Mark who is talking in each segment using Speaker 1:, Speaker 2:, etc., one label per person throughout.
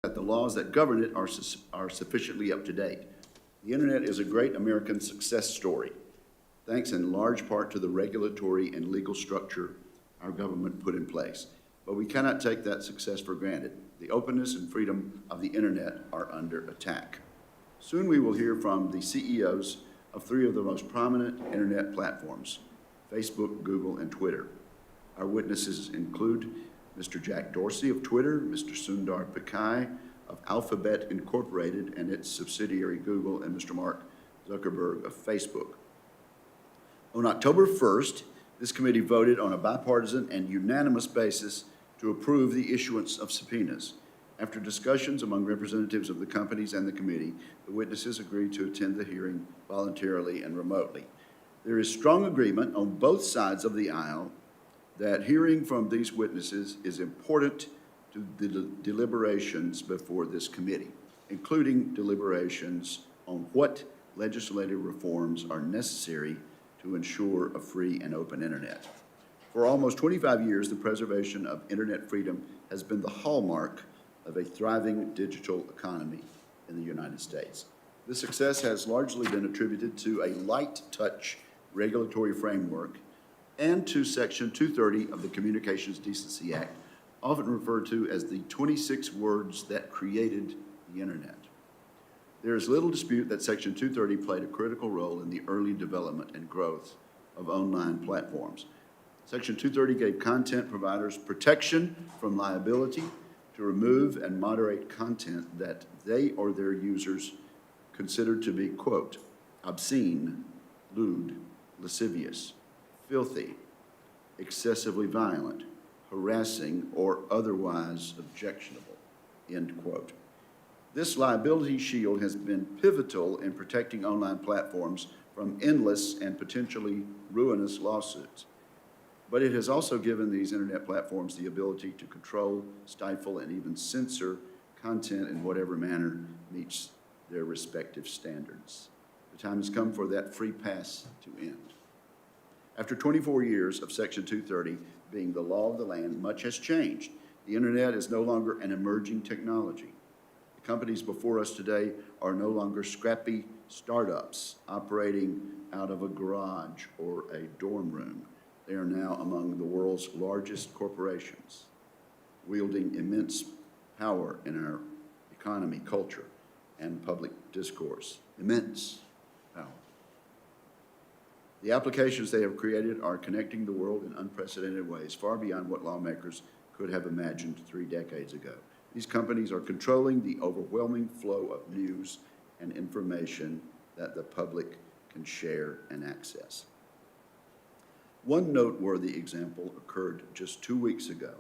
Speaker 1: that the laws that govern it are sufficiently up to date. The internet is a great American success story, thanks in large part to the regulatory and legal structure our government put in place. But we cannot take that success for granted. The openness and freedom of the internet are under attack. Soon we will hear from the CEOs of three of the most prominent internet platforms, Facebook, Google, and Twitter. Our witnesses include Mr. Jack Dorsey of Twitter, Mr. Sundar Pichai of Alphabet Incorporated and its subsidiary Google, and Mr. Mark Zuckerberg of Facebook. On October 1st, this committee voted on a bipartisan and unanimous basis to approve the issuance of subpoenas. After discussions among representatives of the companies and the committee, the witnesses agreed to attend the hearing voluntarily and remotely. There is strong agreement on both sides of the aisle that hearing from these witnesses is important to the deliberations before this committee, including deliberations on what legislative reforms are necessary to ensure a free and open internet. For almost 25 years, the preservation of internet freedom has been the hallmark of a thriving digital economy in the United States. This success has largely been attributed to a light touch regulatory framework and to Section 230 of the Communications Decency Act, often referred to as the 26 words that created the internet. There is little dispute that Section 230 played a critical role in the early development and growth of online platforms. Section 230 gave content providers protection from liability to remove and moderate content that they or their users considered to be, quote, obscene, lewd, lascivious, filthy, excessively violent, harassing, or otherwise objectionable, end quote. This liability shield has been pivotal in protecting online platforms from endless and potentially ruinous lawsuits. But it has also given these internet platforms the ability to control, stifle, and even censor content in whatever manner meets their respective standards. The time has come for that free pass to end. After 24 years of Section 230 being the law of the land, much has changed. The internet is no longer an emerging technology. The companies before us today are no longer scrappy startups operating out of a garage or a dorm room. They are now among the world's largest corporations, wielding immense power in our economy, culture, and public discourse. Immense power. The applications they have created are connecting the world in unprecedented ways, far beyond what lawmakers could have imagined 3 decades ago. These companies are controlling the overwhelming flow of news and information that the public can share and access. One noteworthy example occurred just 2 weeks ago,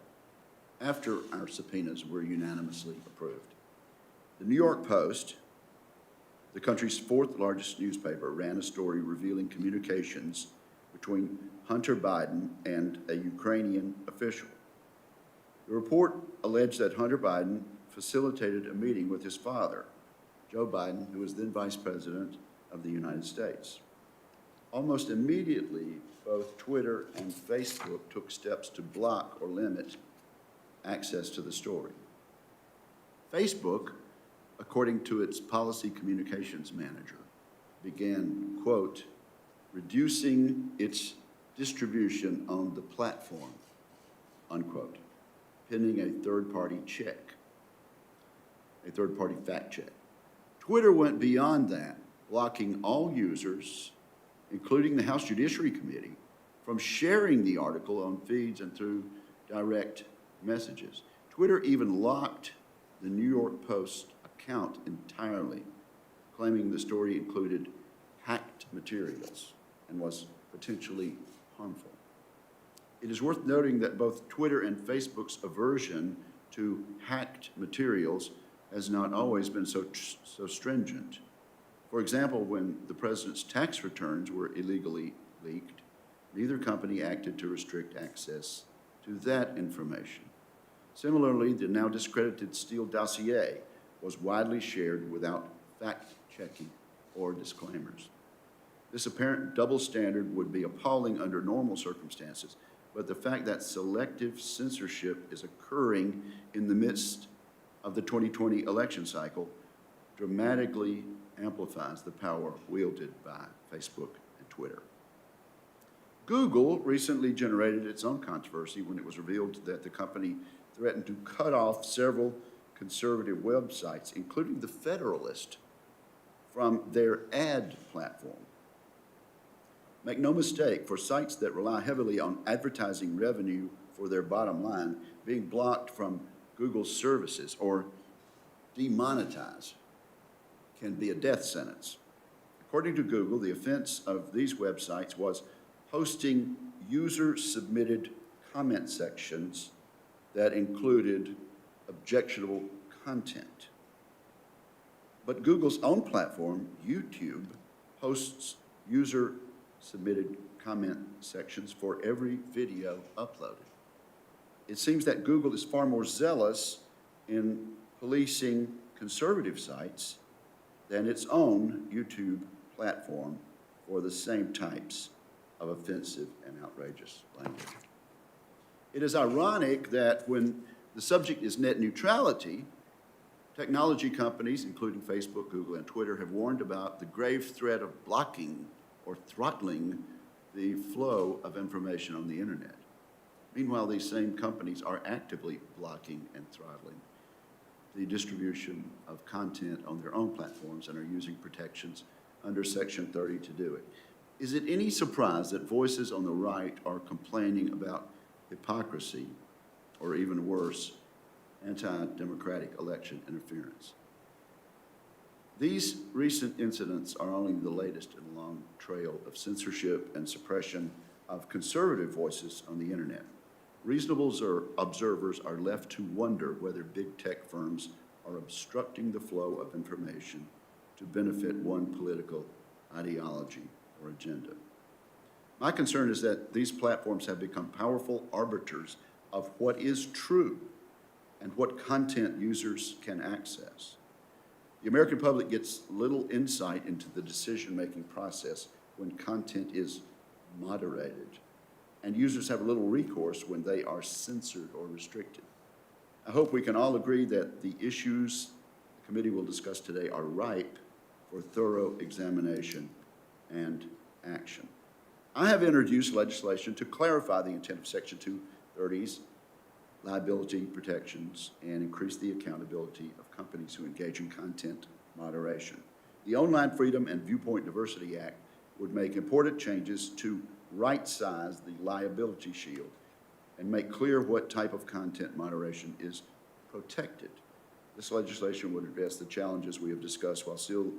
Speaker 1: after our subpoenas were unanimously approved. The New York Post, the country's 4th largest newspaper, ran a story revealing communications between Hunter Biden and a Ukrainian official. The report alleged that Hunter Biden facilitated a meeting with his father, Joe Biden, who was then Vice President of the United States. Almost immediately, both Twitter and Facebook took steps to block or limit access to the story. Facebook, according to its policy communications manager, began, quote, reducing its distribution on the platform, unquote, pending a third-party check, a third-party fact check. Twitter went beyond that, blocking all users, including the House Judiciary Committee, from sharing the article on feeds and through direct messages. Twitter even locked the New York Post account entirely, claiming the story included hacked materials and was potentially harmful. It is worth noting that both Twitter and Facebook's aversion to hacked materials has not always been so stringent. For example, when the president's tax returns were illegally leaked, neither company acted to restrict access to that information. Similarly, the now discredited Steele dossier was widely shared without fact-checking or disclaimers. This apparent double standard would be appalling under normal circumstances, but the fact that selective censorship is occurring in the midst of the 2020 election cycle dramatically amplifies the power wielded by Facebook and Twitter. Google recently generated its own controversy when it was revealed that the company threatened to cut off several conservative websites, including The Federalist, from their ad platform. Make no mistake, for sites that rely heavily on advertising revenue for their bottom line, being blocked from Google's services or demonetized can be a death sentence. According to Google, the offense of these websites was hosting user-submitted comment sections that included objectionable content. But Google's own platform, YouTube, hosts user-submitted comment sections for every video uploaded. It seems that Google is far more zealous in policing conservative sites than its own YouTube platform for the same types of offensive and outrageous language. It is ironic that when the subject is net neutrality, technology companies, including Facebook, Google, and Twitter, have warned about the grave threat of blocking or throttling the flow of information on the internet. Meanwhile, these same companies are actively blocking and throttling the distribution of content on their own platforms and are using protections under Section 30 to do it. Is it any surprise that voices on the right are complaining about hypocrisy, or even worse, anti-democratic election interference? These recent incidents are only the latest in a long trail of censorship and suppression of conservative voices on the internet. Reasonable observers are left to wonder whether big tech firms are obstructing the flow of information to benefit one political ideology or agenda. My concern is that these platforms have become powerful arbiters of what is true and what content users can access. The American public gets little insight into the decision-making process when content is moderated, and users have little recourse when they are censored or restricted. I hope we can all agree that the issues the committee will discuss today are ripe for thorough examination and action. I have introduced legislation to clarify the intent of Section 230's liability protections and increase the accountability of companies who engage in content moderation. The Online Freedom and Viewpoint Diversity Act would make important changes to right-size the liability shield and make clear what type of content moderation is protected. This legislation would address the challenges we have discussed while still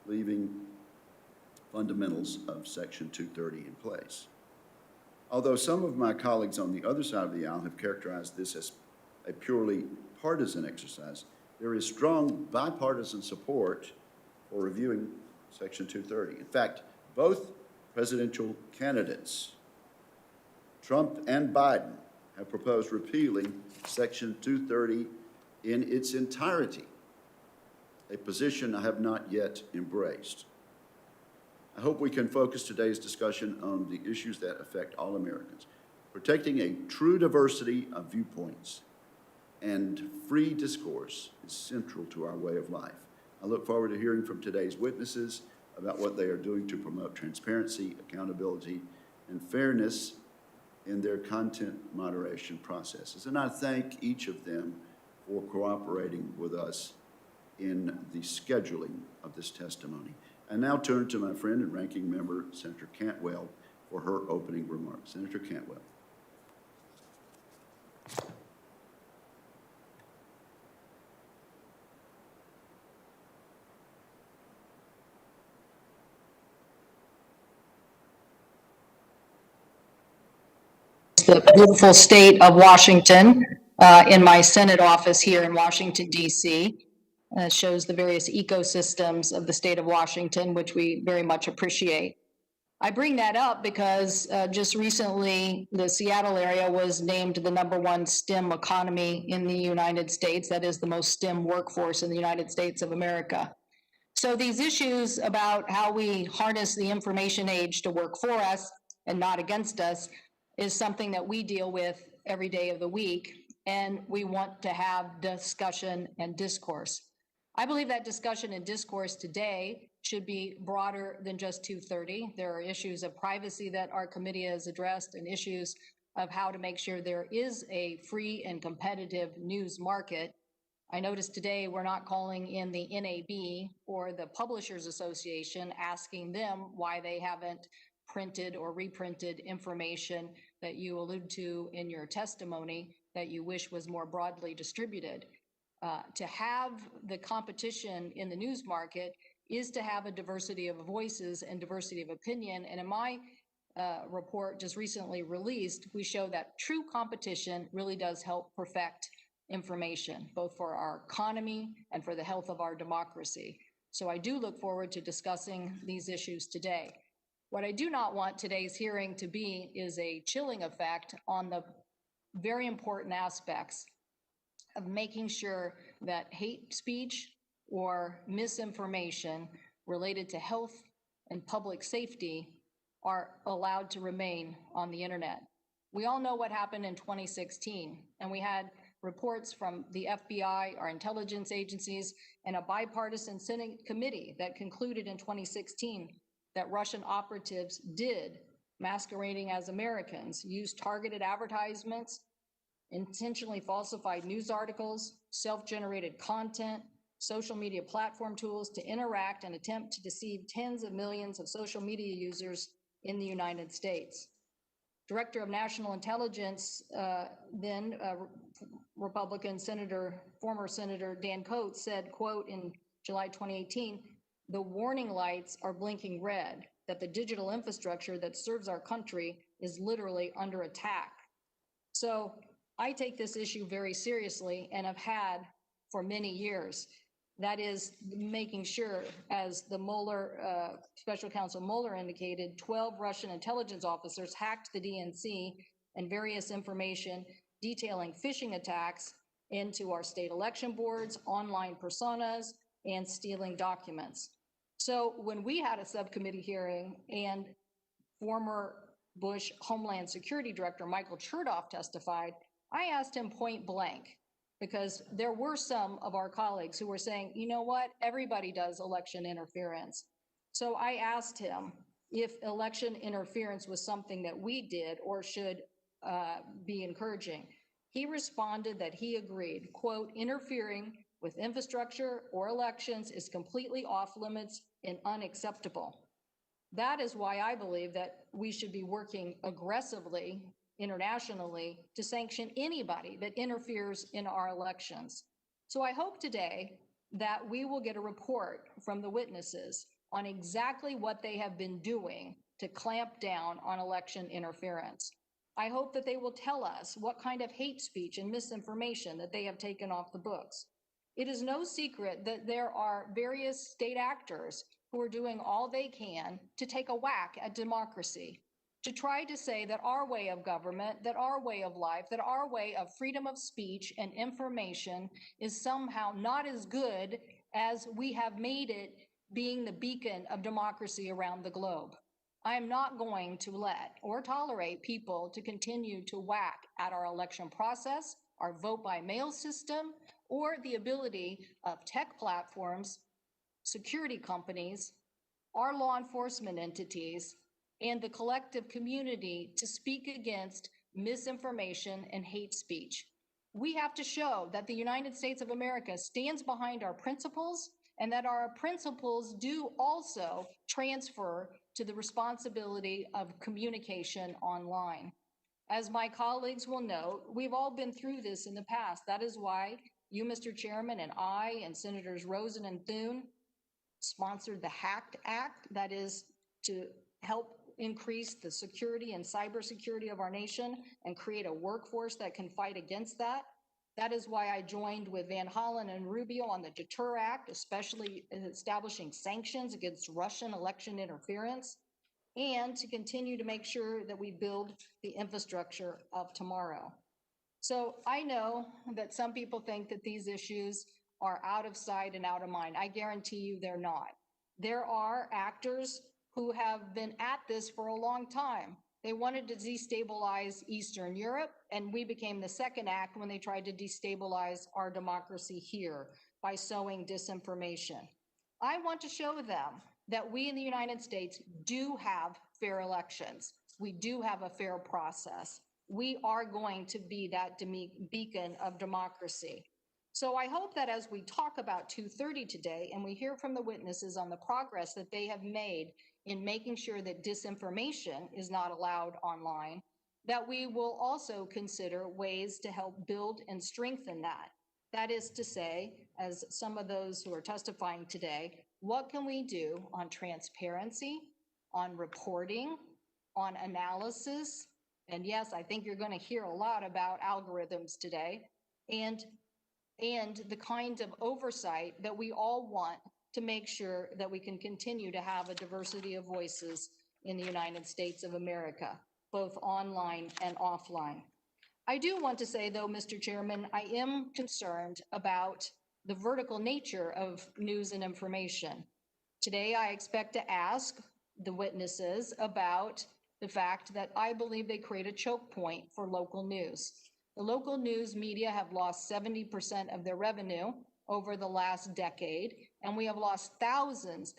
Speaker 1: leaving fundamentals of Section 230 in place. Although some of my colleagues on the other side of the aisle have characterized this as a purely partisan exercise, there is strong bipartisan support for reviewing Section 230. In fact, both presidential candidates, Trump and Biden, have proposed repealing Section 230 in its entirety, a position I have not yet embraced. I hope we can focus today's discussion on the issues that affect all Americans. Protecting a true diversity of viewpoints and free discourse is central to our way of life. I look forward to hearing from today's witnesses about what they are doing to promote transparency, accountability, and fairness in their content moderation processes. And I thank each of them for cooperating with us in the scheduling of this testimony. I now turn to my friend and ranking member, Senator Cantwell, for her opening remarks. Senator Cantwell.
Speaker 2: The beautiful state of Washington in my Senate office here in Washington, D.C. Shows the various ecosystems of the state of Washington, which we very much appreciate. I bring that up because just recently the Seattle area was named the #1 STEM economy in the United States. That is the most STEM workforce in the United States of America. So these issues about how we harness the information age to work for us and not against us is something that we deal with every day of the week. and we want to have discussion and discourse. I believe that discussion and discourse today should be broader than just 230. There are issues of privacy that our committee has addressed and issues of how to make sure there is a free and competitive news market. I noticed today we're not calling in the NAB or the Publishers Association, asking them why they haven't printed or reprinted information that you allude to in your testimony that you wish was more broadly distributed. To have the competition in the news market is to have a diversity of voices and diversity of opinion. And in my report just recently released, we show that true competition really does help perfect information, both for our economy and for the health of our democracy. So I do look forward to discussing these issues today. What I do not want today's hearing to be is a chilling effect on the very important aspects of making sure that hate speech or misinformation related to health and public safety are allowed to remain on the internet. We all know what happened in 2016, and we had reports from the FBI, our intelligence agencies, and a bipartisan Senate committee that concluded in 2016 that Russian operatives did, masquerading as Americans, use targeted advertisements, intentionally falsified news articles, self-generated content, social media platform tools to interact and attempt to deceive tens of millions of social media users in the United States. Director of National Intelligence, Republican former Senator Dan Coates said, quote, in July 2018, "The warning lights are blinking red, that the digital infrastructure that serves our country is literally under attack." So I take this issue very seriously and have had for many years. That is making sure, as the Mueller, Special Counsel Mueller indicated, 12 Russian intelligence officers hacked the DNC and various information detailing phishing attacks into our state election boards, online personas, and stealing documents. So when we had a subcommittee hearing and former Bush Homeland Security Director Michael Chertoff testified, I asked him point blank, because there were some of our colleagues who were saying, you know what, everybody does election interference. So I asked him if election interference was something that we did or should be encouraging. He responded that he agreed, quote, "Interfering with infrastructure or elections is completely off limits and unacceptable." That is why I believe that we should be working aggressively internationally to sanction anybody that interferes in our elections. So I hope today that we will get a report from the witnesses on exactly what they have been doing to clamp down on election interference. I hope that they will tell us what kind of hate speech and misinformation that they have taken off the books. It is no secret that there are various state actors who are doing all they can to take a whack at democracy, to try to say that our way of government, that our way of life, that our way of freedom of speech and information is somehow not as good as we have made it being the beacon of democracy around the globe. I am not going to let or tolerate people to continue to whack at our election process, our vote by mail system, or the ability of tech platforms, security companies, our law enforcement entities, and the collective community to speak against misinformation and hate speech. We have to show that the United States of America stands behind our principles and that our principles do also transfer to the responsibility of communication online. As my colleagues will note, we've all been through this in the past. That is why you, Mr. Chairman, and I, and Senators Rosen and Thune sponsored the HACT Act, that is to help increase the security and cybersecurity of our nation and create a workforce that can fight against that. That is why I joined with Van Hollen and Rubio on the Deter Act, especially establishing sanctions against Russian election interference, and to continue to make sure that we build the infrastructure of tomorrow. So I know that some people think that these issues are out of sight and out of mind. I guarantee you they're not. There are actors who have been at this for a long time. They wanted to destabilize Eastern Europe, and we became the second act when they tried to destabilize our democracy here by sowing disinformation. I want to show them that we in the United States do have fair elections. We do have a fair process. We are going to be that beacon of democracy. So I hope that as we talk about 230 today and we hear from the witnesses on the progress that they have made in making sure that disinformation is not allowed online, that we will also consider ways to help build and strengthen that. That is to say, as some of those who are testifying today, what can we do on transparency, on reporting, on analysis? And yes, I think you're going to hear a lot about algorithms today, and the kind of oversight that we all want to make sure that we can continue to have a diversity of voices in the United States of America, both online and offline. I do want to say, though, Mr. Chairman, I am concerned about the vertical nature of news and information. Today, I expect to ask the witnesses about the fact that I believe they create a choke point for local news. The local news media have lost 70% of their revenue over the last decade, and we have lost thousands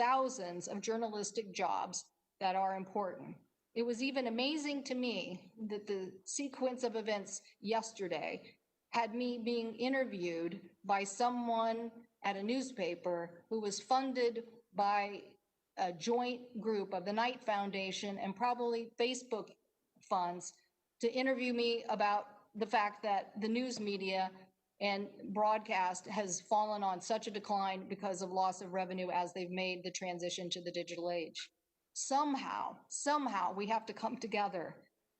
Speaker 2: of journalistic jobs that are important. It was even amazing to me that the sequence of events yesterday had me being interviewed by someone at a newspaper who was funded by a joint group of the Knight Foundation and probably Facebook funds to interview me about the fact that the news media and broadcast has fallen on such a decline because of loss of revenue as they've made the transition to the digital age. Somehow we have to come together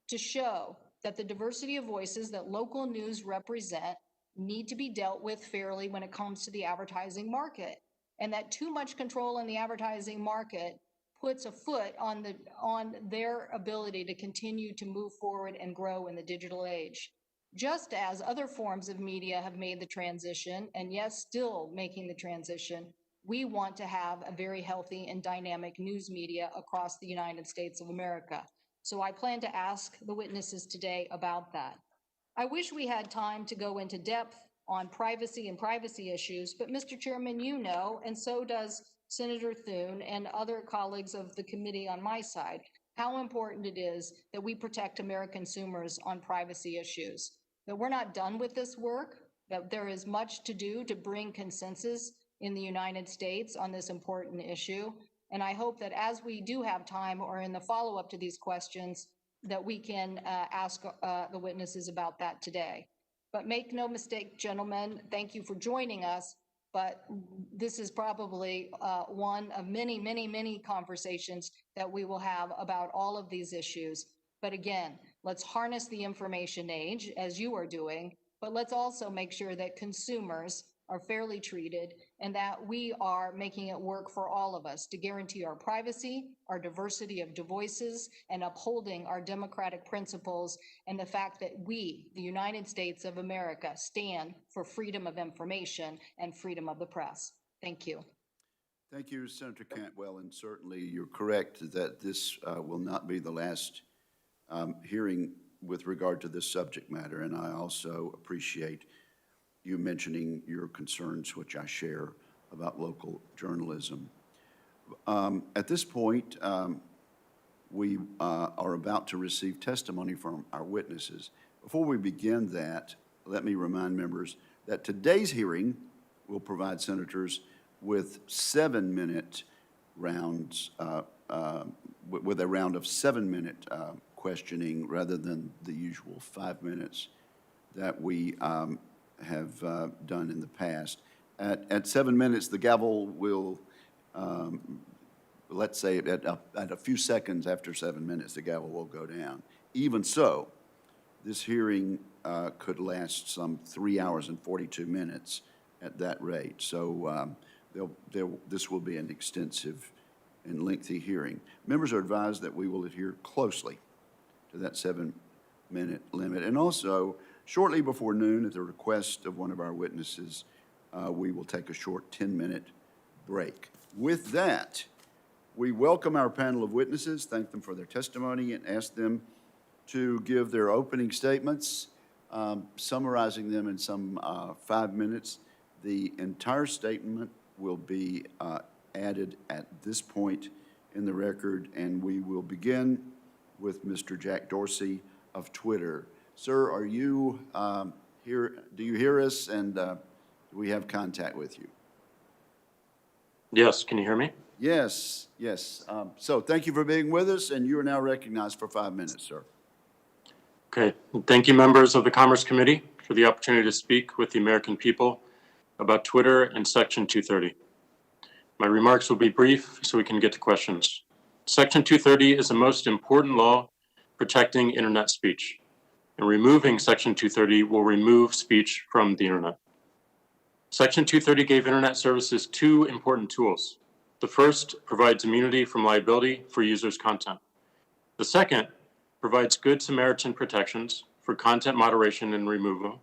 Speaker 2: to show that the diversity of voices that local news represent need to be dealt with fairly when it comes to the advertising market, and that too much control in the advertising market puts a foot on their ability to continue to move forward and grow in the digital age. Just as other forms of media have made the transition, and yes, still making the transition, we want to have a very healthy and dynamic news media across the United States of America. So I plan to ask the witnesses today about that. I wish we had time to go into depth on privacy and privacy issues, but Mr. Chairman, you know, and so does Senator Thune and other colleagues of the committee on my side, how important it is that we protect American consumers on privacy issues. That we're not done with this work, that there is much to do to bring consensus in the United States on this important issue. And I hope that as we do have time or in the follow-up to these questions, that we can ask the witnesses about that today. But make no mistake, gentlemen, thank you for joining us. But this is probably one of many conversations that we will have about all of these issues. But again, let's harness the information age as you are doing, but let's also make sure that consumers are fairly treated and that we are making it work for all of us to guarantee our privacy, our diversity of voices, and upholding our democratic principles and the fact that we, the United States of America, stand for freedom of information and freedom of the press. Thank you.
Speaker 1: Thank you, Senator Cantwell, and certainly you're correct that this will not be the last hearing with regard to this subject matter, and I also appreciate you mentioning your concerns, which I share, about local journalism. At this point, we are about to receive testimony from our witnesses. Before we begin that, let me remind members that today's hearing will provide senators with 7-minute rounds, with a round of 7-minute questioning rather than the usual 5 minutes that we have done in the past. At 7 minutes, the gavel will, let's say at a few seconds after 7 minutes, the gavel will go down. Even so, this hearing could last some 3 hours and 42 minutes at that rate. So this will be an extensive and lengthy hearing. Members are advised that we will adhere closely to that 7-minute limit. And also, shortly before noon, at the request of one of our witnesses, we will take a short 10-minute break. With that, We welcome our panel of witnesses, thank them for their testimony, and ask them to give their opening statements, summarizing them in some 5 minutes. The entire statement will be added at this point in the record, and we will begin with Mr. Jack Dorsey of Twitter. Sir, are you here? Do you hear us, and do we have contact with you?
Speaker 3: Yes, can you hear me?
Speaker 1: Yes, yes. So thank you for being with us, and you are now recognized for 5 minutes, sir.
Speaker 3: Okay, thank you, members of the Commerce Committee, for the opportunity to speak with the American people about Twitter and Section 230. My remarks will be brief so we can get to questions. Section 230 is the most important law protecting internet speech, and removing Section 230 will remove speech from the internet. Section 230 gave internet services two important tools. The first provides immunity from liability for users' content. The second provides Good Samaritan protections for content moderation and removal,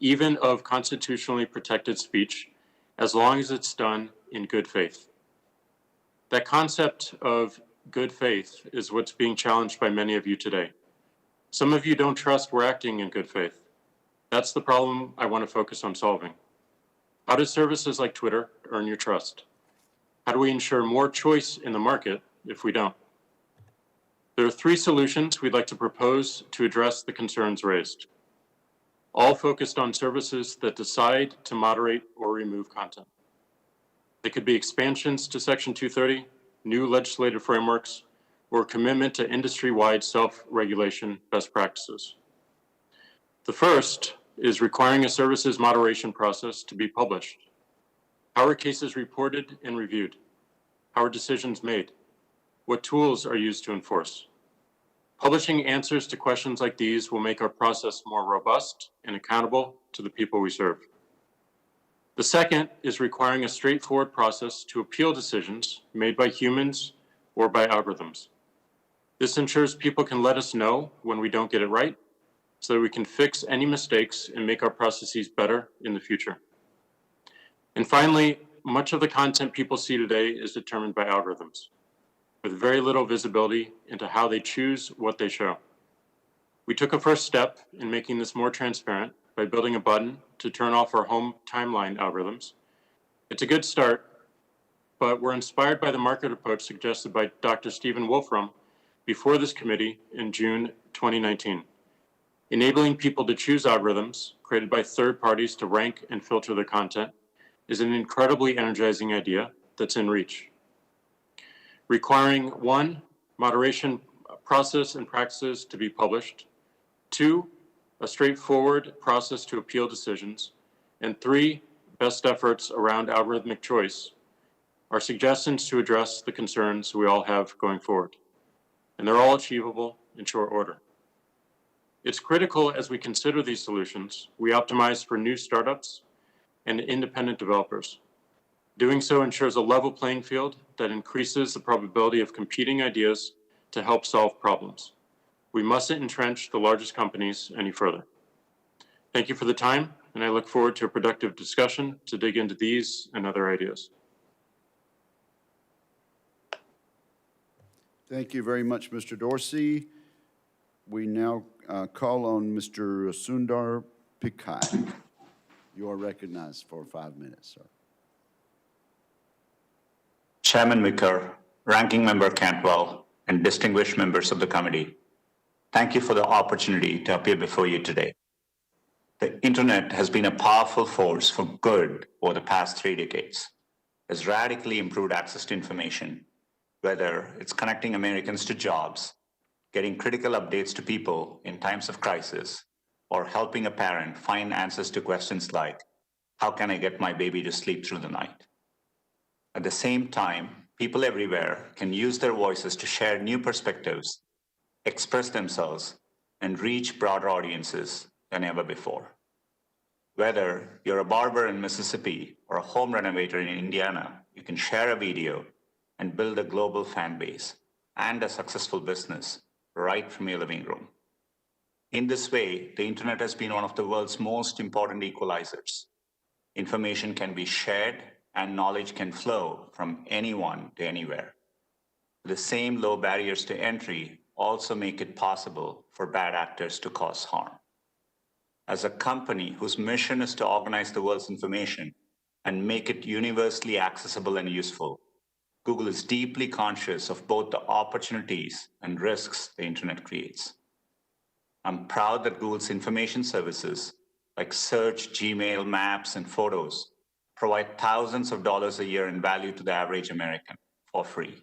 Speaker 3: even of constitutionally protected speech, as long as it's done in good faith. That concept of good faith is what's being challenged by many of you today. Some of you don't trust we're acting in good faith. That's the problem I want to focus on solving. How do services like Twitter earn your trust? How do we ensure more choice in the market if we don't? There are three solutions we'd like to propose to address the concerns raised, all focused on services that decide to moderate or remove content. They could be expansions to Section 230, new legislative frameworks, or a commitment to industry-wide self-regulation best practices. The first is requiring a services moderation process to be published. How are cases reported and reviewed? How are decisions made? What tools are used to enforce? Publishing answers to questions like these will make our process more robust and accountable to the people we serve. The second is requiring a straightforward process to appeal decisions made by humans or by algorithms. This ensures people can let us know when we don't get it right, so that we can fix any mistakes and make our processes better in the future. And finally, much of the content people see today is determined by algorithms, with very little visibility into how they choose what they show. We took a first step in making this more transparent by building a button to turn off our home timeline algorithms. It's a good start, but we're inspired by the market approach suggested by Dr. Stephen Wolfram before this committee in June 2019. Enabling people to choose algorithms created by third parties to rank and filter their content is an incredibly energizing idea that's in reach. Requiring 1, moderation process and practices to be published, 2, a straightforward process to appeal decisions, and 3, best efforts around algorithmic choice are suggestions to address the concerns we all have going forward. And they're all achievable in short order. It's critical as we consider these solutions, we optimize for new startups and independent developers. Doing so ensures a level playing field that increases the probability of competing ideas to help solve problems. We mustn't entrench the largest companies any further. Thank you for the time, and I look forward to a productive discussion to dig into these and other ideas.
Speaker 1: Thank you very much, Mr. Dorsey. We now call on Mr. Sundar Pichai. You are recognized for 5 minutes, sir.
Speaker 4: Chairman Wicker, Ranking Member Cantwell, and distinguished members of the committee, thank you for the opportunity to appear before you today. The internet has been a powerful force for good over the past 3 decades. It has radically improved access to information, whether it's connecting Americans to jobs, getting critical updates to people in times of crisis, or helping a parent find answers to questions like, how can I get my baby to sleep through the night? At the same time, people everywhere can use their voices to share new perspectives, express themselves, and reach broader audiences than ever before. Whether you're a barber in Mississippi or a home renovator in Indiana, you can share a video and build a global fan base and a successful business right from your living room. In this way, the internet has been one of the world's most important equalizers. Information can be shared and knowledge can flow from anyone to anywhere. The same low barriers to entry also make it possible for bad actors to cause harm. As a company whose mission is to organize the world's information and make it universally accessible and useful, Google is deeply conscious of both the opportunities and risks the internet creates. I'm proud that Google's information services like search, Gmail, Maps, and Photos provide thousands of dollars a year in value to the average American for free.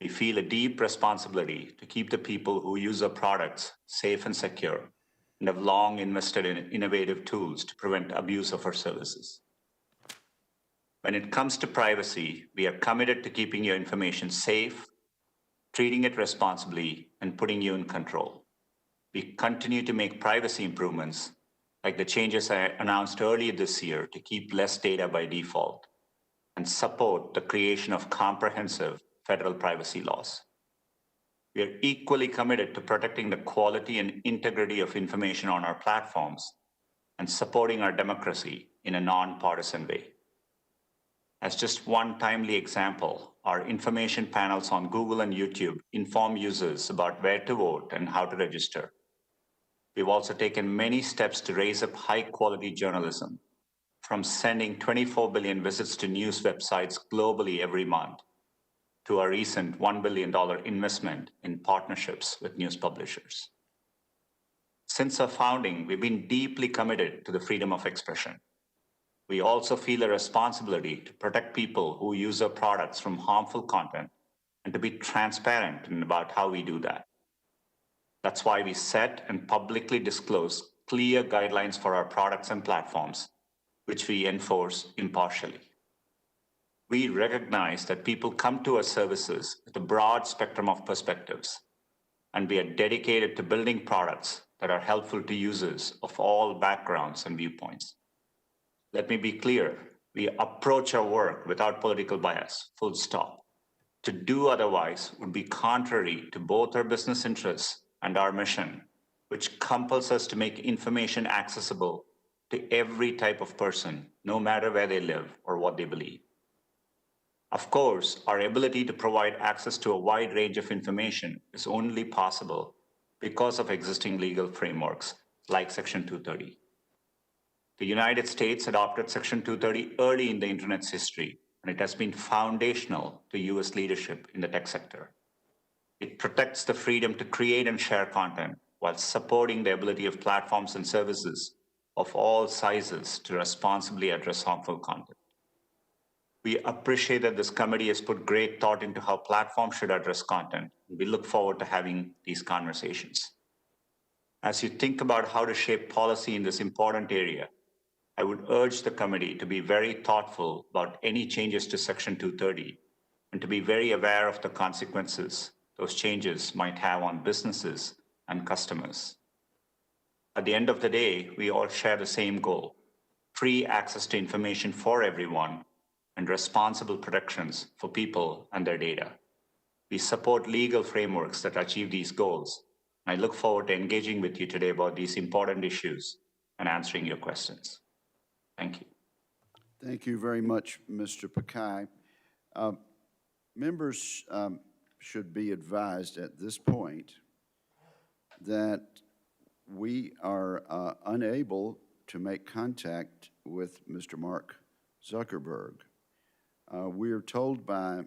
Speaker 4: We feel a deep responsibility to keep the people who use our products safe and secure, and have long invested in innovative tools to prevent abuse of our services. When it comes to privacy, we are committed to keeping your information safe, treating it responsibly, and putting you in control. We continue to make privacy improvements, like the changes I announced earlier this year to keep less data by default, and support the creation of comprehensive federal privacy laws. We are equally committed to protecting the quality and integrity of information on our platforms and supporting our democracy in a nonpartisan way. As just one timely example, our information panels on Google and YouTube inform users about where to vote and how to register. We've also taken many steps to raise up high-quality journalism, from sending 24 billion visits to news websites globally every month, to our recent $1 billion investment in partnerships with news publishers. Since our founding, we've been deeply committed to the freedom of expression. We also feel a responsibility to protect people who use our products from harmful content and to be transparent about how we do that. That's why we set and publicly disclose clear guidelines for our products and platforms, which we enforce impartially. We recognize that people come to our services with a broad spectrum of perspectives, and we are dedicated to building products that are helpful to users of all backgrounds and viewpoints. Let me be clear, we approach our work without political bias, full stop. To do otherwise would be contrary to both our business interests and our mission, which compels us to make information accessible to every type of person, no matter where they live or what they believe. Of course, our ability to provide access to a wide range of information is only possible because of existing legal frameworks like Section 230. The United States adopted Section 230 early in the Internet's history, and it has been foundational to US leadership in the tech sector. It protects the freedom to create and share content while supporting the ability of platforms and services of all sizes to responsibly address harmful content. We appreciate that this committee has put great thought into how platforms should address content, and we look forward to having these conversations. As you think about how to shape policy in this important area, I would urge the committee to be very thoughtful about any changes to Section 230 and to be very aware of the consequences those changes might have on businesses and customers. At the end of the day, we all share the same goal: free access to information for everyone and responsible protections for people and their data. We support legal frameworks that achieve these goals. I look forward to engaging with you today about these important issues and answering your questions. Thank you.
Speaker 1: Thank you very much, Mr. Pakai. Members should be advised at this point that we are unable to make contact with Mr. Mark Zuckerberg. We are told by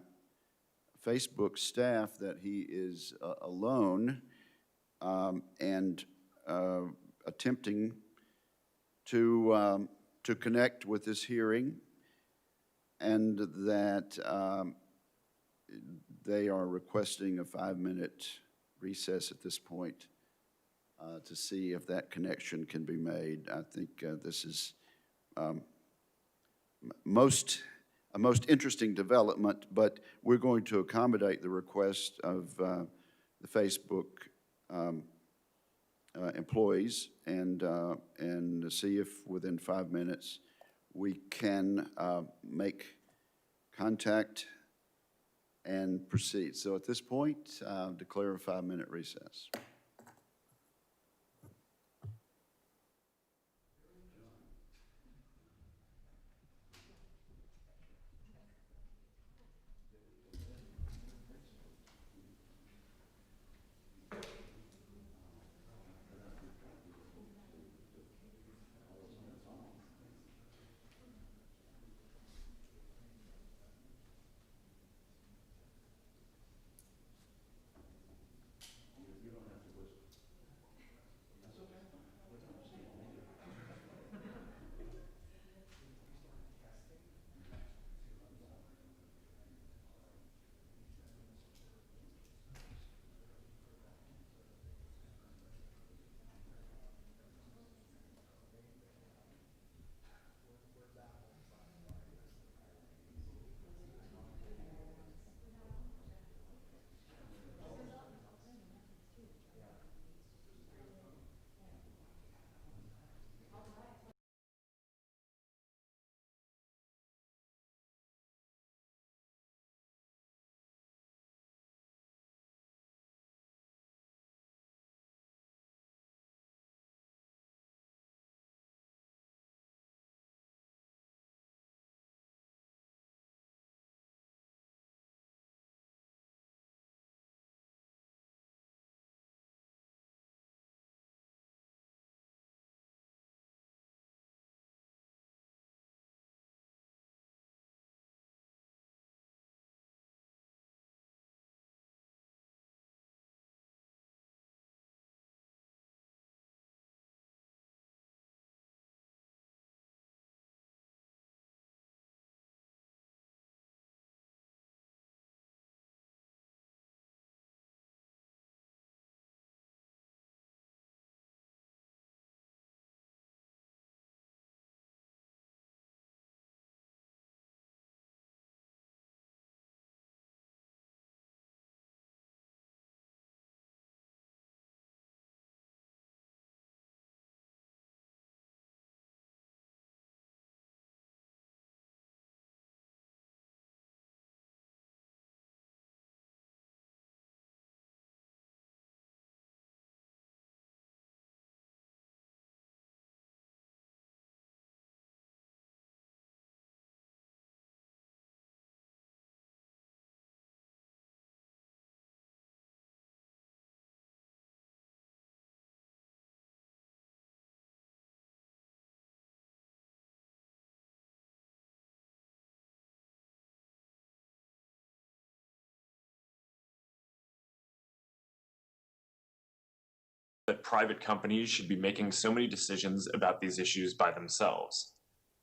Speaker 1: Facebook staff that he is alone and attempting to connect with this hearing, and that they are requesting a 5-minute recess at this point to see if that connection can be made. I think this is a most interesting development, but we're going to accommodate the request of the Facebook employees and see if within 5 minutes we can make contact and proceed. So at this point, declare a 5-minute recess.
Speaker 5: that private companies should be making so many decisions about these issues by themselves.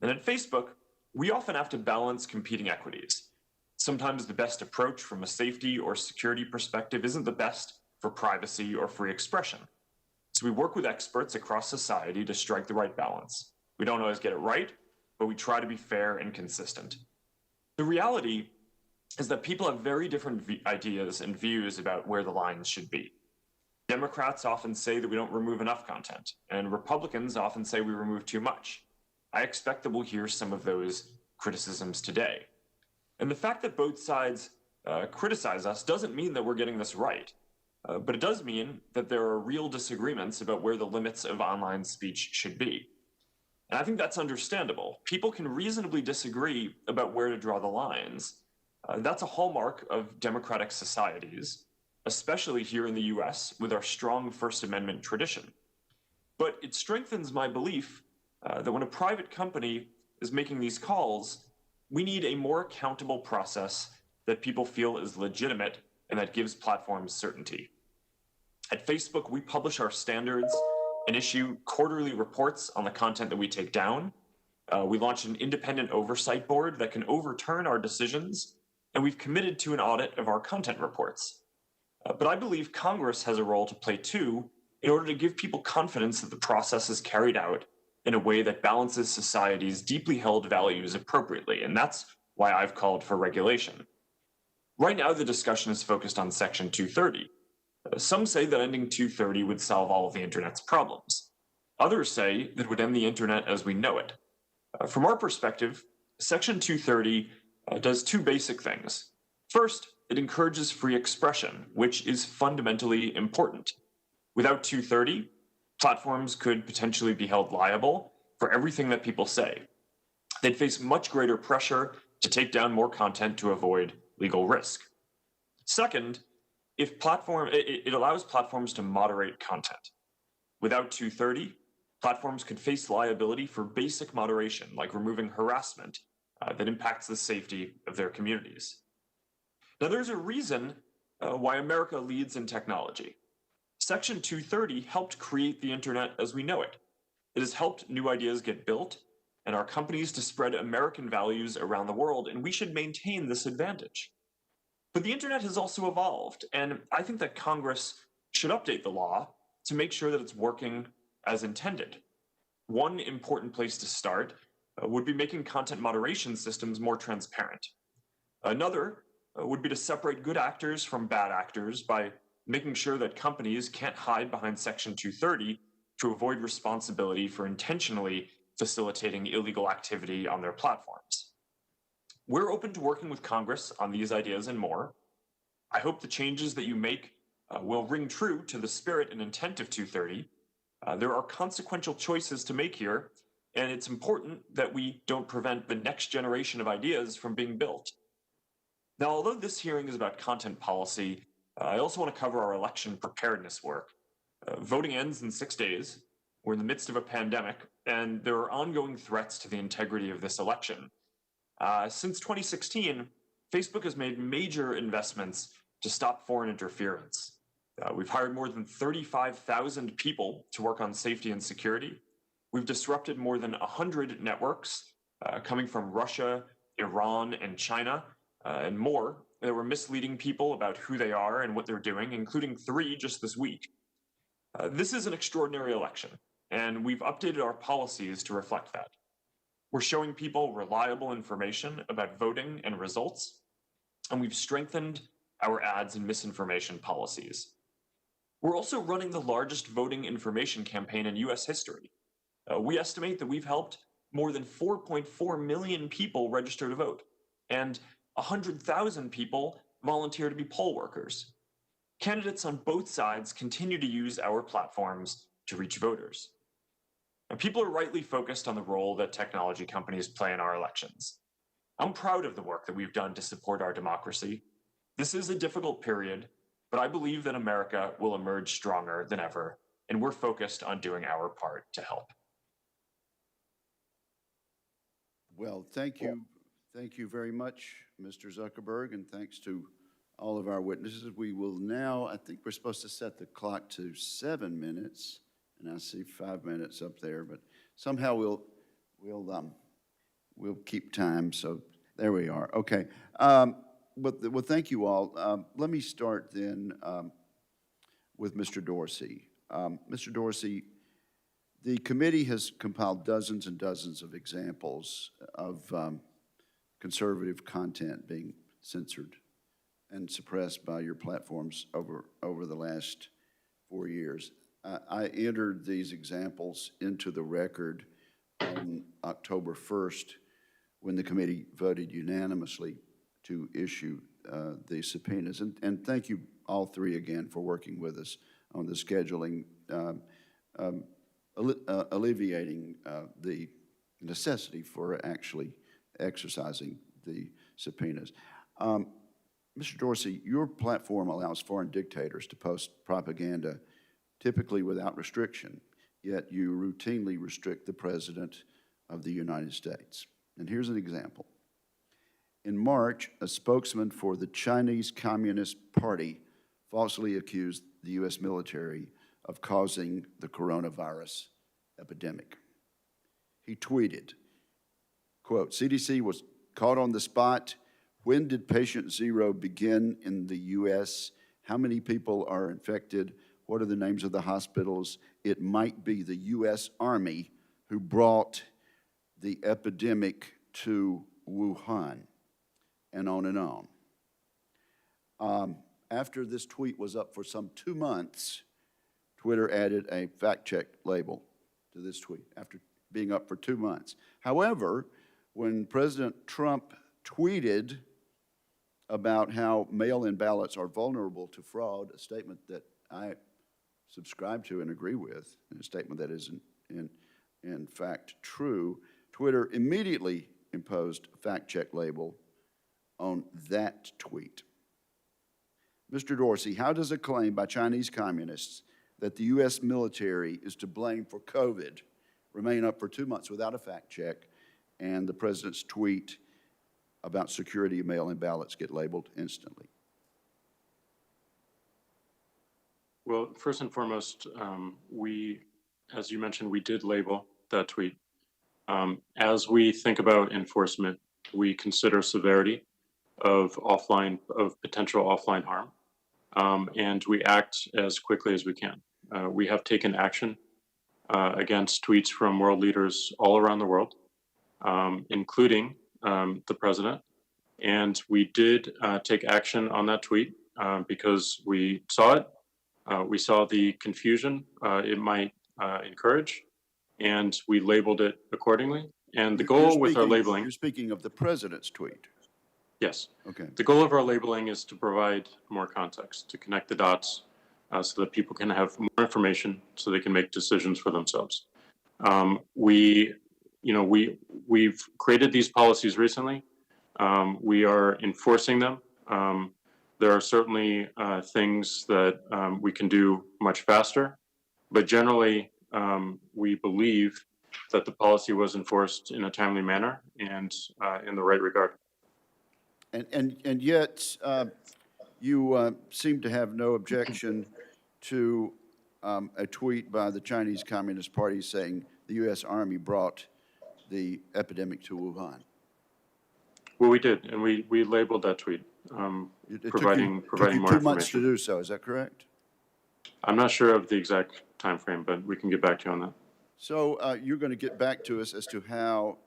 Speaker 5: And at Facebook, we often have to balance competing equities. Sometimes the best approach from a safety or security perspective isn't the best for privacy or free expression. So we work with experts across society to strike the right balance. We don't always get it right, but we try to be fair and consistent. The reality is that people have very different ideas and views about where the lines should be. Democrats often say that we don't remove enough content, and Republicans often say we remove too much. I expect that we'll hear some of those criticisms today. And the fact that both sides criticize us doesn't mean that we're getting this right, but it does mean that there are real disagreements about where the limits of online speech should be. And I think that's understandable. People can reasonably disagree about where to draw the lines. That's a hallmark of democratic societies, especially here in the US with our strong First Amendment tradition. But it strengthens my belief that when a private company is making these calls, we need a more accountable process that people feel is legitimate and that gives platforms certainty. At Facebook, we publish our standards and issue quarterly reports on the content that we take down. We launched an independent oversight board that can overturn our decisions, and we've committed to an audit of our content reports. But I believe Congress has a role to play too in order to give people confidence that the process is carried out in a way that balances society's deeply held values appropriately, and that's why I've called for regulation. Right now, the discussion is focused on Section 230. Some say that ending 230 would solve all of the internet's problems. Others say that it would end the internet as we know it. From our perspective, Section 230 does two basic things. First, it encourages free expression, which is fundamentally important. Without 230, platforms could potentially be held liable for everything that people say. They'd face much greater pressure to take down more content to avoid legal risk. Second, it allows platforms to moderate content. Without 230, platforms could face liability for basic moderation, like removing harassment that impacts the safety of their communities. Now, there's a reason why America leads in technology. Section 230 helped create the internet as we know it. It has helped new ideas get built and our companies to spread American values around the world, and we should maintain this advantage. But the internet has also evolved, and I think that Congress should update the law to make sure that it's working as intended. One important place to start would be making content moderation systems more transparent. Another would be to separate good actors from bad actors by making sure that companies can't hide behind Section 230 to avoid responsibility for intentionally facilitating illegal activity on their platforms. We're open to working with Congress on these ideas and more. I hope the changes that you make will ring true to the spirit and intent of 230. There are consequential choices to make here, and it's important that we don't prevent the next generation of ideas from being built. Now, although this hearing is about content policy, I also want to cover our election preparedness work. Voting ends in 6 days. We're in the midst of a pandemic, and there are ongoing threats to the integrity of this election. Since 2016, Facebook has made major investments to stop foreign interference. We've hired more than 35,000 people to work on safety and security. We've disrupted more than 100 networks coming from Russia, Iran, and China, and more that were misleading people about who they are and what they're doing, including 3 just this week. This is an extraordinary election, and we've updated our policies to reflect that. We're showing people reliable information about voting and results, and we've strengthened our ads and misinformation policies. We're also running the largest voting information campaign in US history. We estimate that we've helped more than 4.4 million people register to vote, and 100,000 people volunteer to be poll workers. Candidates on both sides continue to use our platforms to reach voters. And people are rightly focused on the role that technology companies play in our elections. I'm proud of the work that we've done to support our democracy. This is a difficult period, but I believe that America will emerge stronger than ever, and we're focused on doing our part to help.
Speaker 1: Well, thank you very much, Mr. Zuckerberg, and thanks to all of our witnesses. We will now, I think we're supposed to set the clock to 7 minutes, and I see 5 minutes up there, but somehow we'll keep time, so there we are. Okay. Well, thank you all. Let me start then with Mr. Dorsey. Mr. Dorsey, the committee has compiled dozens and dozens of examples of conservative content being censored and suppressed by your platforms over the last 4 years. I entered these examples into the record on October 1st when the committee voted unanimously to issue the subpoenas. And thank you all three again for working with us on the scheduling, alleviating the necessity for actually exercising the subpoenas. Mr. Dorsey, your platform allows foreign dictators to post propaganda typically without restriction, yet you routinely restrict the President of the United States. And here's an example. In March, a spokesman for the Chinese Communist Party falsely accused the U.S. military of causing the coronavirus epidemic. He tweeted, quote, "CDC was caught on the spot. When did patient zero begin in the U.S.? How many people are infected? What are the names of the hospitals? It might be the U.S. Army who brought the epidemic to Wuhan," and on and on. After this tweet was up for some 2 months, Twitter added a fact-check label to this tweet after being up for 2 months. However, when President Trump tweeted about how mail-in ballots are vulnerable to fraud, a statement that I subscribe to and agree with, and a statement that is in fact true, Twitter immediately imposed a fact-check label on that tweet. Mr. Dorsey, how does a claim by Chinese communists that the U.S. military is to blame for COVID remain up for 2 months without a fact check, and the president's tweet about security of mail-in ballots get labeled instantly?
Speaker 3: Well, first and foremost, as you mentioned, we did label that tweet. As we think about enforcement, we consider severity of potential offline harm, and we act as quickly as we can. We have taken action against tweets from world leaders all around the world, including the president. And we did take action on that tweet because we saw it. We saw the confusion it might encourage, and we labeled it accordingly. And the goal with our labeling—
Speaker 1: You're speaking of the president's tweet.
Speaker 3: Yes.
Speaker 1: Okay.
Speaker 3: The goal of our labeling is to provide more context, to connect the dots so that people can have more information so they can make decisions for themselves. We've created these policies recently. We are enforcing them. There are certainly things that we can do much faster, but generally we believe that the policy was enforced in a timely manner and in the right regard.
Speaker 1: And yet, you seem to have no objection to a tweet by the Chinese Communist Party saying the U.S. Army brought the epidemic to Wuhan.
Speaker 3: Well, we did, and we labeled that tweet, providing
Speaker 1: took
Speaker 3: more
Speaker 1: you 2
Speaker 3: information.
Speaker 1: months to do so, is that correct?
Speaker 3: I'm not sure of the exact time frame, but we can get back to you on that.
Speaker 1: So you're going to get back to us as to how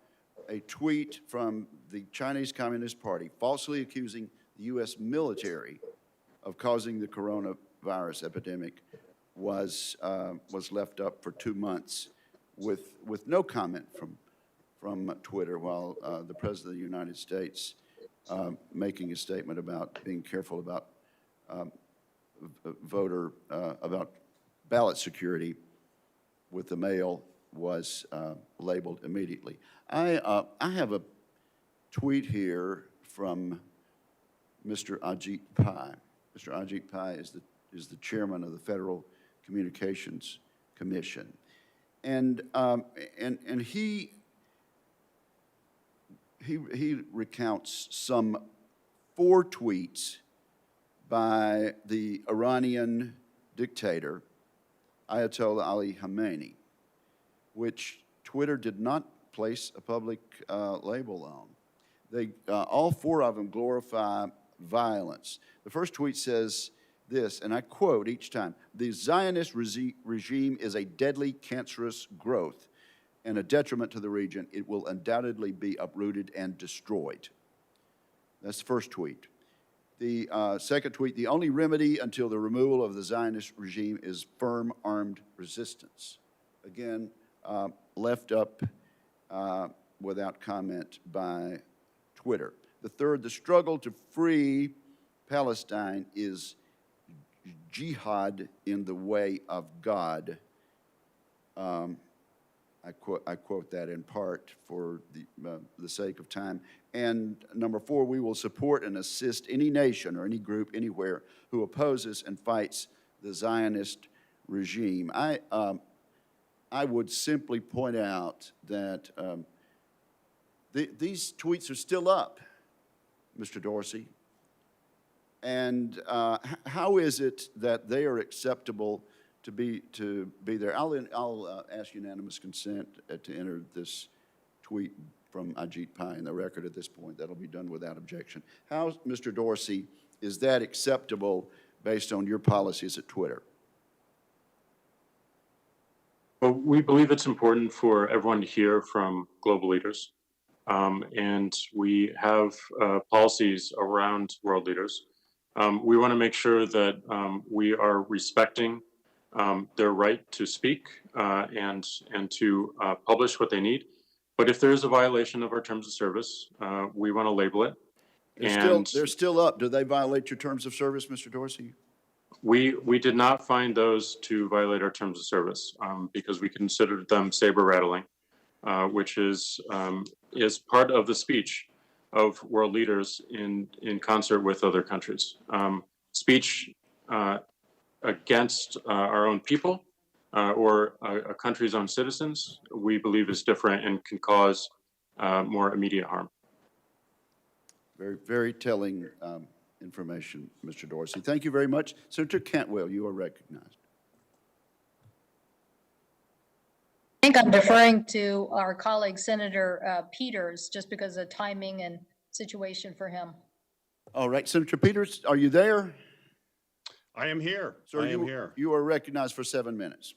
Speaker 1: a tweet from the Chinese Communist Party falsely accusing the U.S. military of causing the coronavirus epidemic was left up for 2 months with no comment from Twitter, while the President of the United States making a statement about being careful about about ballot security with the mail was labeled immediately. I have a tweet here from Mr. Ajit Pai. Mr. Ajit Pai is the chairman of the Federal Communications Commission, and he recounts some 4 tweets by the Iranian dictator, Ayatollah Ali Khamenei, which Twitter did not place a public label on. They, all four of them glorify violence. The first tweet says this, and I quote each time, "The Zionist regime is a deadly, cancerous growth and a detriment to the region. It will undoubtedly be uprooted and destroyed." That's the first tweet. The second tweet, "The only remedy until the removal of the Zionist regime is firm armed resistance." Again, left up without comment by Twitter. The third, "The struggle to free Palestine is jihad in the way of God." I quote that in part for the sake of time. And number four, "We will support and assist any nation or any group anywhere who opposes and fights the Zionist regime." I would simply point out that these tweets are still up, Mr. Dorsey. And how is it that they are acceptable to be there? I'll ask unanimous consent to enter this tweet from Ajit Pai in the record at this point. That'll be done without objection. How, Mr. Dorsey, is that acceptable based on your policies at Twitter?
Speaker 3: Well, we believe it's important for everyone to hear from global leaders. And we have policies around world leaders. We want to make sure that we are respecting their right to speak and to publish what they need. But if there is a violation of our terms of service, we want to label it.
Speaker 1: They're still up. Do they violate your terms of service, Mr. Dorsey?
Speaker 3: We did not find those to violate our terms of service because we considered them saber rattling, which is part of the speech of world leaders in concert with other countries. Speech against our own people or a country's own citizens, we believe is different and can cause more immediate harm.
Speaker 1: Very, very telling information, Mr. Dorsey. Thank you very much. Senator Cantwell, you are recognized.
Speaker 2: I think I'm deferring to our colleague, Senator Peters, just because of timing and situation for him.
Speaker 1: All right, Senator Peters, are you there?
Speaker 6: I am here.
Speaker 1: Sir,
Speaker 6: I am here.
Speaker 1: You are recognized for 7 minutes.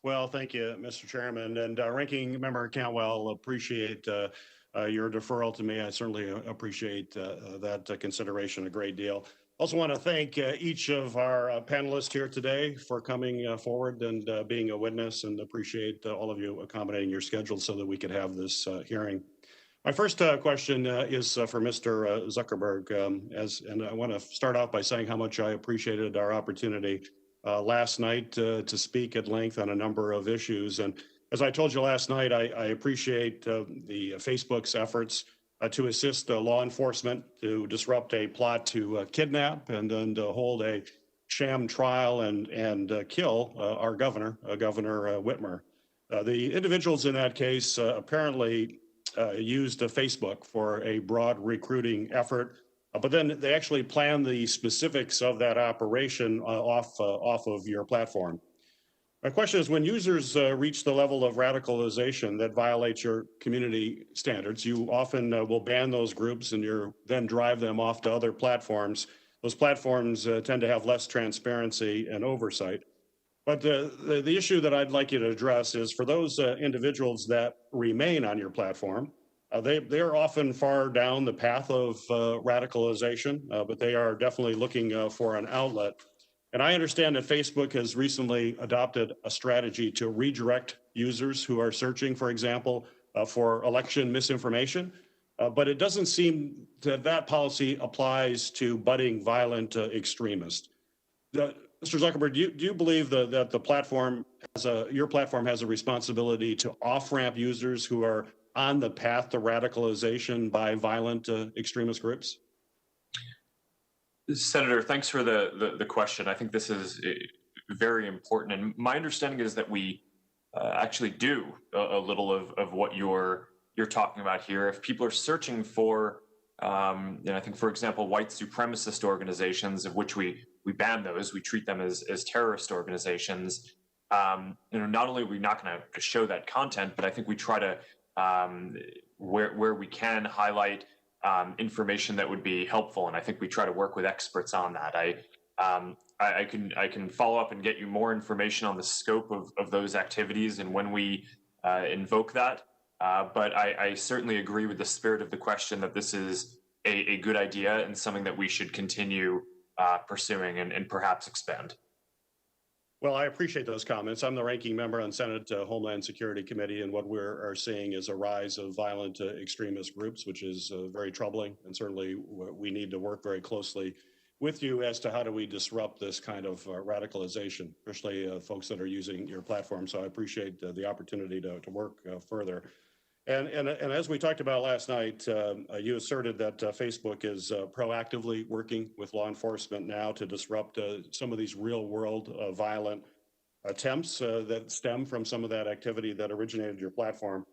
Speaker 6: Well, thank you, Mr. Chairman. And Ranking Member Cantwell, appreciate your deferral to me. I certainly appreciate that consideration a great deal. Also want to thank each of our panelists here today for coming forward and being a witness, and appreciate all of you accommodating your schedule so that we could have this hearing. My first question is for Mr. Zuckerberg, and I want to start off by saying how much I appreciated our opportunity last night to speak at length on a number of issues. And as I told you last night, I appreciate the Facebook's efforts to assist law enforcement to disrupt a plot to kidnap and then to hold a sham trial and kill our governor, Governor Whitmer. The individuals in that case apparently used Facebook for a broad recruiting effort, but then they actually planned the specifics of that operation off of your platform. My question is, when users reach the level of radicalization that violates your community standards, you often will ban those groups and you then drive them off to other platforms. Those platforms tend to have less transparency and oversight. But the issue that I'd like you to address is for those individuals that remain on your platform, they're often far down the path of radicalization, but they are definitely looking for an outlet. And I understand that Facebook has recently adopted a strategy to redirect users who are searching, for example, for election misinformation. But it doesn't seem that that policy applies to budding violent extremists. Mr. Zuckerberg, do you believe that the platform your platform has a responsibility to off-ramp users who are on the path to radicalization by violent extremist groups?
Speaker 5: Senator, thanks for the question. I think this is very important. And my understanding is that we actually do a little of what you're talking about here. If people are searching for And I think, for example, white supremacist organizations, of which we ban those, we treat them as terrorist organizations. Not only are we not going to show that content, but I think we try to, where we can, highlight information that would be helpful, and I think we try to work with experts on that. I can follow up and get you more information on the scope of those activities and when we invoke that. But I certainly agree with the spirit of the question that this is a good idea and something that we should continue pursuing and perhaps expand.
Speaker 6: Well, I appreciate those comments. I'm the ranking member on Senate Homeland Security Committee, and what we're seeing is a rise of violent extremist groups, which is very troubling. And certainly we need to work very closely with you as to how do we disrupt this kind of radicalization, especially folks that are using your platform. So I appreciate the opportunity to work further. And as we talked about last night, you asserted that Facebook is proactively working with law enforcement now to disrupt some of these real world violent attempts that stem from some of that activity that originated your platform.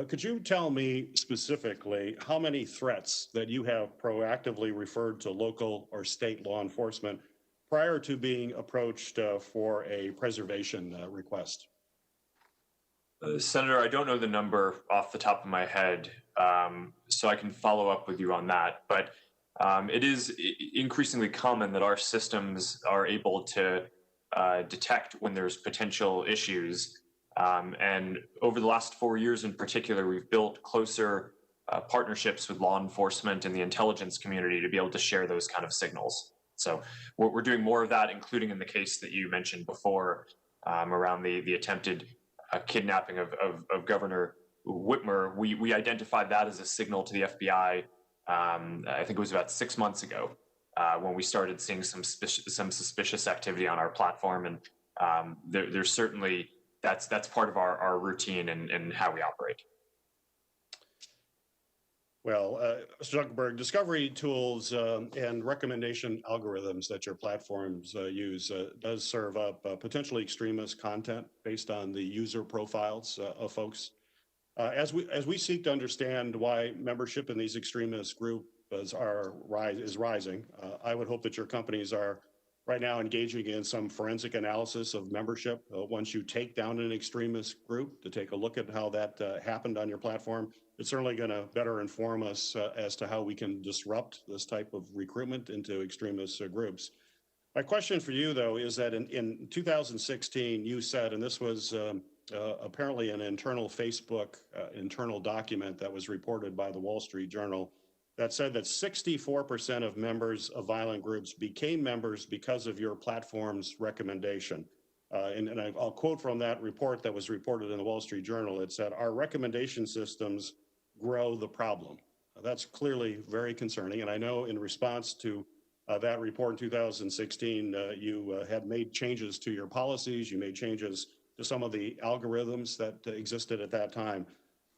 Speaker 6: Could you tell me specifically how many threats that you have proactively referred to local or state law enforcement prior to being approached for a preservation request?
Speaker 5: Senator, I don't know the number off the top of my head, so I can follow up with you on that. But it is increasingly common that our systems are able to detect when there's potential issues. And over the last 4 years in particular, we've built closer partnerships with law enforcement and the intelligence community to be able to share those kind of signals. So we're doing more of that, including in the case that you mentioned before around the attempted kidnapping of Governor Whitmer. We identified that as a signal to the FBI. I think it was about 6 months ago when we started seeing some suspicious activity on our platform, and there's certainly that's part of our routine and how we operate.
Speaker 6: Well, Mr. Zuckerberg, discovery tools and recommendation algorithms that your platforms use does serve up potentially extremist content based on the user profiles of folks. As we seek to understand why membership in these extremist groups is rising, I would hope that your companies are right now engaging in some forensic analysis of membership once you take down an extremist group to take a look at how that happened on your platform. It's certainly going to better inform us as to how we can disrupt this type of recruitment into extremist groups. My question for you, though, is that in 2016, you said, and this was apparently an internal Facebook internal document that was reported by the Wall Street Journal, that said that 64% of members of violent groups became members because of your platform's recommendation. And I'll quote from that report that was reported in the Wall Street Journal. It said, "Our recommendation systems grow the problem." That's clearly very concerning. And I know in response to that report in 2016, you had made changes to your policies. You made changes to some of the algorithms that existed at that time.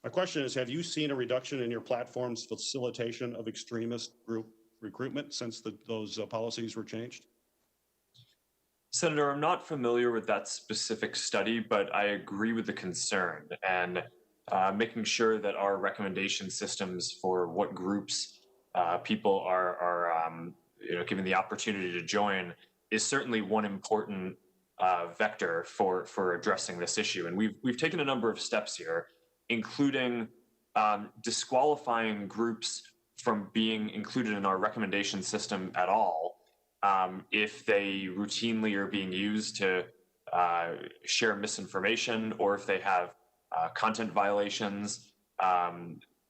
Speaker 6: My question is, have you seen a reduction in your platform's facilitation of extremist group recruitment since those policies were changed?
Speaker 5: Senator, I'm not familiar with that specific study, but I agree with the concern, and making sure that our recommendation systems for what groups people are given the opportunity to join is certainly one important vector for addressing this issue. And we've taken a number of steps here, including disqualifying groups from being included in our recommendation system at all if they routinely are being used to share misinformation, or if they have content violations,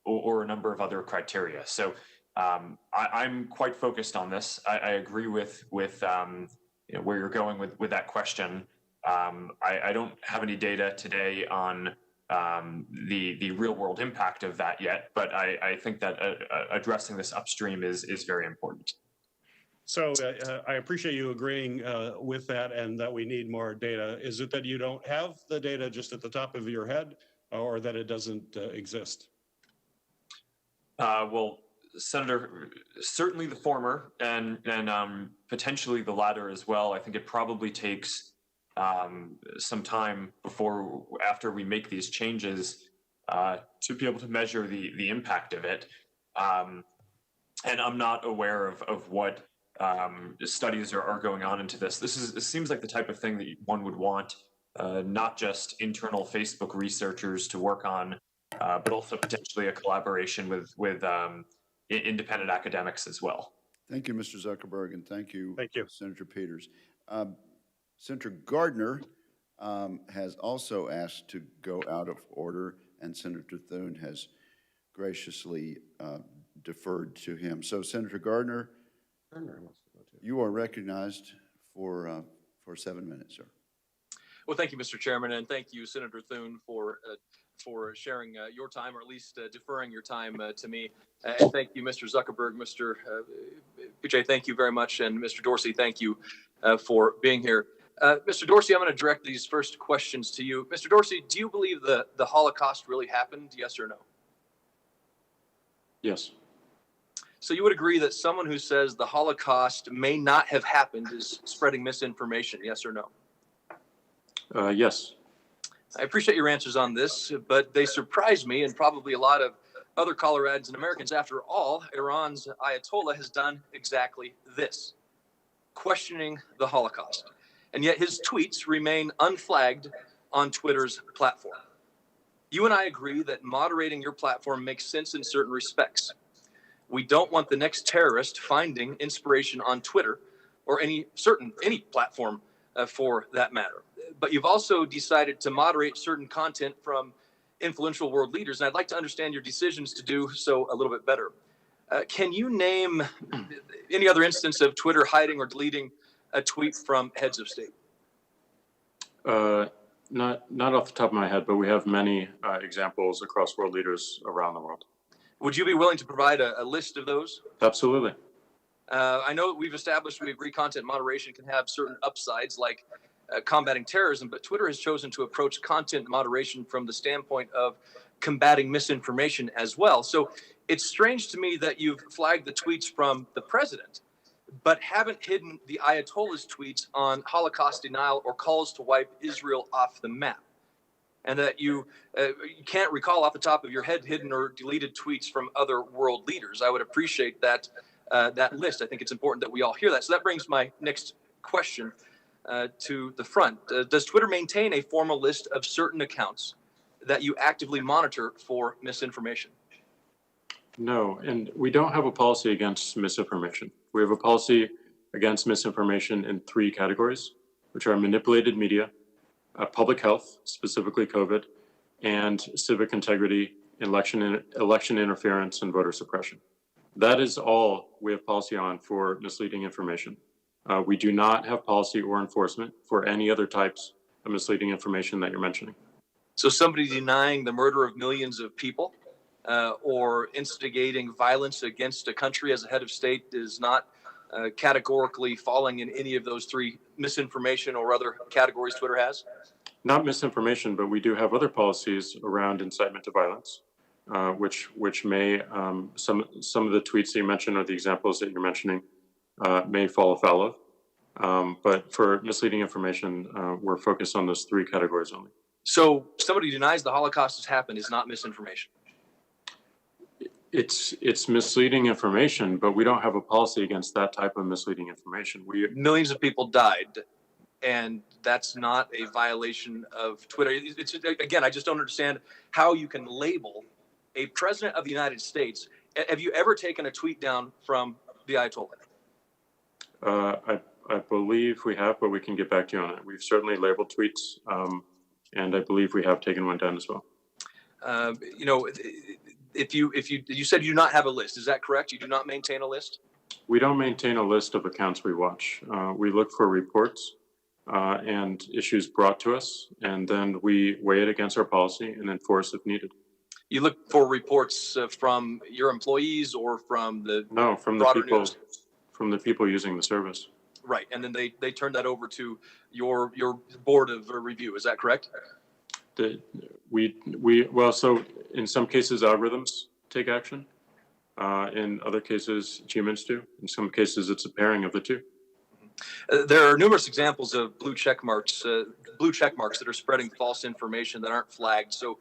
Speaker 5: or a number of other criteria. So I'm quite focused on this. I agree with where you're going with that question. I don't have any data today on the real world impact of that yet, but I think that addressing this upstream is very important.
Speaker 6: So I appreciate you agreeing with that and that we need more data. Is it that you don't have the data just at the top of your head, or that it doesn't exist?
Speaker 5: Well, Senator, certainly the former, and potentially the latter as well. I think it probably takes some time after we make these changes to be able to measure the impact of it. and I'm not aware of what studies are going on into this. This seems like the type of thing that one would want not just internal Facebook researchers to work on, but also potentially a collaboration with independent academics as well.
Speaker 1: Thank you, Mr. Zuckerberg, and thank you, Senator Peters. Senator Gardner has also asked to go out of order, and Senator Thune has graciously deferred to him. So, Senator Gardner, you are recognized for 7 minutes, sir.
Speaker 7: Well, thank you, Mr. Chairman, and thank you, Senator Thune, for sharing your time, or at least deferring your time to me. And thank you, Mr. Zuckerberg, Mr. Puche, thank you very much, and Mr. Dorsey, thank you for being here. Mr. Dorsey, I'm going to direct these first questions to you. Mr. Dorsey, do you believe the Holocaust really happened, yes or no?
Speaker 3: Yes.
Speaker 7: So you would agree that someone who says the Holocaust may not have happened is spreading misinformation, yes or no?
Speaker 3: Yes.
Speaker 7: I appreciate your answers on this, but they surprise me and probably a lot of other Coloradans and Americans. After all, Iran's Ayatollah has done exactly this, questioning the Holocaust. And yet his tweets remain unflagged on Twitter's platform. You and I agree that moderating your platform makes sense in certain respects. We don't want the next terrorist finding inspiration on Twitter or any platform for that matter. But you've also decided to moderate certain content from influential world leaders, and I'd like to understand your decisions to do so a little bit better. Can you name any other instance of Twitter hiding or deleting a tweet from heads of state?
Speaker 3: Not off the top of my head, but we have many examples across world leaders around the world.
Speaker 7: Would you be willing to provide a list of those?
Speaker 3: Absolutely.
Speaker 7: I know that we agree content moderation can have certain upsides like combating terrorism, but Twitter has chosen to approach content moderation from the standpoint of combating misinformation as well. So it's strange to me that you've flagged the tweets from the president, but haven't hidden the Ayatollah's tweets on Holocaust denial or calls to wipe Israel off the map. And that you can't recall off the top of your head hidden or deleted tweets from other world leaders. I would appreciate that list. I think it's important that we all hear that. So that brings my next question to the front. Does Twitter maintain a formal list of certain accounts that you actively monitor for misinformation?
Speaker 3: No, and we don't have a policy against misinformation. We have a policy against misinformation in 3 categories, which are manipulated media, public health, specifically COVID, and civic integrity, election interference, and voter suppression. That is all we have policy on for misleading information. We do not have policy or enforcement for any other types of misleading information that you're mentioning.
Speaker 7: So somebody denying the murder of millions of people or instigating violence against a country as a head of state is not categorically falling in any of those 3 misinformation or other categories Twitter has?
Speaker 3: Not misinformation, but we do have other policies around incitement to violence, which may, some of the tweets that you mentioned or the examples that you're mentioning may fall afoul of. But for misleading information, we're focused on those 3 categories only.
Speaker 7: So somebody who denies the Holocaust has happened is not misinformation?
Speaker 3: It's misleading information, but we don't have a policy against that type of misleading information.
Speaker 7: Millions of people died, and that's not a violation of Twitter. It's, again, I just don't understand how you can label a president of the United States. Have you ever taken a tweet down from the Ayatollah?
Speaker 3: I believe we have, but we can get back to you on it. We've certainly labeled tweets, and I believe we have taken one down as well.
Speaker 7: You know, if you said you do not have a list, is that correct? You do not maintain a list?
Speaker 3: We don't maintain a list of accounts we watch. We look for reports and issues brought to us, and then we weigh it against our policy and enforce if needed.
Speaker 7: You look for reports from your employees or from the
Speaker 3: from the people using the service.
Speaker 7: Right, and then they turn that over to your board of review. Is that correct?
Speaker 3: Well, so in some cases algorithms take action. In other cases, humans do. In some cases, it's a pairing of the 2.
Speaker 7: There are numerous examples of blue check marks blue check marks that are spreading false information that aren't flagged. So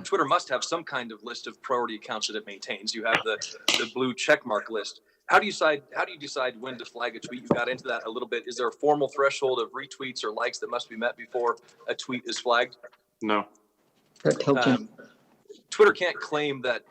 Speaker 7: Twitter must have some kind of list of priority accounts that it maintains. You have the blue check mark list. How do you decide when to flag a tweet? You got into that a little bit. Is there a formal threshold of retweets or likes that must be met before a tweet is flagged?
Speaker 3: No.
Speaker 7: Twitter can't claim that.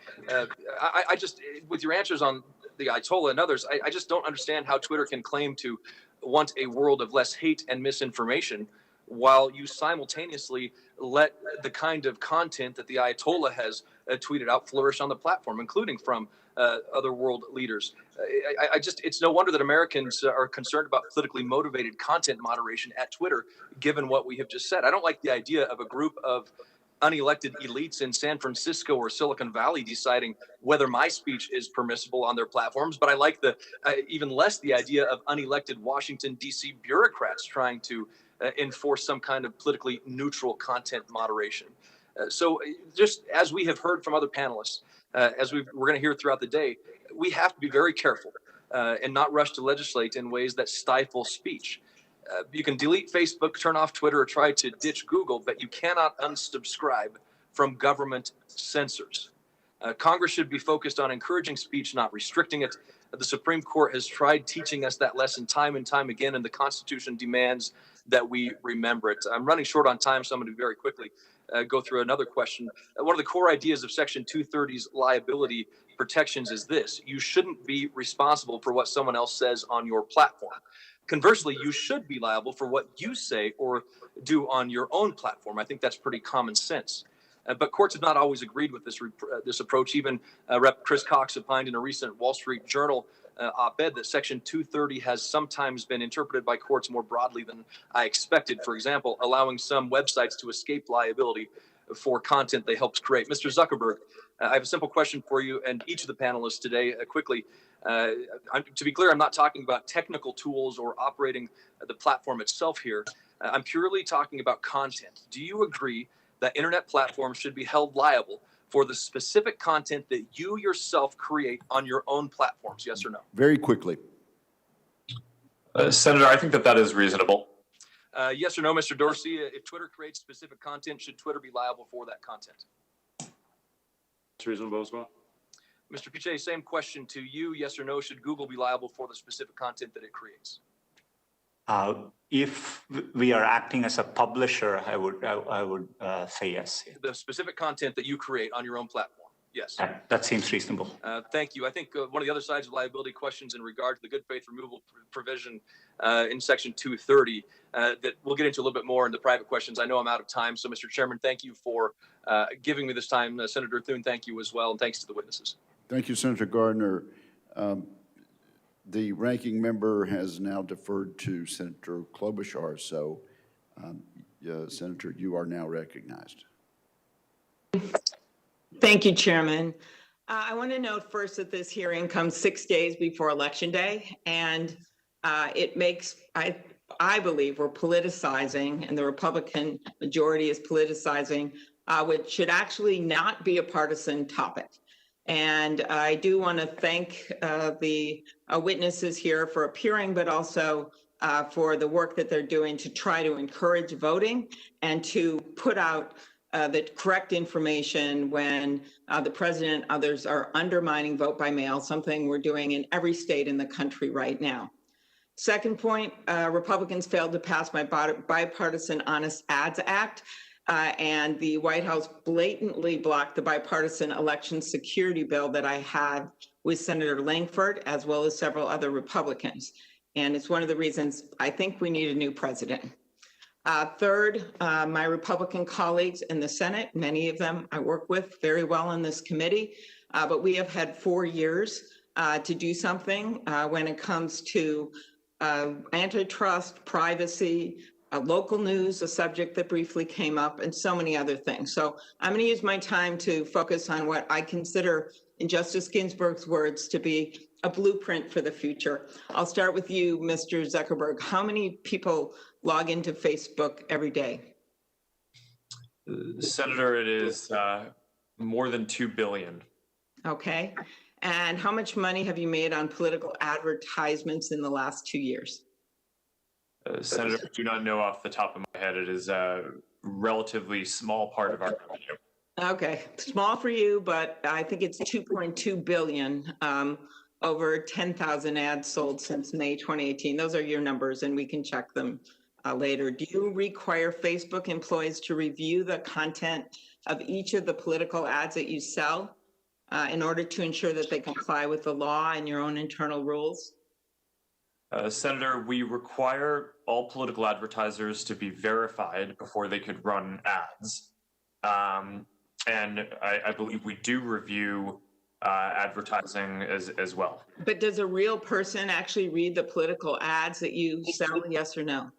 Speaker 7: I just, with your answers on the Ayatollah and others, I just don't understand how Twitter can claim to want a world of less hate and misinformation while you simultaneously let the kind of content that the Ayatollah has tweeted out flourish on the platform, including from other world leaders. It's no wonder that Americans are concerned about politically motivated content moderation at Twitter, given what we have just said. I don't like the idea of a group of unelected elites in San Francisco or Silicon Valley deciding whether my speech is permissible on their platforms. But I like even less the idea of unelected Washington, D.C. bureaucrats trying to enforce some kind of politically neutral content moderation. So just as we have heard from other panelists, we're going to hear throughout the day, we have to be very careful and not rush to legislate in ways that stifle speech. You can delete Facebook, turn off Twitter, or try to ditch Google, but you cannot unsubscribe from government censors. Congress should be focused on encouraging speech, not restricting it. The Supreme Court has tried teaching us that lesson time and time again, and the Constitution demands that we remember it. I'm running short on time, so I'm going to very quickly go through another question. One of the core ideas of Section 230's liability protections is this: you shouldn't be responsible for what someone else says on your platform. Conversely, you should be liable for what you say or do on your own platform. I think that's pretty common sense. But courts have not always agreed with this approach. Even Rep. Chris Cox opined in a recent Wall Street Journal op-ed that Section 230 has sometimes been interpreted by courts more broadly than I expected. For example, allowing some websites to escape liability for content they helped create. Mr. Zuckerberg, I have a simple question for you and each of the panelists today quickly. To be clear, I'm not talking about technical tools or operating the platform itself here. I'm purely talking about content. Do you agree that internet platforms should be held liable for the specific content that you yourself create on your own platforms? Yes or no?
Speaker 1: Very quickly.
Speaker 5: Senator, I think that is reasonable.
Speaker 7: Yes or no, Mr. Dorsey? If Twitter creates specific content, should Twitter be liable for that content?
Speaker 3: It's reasonable as well.
Speaker 7: Mr. Piche, same question to you. Yes or no, should Google be liable for the specific content that it creates?
Speaker 4: If we are acting as a publisher, I would say yes.
Speaker 7: The specific content that you create on your own platform? Yes.
Speaker 4: That seems reasonable.
Speaker 7: Thank you. I think one of the other sides of liability questions in regard to the good faith removal provision in Section 230 that we'll get into a little bit more in the private questions. I know I'm out of time. So, Mr. Chairman, thank you for giving me this time. Senator Thune, thank you as well. And thanks to the witnesses.
Speaker 1: Thank you, Senator Gardner. The ranking member has now deferred to Senator Klobuchar, so Senator, you are now recognized.
Speaker 8: Thank you, Chairman. I want to note first that this hearing comes 6 days before Election Day, and it makes, I believe we're politicizing, and the Republican majority is politicizing, which should actually not be a partisan topic. And I do want to thank the witnesses here for appearing, but also for the work that they're doing to try to encourage voting and to put out the correct information when the president and others are undermining vote by mail, something we're doing in every state in the country right now. Second point, Republicans failed to pass my Bipartisan Honest Ads Act. And the White House blatantly blocked the bipartisan election security bill that I had with Senator Langford, as well as several other Republicans. And it's one of the reasons I think we need a new president. Third, my Republican colleagues in the Senate, many of them I work with very well in this committee, but we have had 4 years to do something when it comes to antitrust, privacy, local news, a subject that briefly came up, and so many other things. So I'm going to use my time to focus on what I consider, in Justice Ginsburg's words, to be a blueprint for the future. I'll start with you, Mr. Zuckerberg. How many people log into Facebook every day?
Speaker 5: Senator, it is more than 2 billion.
Speaker 8: Okay. And how much money have you made on political advertisements in the last 2 years?
Speaker 5: Senator, I do not know off the top of my head. It is a relatively small part of our revenue.
Speaker 8: Okay, small for you, but I think it's 2.2 billion, over 10,000 ads sold since May 2018. Those are your numbers and we can check them later. Do you require Facebook employees to review the content of each of the political ads that you sell in order to ensure that they comply with the law and your own internal rules?
Speaker 5: Senator, we require all political advertisers to be verified before they could run ads. And I believe we do review advertising as well.
Speaker 8: But does a real person actually read the political ads that you sell, yes or no?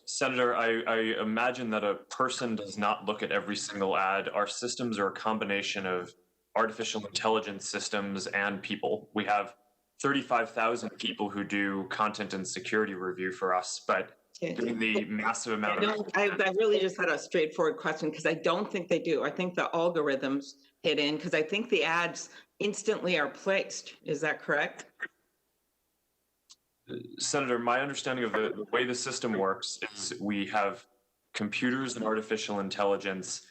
Speaker 5: Senator, I imagine that a person does not look at every single ad. Our systems are a combination of artificial intelligence systems and people. We have 35,000 people who do content and security review for us, but given the massive amount of...
Speaker 8: I really just had a straightforward question because I don't think they do. I think the algorithms hit in because I think the ads instantly are placed. Is that correct?
Speaker 5: Senator, my understanding of the way the system works is we have computers and artificial intelligence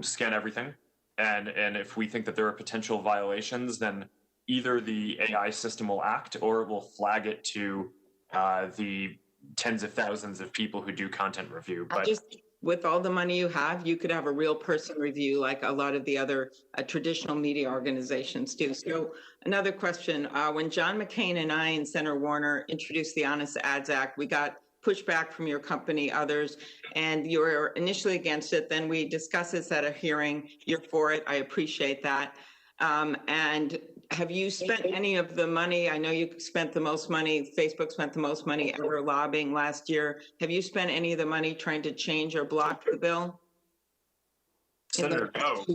Speaker 5: scan everything. And if we think that there are potential violations, then either the AI system will act or it will flag it to the tens of thousands of people who do content review. But
Speaker 8: just with all the money you have, you could have a real person review like a lot of the other traditional media organizations do. So another question, when John McCain and I and Senator Warner introduced the Honest Ads Act, we got pushback from your company, others, and you were initially against it. Then we discussed this at a hearing. You're for it. I appreciate that. And have you spent any of the money? I know you spent the most money, Facebook spent the most money ever lobbying last year. Have you spent any of the money trying to change or block the bill?
Speaker 5: Senator, no.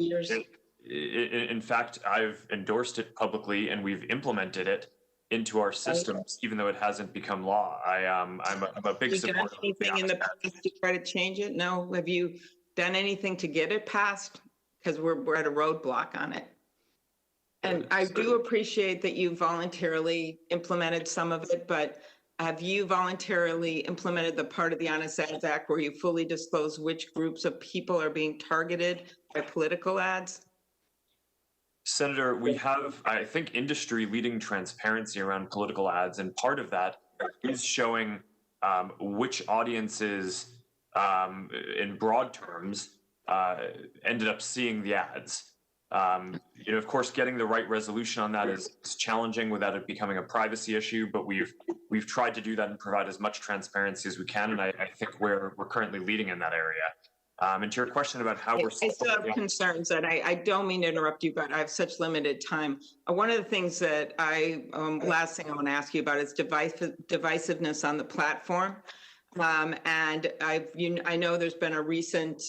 Speaker 5: In fact, I've endorsed it publicly and we've implemented it into our systems, even though it hasn't become law. I'm a big supporter.
Speaker 8: Have you done anything in the past to try to change it? No. Have you done anything to get it passed? Because we're at a roadblock on it. And I do appreciate that you voluntarily implemented some of it, but have you voluntarily implemented the part of the Honest Ads Act where you fully disclose which groups of people are being targeted by political ads?
Speaker 5: Senator, we have, I think, industry-leading transparency around political ads, and part of that is showing which audiences, in broad terms, ended up seeing the ads. Of course, getting the right resolution on that is challenging without it becoming a privacy issue, but we've tried to do that and provide as much transparency as we can, and I think we're currently leading in that area. And to your question about how we're...
Speaker 8: I still have concerns, and I don't mean to interrupt you, but I have such limited time. One of the things that last thing I want to ask you about is divisiveness on the platform. And I know there's been a recent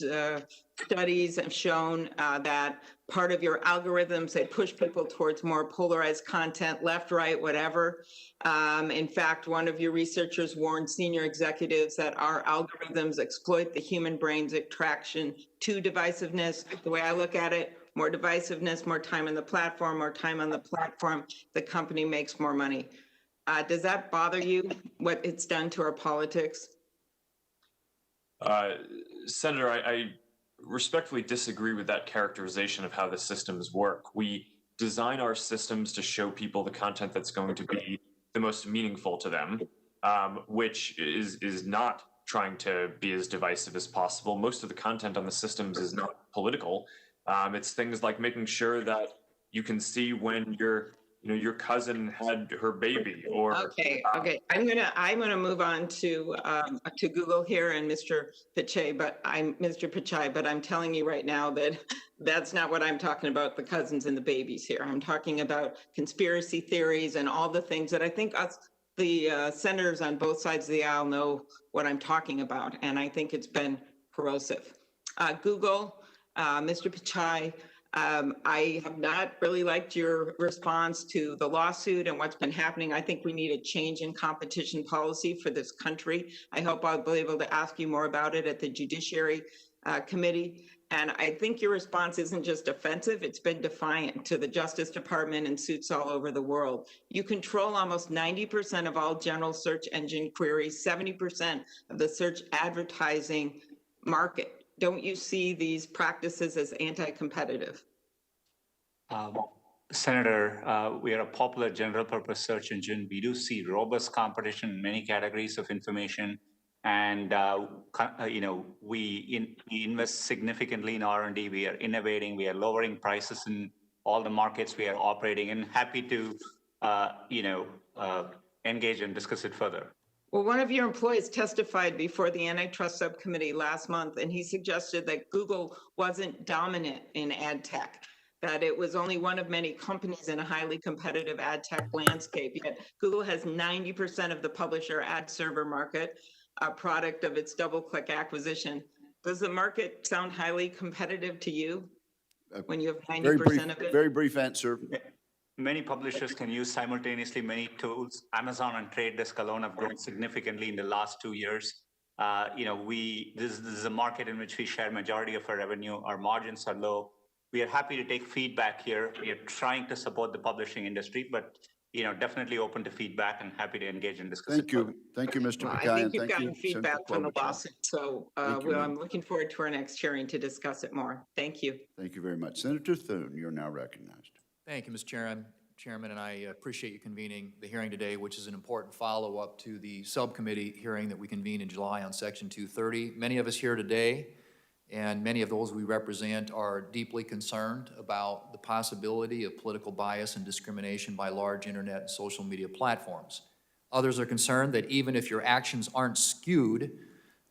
Speaker 8: studies have shown that part of your algorithms, they push people towards more polarized content, left, right, whatever. In fact, one of your researchers warned senior executives that our algorithms exploit the human brain's attraction to divisiveness. The way I look at it, more divisiveness, more time on the platform, more time on the platform, the company makes more money. Does that bother you, what it's done to our politics?
Speaker 5: Senator, I respectfully disagree with that characterization of how the systems work. We design our systems to show people the content that's going to be the most meaningful to them, which is not trying to be as divisive as possible. Most of the content on the systems is not political. It's things like making sure that you can see when your cousin had her baby, or
Speaker 8: okay. I'm gonna move on to Google here and Mr. Pichai, but I'm telling you right now that that's not what I'm talking about. The cousins and the babies here. I'm talking about conspiracy theories and all the things that I think the senators on both sides of the aisle know what I'm talking about, and I think it's been corrosive. Google, Mr. Pichai. I have not really liked your response to the lawsuit and what's been happening. I think we need a change in competition policy for this country. I hope I'll be able to ask you more about it at the Judiciary Committee. And I think your response isn't just offensive, it's been defiant to the Justice Department and suits all over the world. You control almost 90% of all general search engine queries, 70% of the search advertising market. Don't you see these practices as anti-competitive?
Speaker 4: Senator, we are a popular general purpose search engine. We do see robust competition in many categories of information. And, we invest significantly in R&D. We are innovating. We are lowering prices in all the markets we are operating in. Happy to, engage and discuss it further.
Speaker 8: Well, one of your employees testified before the antitrust subcommittee last month, and he suggested that Google wasn't dominant in ad tech, that it was only one of many companies in a highly competitive ad tech landscape. Yet Google has 90% of the publisher ad server market, a product of its DoubleClick acquisition. Does the market sound highly competitive to you when you have 90% of it?
Speaker 1: Very brief answer.
Speaker 4: Many publishers can use simultaneously many tools. Amazon and Trade Desk alone have grown significantly in the last 2 years. This is a market in which we share majority of our revenue. Our margins are low. We are happy to take feedback here. We are trying to support the publishing industry, but definitely open to feedback and happy to engage and discuss.
Speaker 1: Thank you. Thank you, Mr.
Speaker 8: Well,
Speaker 1: Picai.
Speaker 8: I think you've
Speaker 1: Thank you,
Speaker 8: gotten feedback
Speaker 1: Senator
Speaker 8: from the
Speaker 1: Klobuchar.
Speaker 8: lawsuit, so I'm looking forward to our next hearing to discuss it more. Thank you.
Speaker 1: Thank you very much. Senator Thune, you're now recognized.
Speaker 9: Thank you, Mr. Chairman, and I appreciate you convening the hearing today, which is an important follow-up to the subcommittee hearing that we convened in July on Section 230. Many of us here today, and many of those we represent, are deeply concerned about the possibility of political bias and discrimination by large internet and social media platforms. Others are concerned that even if your actions aren't skewed,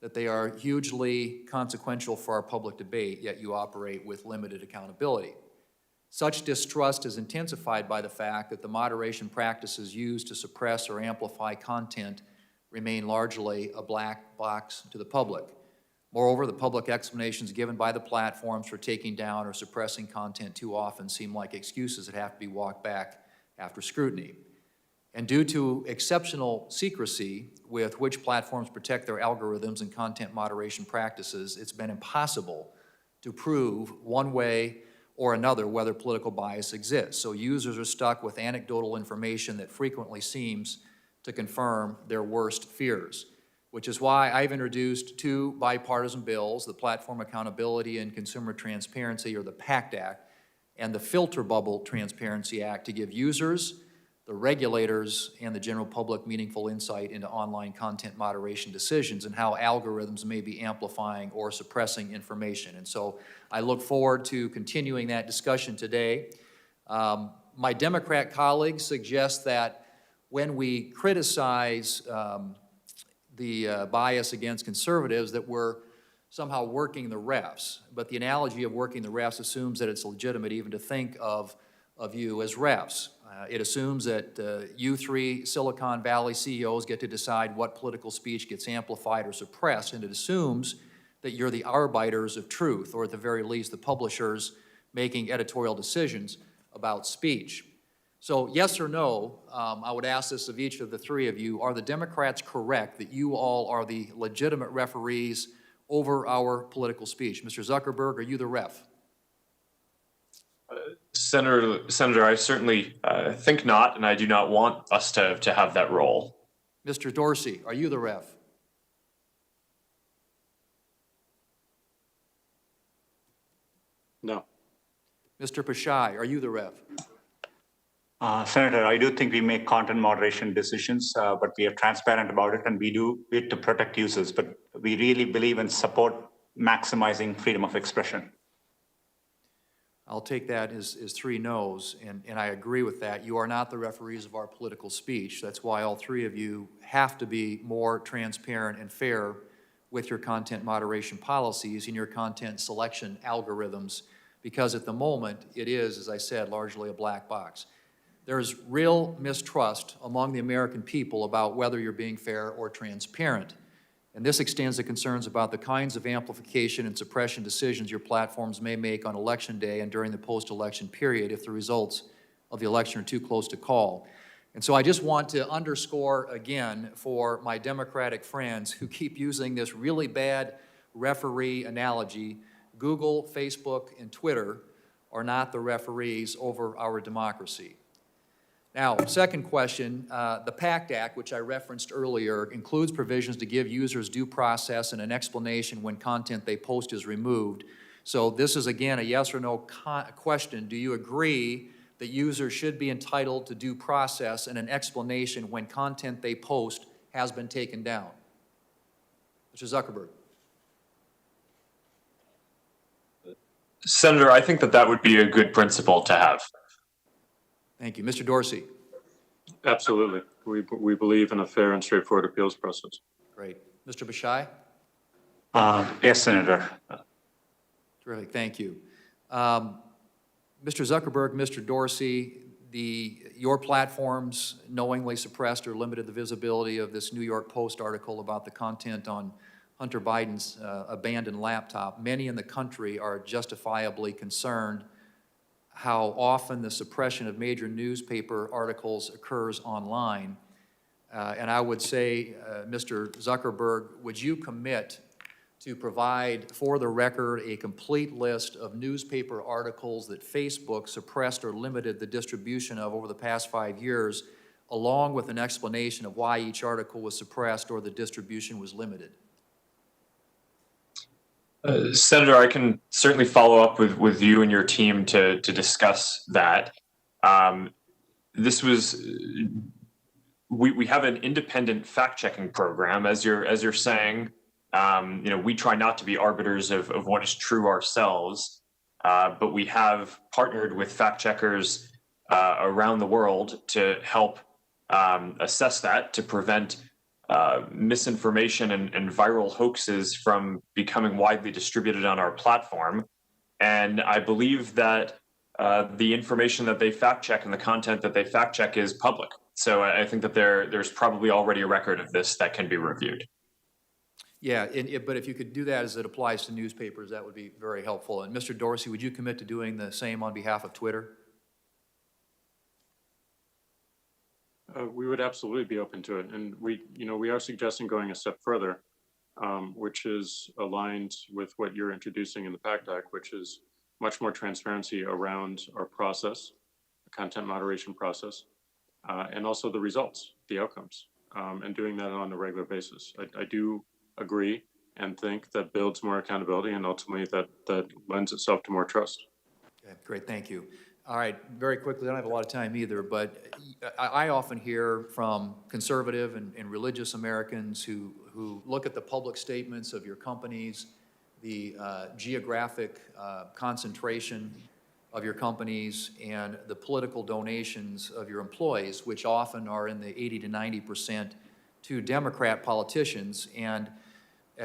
Speaker 9: that they are hugely consequential for our public debate, yet you operate with limited accountability. Such distrust is intensified by the fact that the moderation practices used to suppress or amplify content remain largely a black box to the public. Moreover, the public explanations given by the platforms for taking down or suppressing content too often seem like excuses that have to be walked back after scrutiny. And due to exceptional secrecy with which platforms protect their algorithms and content moderation practices, it's been impossible to prove one way or another whether political bias exists. So users are stuck with anecdotal information that frequently seems to confirm their worst fears, which is why I've introduced 2 bipartisan bills, the Platform Accountability and Consumer Transparency, or the PACT Act, and the Filter Bubble Transparency Act, to give users, the regulators, and the general public meaningful insight into online content moderation decisions and how algorithms may be amplifying or suppressing information. And so I look forward to continuing that discussion today. My Democrat colleagues suggest that when we criticize the bias against conservatives, that we're somehow working the refs. But the analogy of working the refs assumes that it's legitimate even to think of you as refs. It assumes that you 3 Silicon Valley CEOs get to decide what political speech gets amplified or suppressed, and it assumes that you're the arbiters of truth, or at the very least, the publishers making editorial decisions about speech. So yes or no, I would ask this of each of the 3 of you, are the Democrats correct that you all are the legitimate referees over our political speech? Mr. Zuckerberg, are you the ref?
Speaker 5: Senator, I certainly think not, and I do not want us to have that role.
Speaker 9: Mr. Dorsey, are you the ref?
Speaker 3: No.
Speaker 9: Mr. Pashai, are you the ref?
Speaker 4: Senator, I do think we make content moderation decisions, but we are transparent about it, and we do it to protect users. But we really believe and support maximizing freedom of expression.
Speaker 9: I'll take that as 3 no's, and I agree with that. You are not the referees of our political speech. That's why all 3 of you have to be more transparent and fair with your content moderation policies and your content selection algorithms, because at the moment, it is, as I said, largely a black box. There's real mistrust among the American people about whether you're being fair or transparent. And this extends to concerns about the kinds of amplification and suppression decisions your platforms may make on Election Day and during the post-election period if the results of the election are too close to call. And so I just want to underscore again for my Democratic friends who keep using this really bad referee analogy Google, Facebook, and Twitter are not the referees over our democracy. Now, second question, the PACT Act, which I referenced earlier, includes provisions to give users due process and an explanation when content they post is removed. So this is, again, a yes or no question. Do you agree that users should be entitled to due process and an explanation when content they post has been taken down? Mr. Zuckerberg.
Speaker 5: Senator, I think that that would be a good principle to have.
Speaker 9: Thank you. Mr. Dorsey.
Speaker 3: Absolutely. We believe in a fair and straightforward appeals process.
Speaker 9: Great. Mr. Bashai?
Speaker 4: Yes, Senator.
Speaker 9: Terrific, thank you. Mr. Zuckerberg, Mr. Dorsey, your platforms knowingly suppressed or limited the visibility of this New York Post article about the content on Hunter Biden's abandoned laptop. Many in the country are justifiably concerned how often the suppression of major newspaper articles occurs online. And I would say, Mr. Zuckerberg, would you commit to provide for the record a complete list of newspaper articles that Facebook suppressed or limited the distribution of over the past 5 years, along with an explanation of why each article was suppressed or the distribution was limited?
Speaker 5: Senator, I can certainly follow up with you and your team to discuss that. This was we have an independent fact-checking program, as you're saying. We try not to be arbiters of what is true ourselves, but we have partnered with fact checkers around the world to help assess that, to prevent misinformation and viral hoaxes from becoming widely distributed on our platform. And I believe that the information that they fact check and the content that they fact check is public. So I think that there's probably already a record of this that can be reviewed.
Speaker 9: Yeah, but if you could do that as it applies to newspapers, that would be very helpful. And Mr. Dorsey, would you commit to doing the same on behalf of Twitter?
Speaker 3: We would absolutely be open to it. And we are suggesting going a step further, which is aligned with what you're introducing in the PACT Act, which is much more transparency around our process, the content moderation process, and also the results, the outcomes, and doing that on a regular basis. I do agree and think that builds more accountability, and ultimately that lends itself to more trust.
Speaker 9: Okay, great, thank you. All right, very quickly, I don't have a lot of time either, but I often hear from conservative and religious Americans who look at the public statements of your companies, the geographic concentration of your companies, and the political donations of your employees, which often are in the 80 to 90% to Democrat politicians. And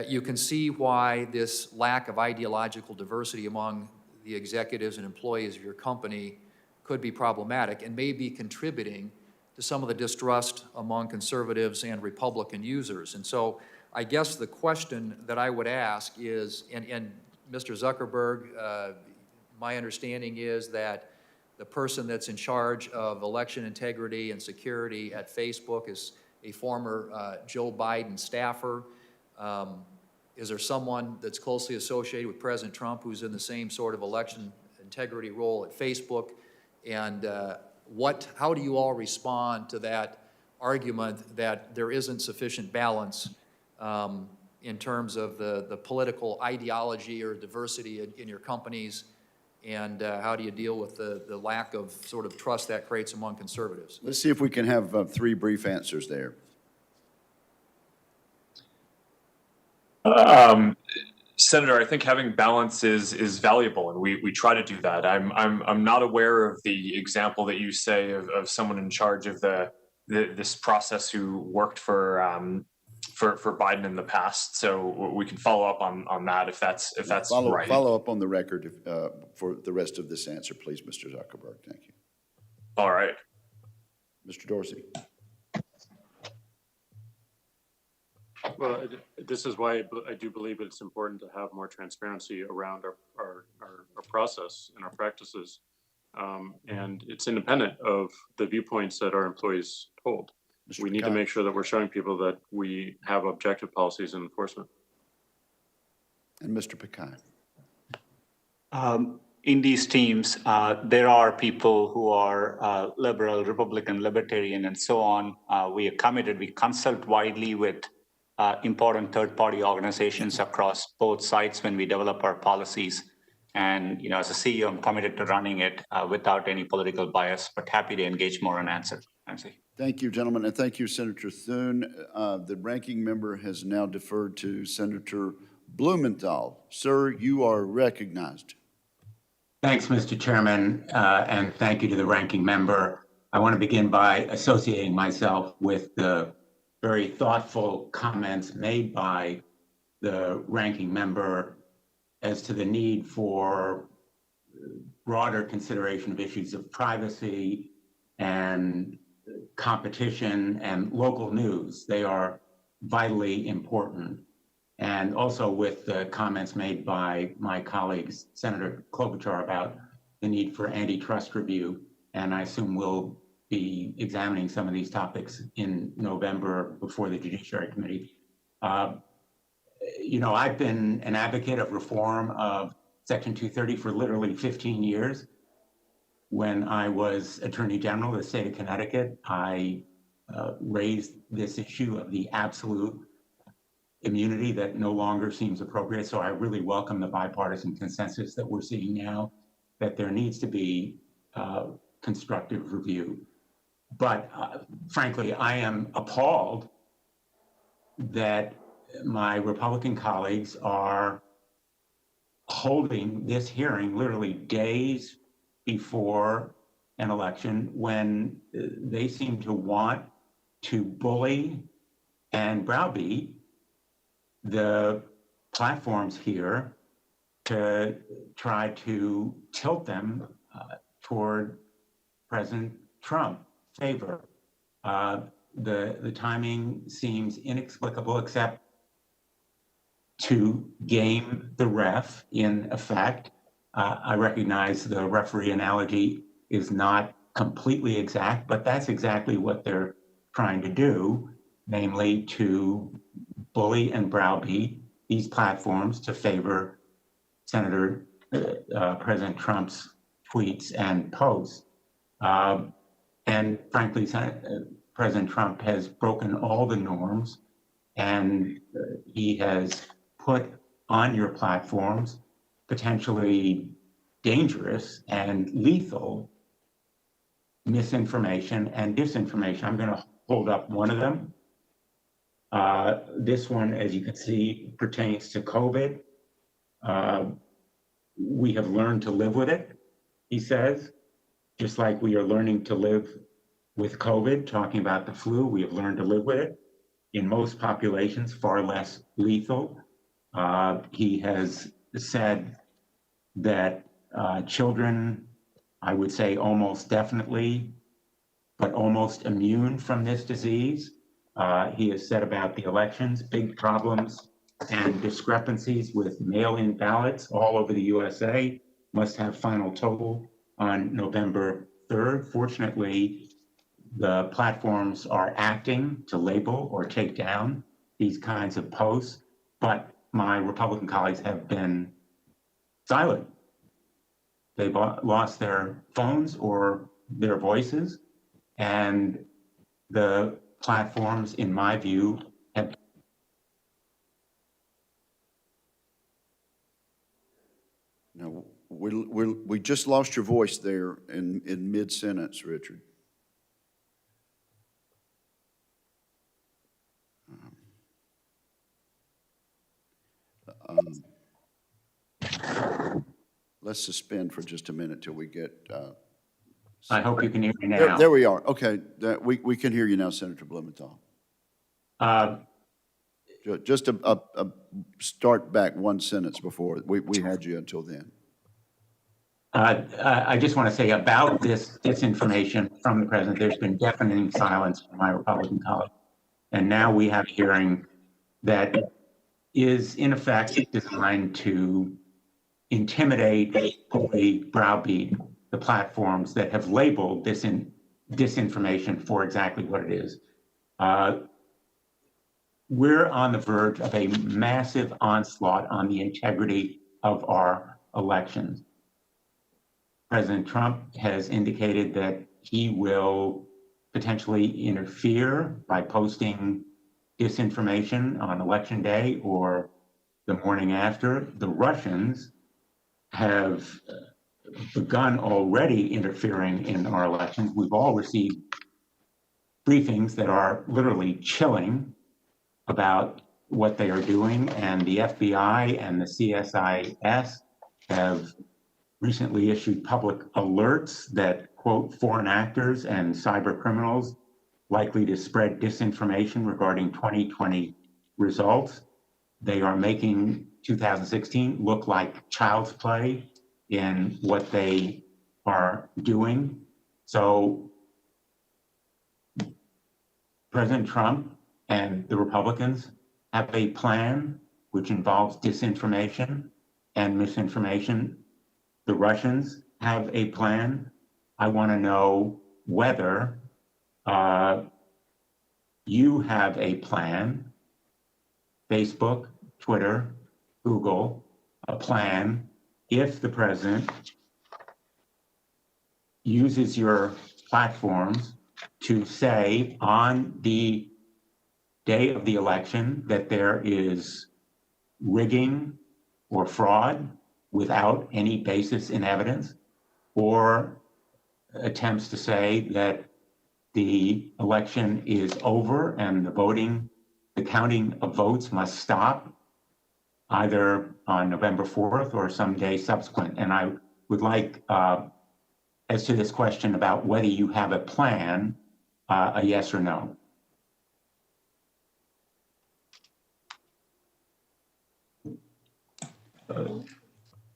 Speaker 9: you can see why this lack of ideological diversity among the executives and employees of your company could be problematic and may be contributing to some of the distrust among conservatives and Republican users. And so I guess the question that I would ask is, and Mr. Zuckerberg, my understanding is that the person that's in charge of election integrity and security at Facebook is a former Joe Biden staffer. Is there someone that's closely associated with President Trump who's in the same sort of election integrity role at Facebook? And how do you all respond to that argument that there isn't sufficient balance in terms of the political ideology or diversity in your companies? And how do you deal with the lack of sort of trust that creates among conservatives?
Speaker 1: Let's see if we can have 3 brief answers there.
Speaker 5: Senator, I think having balance is valuable, and we try to do that. I'm not aware of the example that you say of someone in charge of this process who worked for Biden in the past. So we can follow up on that if that's right.
Speaker 1: Follow up on the record for the rest of this answer, please, Mr. Zuckerberg. Thank you.
Speaker 5: All right.
Speaker 1: Mr. Dorsey.
Speaker 3: Well, this is why I do believe it's important to have more transparency around our process and our practices. And it's independent of the viewpoints that our employees hold. We need to make sure that we're showing people that we have objective policies and enforcement.
Speaker 1: And Mr. Pecan.
Speaker 4: In these teams, there are people who are liberal, Republican, libertarian, and so on. We are committed. We consult widely with important third-party organizations across both sides when we develop our policies. And as a CEO, I'm committed to running it without any political bias, but happy to engage more and answer. Nancy.
Speaker 1: Thank you, gentlemen, and thank you, Senator Thune. The ranking member has now deferred to Senator Blumenthal. Sir, you are recognized.
Speaker 10: Thanks, Mr. Chairman, and thank you to the ranking member. I want to begin by associating myself with the very thoughtful comments made by the ranking member as to the need for broader consideration of issues of privacy and competition and local news. They are vitally important. And also with the comments made by my colleagues, Senator Klobuchar, about the need for antitrust review. And I assume we'll be examining some of these topics in November before the Judiciary Committee. I've been an advocate of reform of Section 230 for literally 15 years. When I was Attorney General of the state of Connecticut, I raised this issue of the absolute immunity that no longer seems appropriate. So I really welcome the bipartisan consensus that we're seeing now, that there needs to be constructive review. But frankly, I am appalled that my Republican colleagues are holding this hearing literally days before an election when they seem to want to bully and browbeat the platforms here to try to tilt them toward President Trump's favor. The timing seems inexplicable, except to game the ref in effect. I recognize the referee analogy is not completely exact, but that's exactly what they're trying to do, namely to bully and browbeat these platforms to favor President Trump's tweets and posts. And frankly, President Trump has broken all the norms, and he has put on your platforms potentially dangerous and lethal misinformation and disinformation. I'm going to hold up one of them. This one, as you can see, pertains to COVID. We have learned to live with it, he says, just like we are learning to live with COVID, talking about the flu. We have learned to live with it. In most populations, far less lethal. He has said that children, I would say almost definitely, but almost immune from this disease. He has said about the elections, big problems and discrepancies with mail-in ballots all over the USA, must have final total on November 3rd. Fortunately, the platforms are acting to label or take down these kinds of posts, but my Republican colleagues have been silent. They've lost their phones or their voices, and the platforms, in my view, have.
Speaker 1: No, we just lost your voice there in mid-sentence, Richard. Let's suspend for just a minute till we get.
Speaker 10: I hope you can hear me now.
Speaker 1: There we are. Okay, we can hear you now, Senator Blumenthal. Just a start back one sentence before. We had you until then.
Speaker 10: I just want to say about this disinformation from the president, there's been deafening silence from my Republican colleagues. And now we have a hearing that is in effect designed to intimidate, bully, browbeat the platforms that have labeled this disinformation for exactly what it is. We're on the verge of a massive onslaught on the integrity of our elections. President Trump has indicated that he will potentially interfere by posting disinformation on election day or the morning after. The Russians have begun already interfering in our elections. We've all received briefings that are literally chilling about what they are doing, and the FBI and the CSIS have recently issued public alerts that quote foreign actors and cyber criminals likely to spread disinformation regarding 2020 results. They are making 2016 look like child's play in what they are doing. So President Trump and the Republicans have a plan which involves disinformation and misinformation. The Russians have a plan. I want to know whether you have a plan, Facebook, Twitter, Google, a plan if the president uses your platforms to say on the day of the election that there is rigging or fraud without any basis in evidence, or attempts to say that the election is over and the counting of votes must stop either on November 4th or some day subsequent. And I would like, as to this question about whether you have a plan, a yes or no.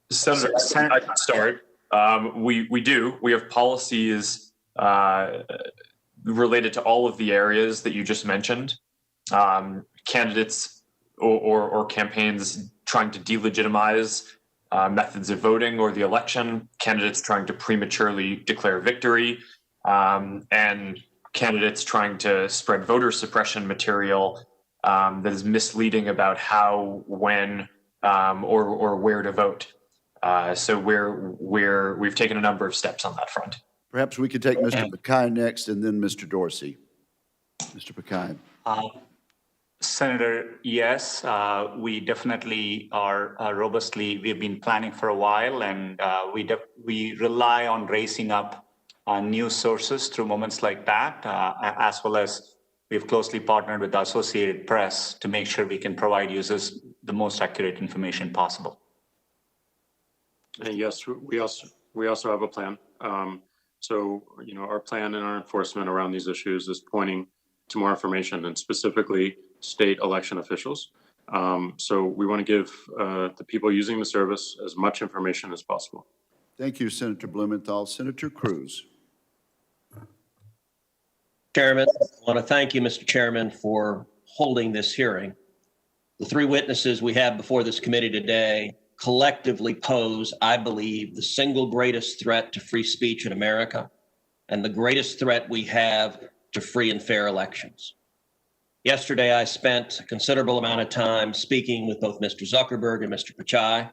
Speaker 5: Senator, I can start. We do. We have policies related to all of the areas that you just mentioned. Candidates or campaigns trying to delegitimize methods of voting or the election, candidates trying to prematurely declare victory, and candidates trying to spread voter suppression material that is misleading about how, when, or where to vote. So we've taken a number of steps on that front.
Speaker 1: Perhaps we could take Mr. Picai next and then Mr. Dorsey. Mr. Picai.
Speaker 4: Senator, yes, we definitely are we've been planning for a while, and we rely on raising up news sources through moments like that, as well as we've closely partnered with the Associated Press to make sure we can provide users the most accurate information possible.
Speaker 3: And yes, we also have a plan. So, our plan and our enforcement around these issues is pointing to more information, and specifically state election officials. So we want to give the people using the service as much information as possible.
Speaker 1: Thank you, Senator Blumenthal. Senator Cruz.
Speaker 11: Chairman, I want to thank you, Mr. Chairman, for holding this hearing. The three witnesses we have before this committee today collectively pose, I believe, the single greatest threat to free speech in America and the greatest threat we have to free and fair elections. Yesterday, I spent a considerable amount of time speaking with both Mr. Zuckerberg and Mr. Pichai.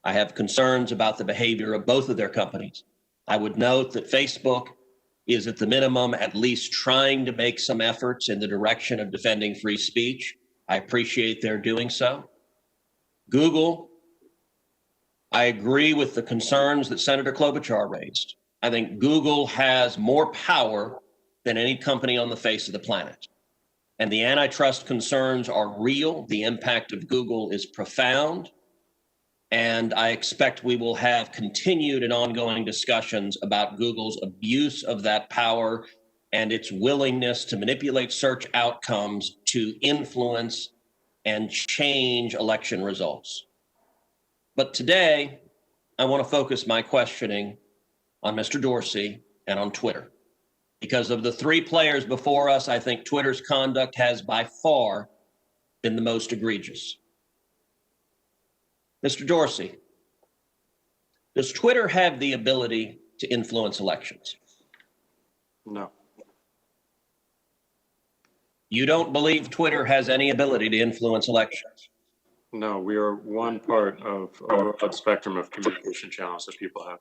Speaker 11: I have concerns about the behavior of both of their companies. I would note that Facebook is at the minimum at least trying to make some efforts in the direction of defending free speech. I appreciate their doing so. Google, I agree with the concerns that Senator Klobuchar raised. I think Google has more power than any company on the face of the planet. And the antitrust concerns are real. The impact of Google is profound. And I expect we will have continued and ongoing discussions about Google's abuse of that power and its willingness to manipulate search outcomes to influence and change election results. But today, I want to focus my questioning on Mr. Dorsey and on Twitter. Because of the three players before us, I think Twitter's conduct has by far been the most egregious. Mr. Dorsey, does Twitter have the ability to influence elections?
Speaker 3: No.
Speaker 11: You don't believe Twitter has any ability to influence elections?
Speaker 3: No, we are one part of a broad spectrum of communication channels that people have.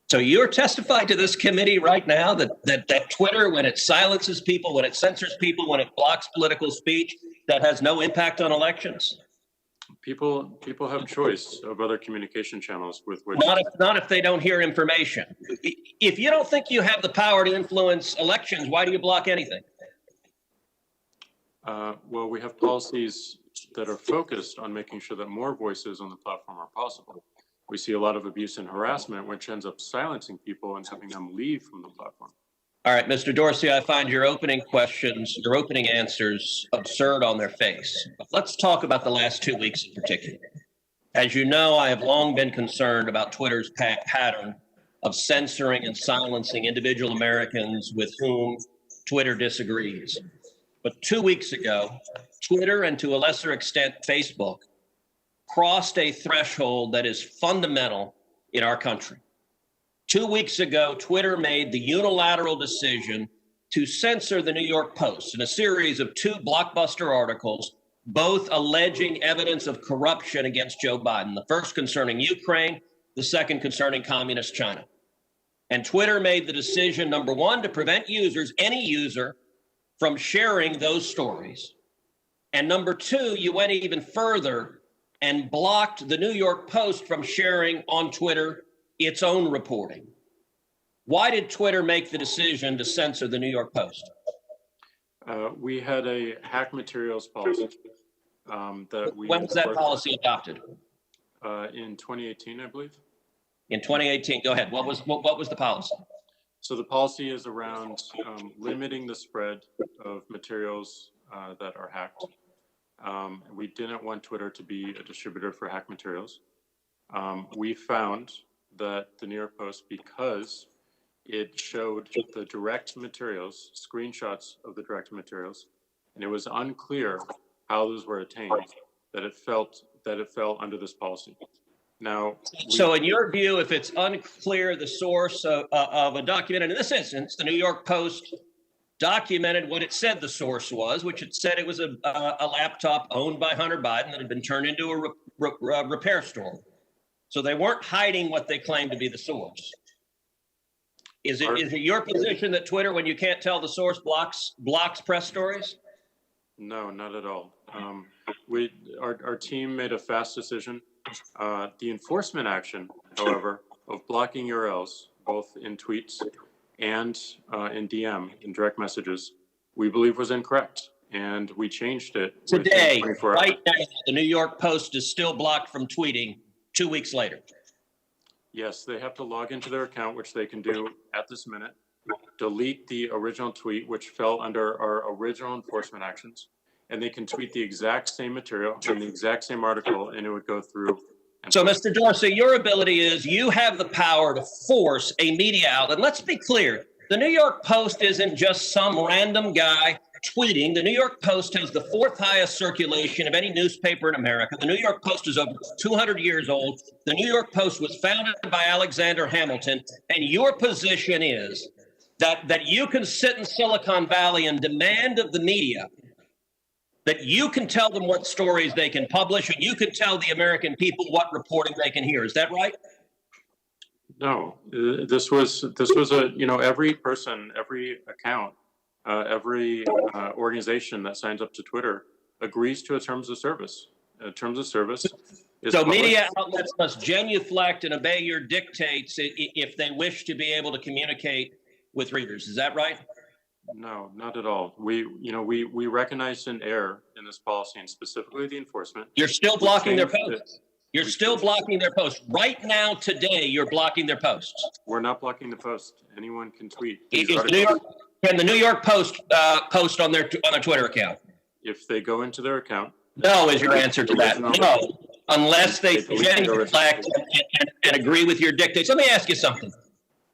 Speaker 11: So you're testifying to this committee right now that Twitter, when it silences people, when it censors people, when it blocks political speech, that has no impact on elections?
Speaker 3: People have choice of other communication channels with which.
Speaker 11: Not if they don't hear information. If you don't think you have the power to influence elections, why do you block anything?
Speaker 3: Well, we have policies that are focused on making sure that more voices on the platform are possible. We see a lot of abuse and harassment, which ends up silencing people and having them leave from the platform.
Speaker 11: All right, Mr. Dorsey, I find your opening questions, your opening answers absurd on their face. But let's talk about the last 2 weeks in particular. As you know, I have long been concerned about Twitter's pattern of censoring and silencing individual Americans with whom Twitter disagrees. But 2 weeks ago, Twitter, and to a lesser extent, Facebook, crossed a threshold that is fundamental in our country. 2 weeks ago, Twitter made the unilateral decision to censor the New York Post in a series of 2 blockbuster articles, both alleging evidence of corruption against Joe Biden, the first concerning Ukraine, the second concerning communist China. And Twitter made the decision, number one, to prevent users, any user, from sharing those stories. And number two, you went even further and blocked the New York Post from sharing on Twitter its own reporting. Why did Twitter make the decision to censor the New York Post?
Speaker 3: We had a hack materials policy that we.
Speaker 11: When was that policy adopted?
Speaker 3: In 2018, I believe.
Speaker 11: In 2018, go ahead. What was the policy?
Speaker 3: So the policy is around limiting the spread of materials that are hacked. We didn't want Twitter to be a distributor for hack materials. We found that the New York Post, because it showed the direct materials, screenshots of the direct materials, and it was unclear how those were attained, that it fell under this policy. Now,
Speaker 11: so in your view, if it's unclear the source of a document, and in this instance, the New York Post documented what it said the source was, which it said it was a laptop owned by Hunter Biden that had been turned into a repair store. So they weren't hiding what they claimed to be the source. Is it your position that Twitter, when you can't tell the source, blocks press stories?
Speaker 3: No, not at all. Our team made a fast decision. The enforcement action, however, of blocking URLs, both in tweets and in DM, in direct messages, we believe was incorrect. And we changed it.
Speaker 11: Today, right now, the New York Post is still blocked from tweeting 2 weeks later.
Speaker 3: Yes, they have to log into their account, which they can do at this minute, delete the original tweet, which fell under our original enforcement actions, and they can tweet the exact same material in the exact same article, and it would go through.
Speaker 11: So, Mr. Dorsey, your ability is you have the power to force a media outlet. Let's be clear. The New York Post isn't just some random guy tweeting. The New York Post has the 4th highest circulation of any newspaper in America. The New York Post is over 200 years old. The New York Post was founded by Alexander Hamilton. And your position is that you can sit in Silicon Valley and demand of the media that you can tell them what stories they can publish, and you can tell the American people what reporting they can hear. Is that right?
Speaker 3: No, this was a, every person, every account, every organization that signs up to Twitter agrees to a terms of service. Terms of service is
Speaker 11: so
Speaker 3: published.
Speaker 11: Media outlets must genuflect and obey your dictates if they wish to be able to communicate with readers. Is that right?
Speaker 3: No, not at all. We recognized an error in this policy, and specifically the enforcement.
Speaker 11: You're still blocking their posts. You're still blocking their posts. Right now, today, you're blocking their posts.
Speaker 3: We're not blocking the post. Anyone can tweet.
Speaker 11: Can the New York Post post on their Twitter account?
Speaker 3: If they go into their account.
Speaker 11: No is your answer to that. No, unless they genuflect and agree with your dictates. Let me ask you something.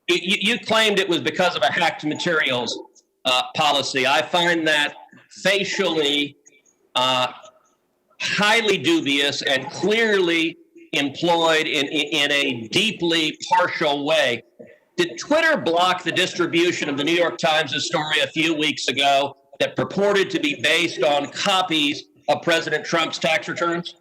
Speaker 11: You claimed it was because of a hacked materials policy. I find that facially highly dubious and clearly employed in a deeply partial way. Did Twitter block the distribution of the New York Times' story a few weeks ago that purported to be based on copies of President Trump's tax returns?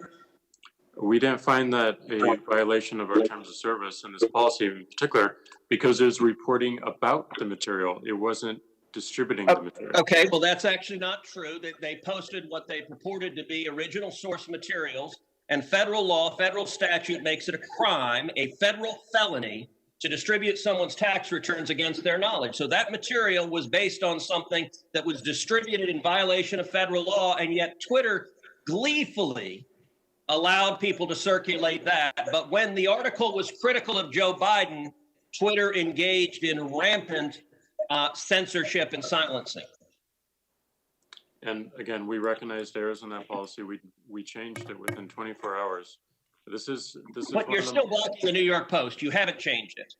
Speaker 3: We didn't find that a violation of our terms of service and this policy in particular because it was reporting about the material. It wasn't distributing the material.
Speaker 11: Okay, well, that's actually not true. They posted what they purported to be original source materials, and federal law, federal statute makes it a crime, a federal felony, to distribute someone's tax returns against their knowledge. So that material was based on something that was distributed in violation of federal law, and yet Twitter gleefully allowed people to circulate that. But when the article was critical of Joe Biden, Twitter engaged in rampant censorship and silencing.
Speaker 3: And again, we recognized errors in that policy. We changed it within 24 hours. This is.
Speaker 11: But you're still blocking the New York Post. You haven't changed it.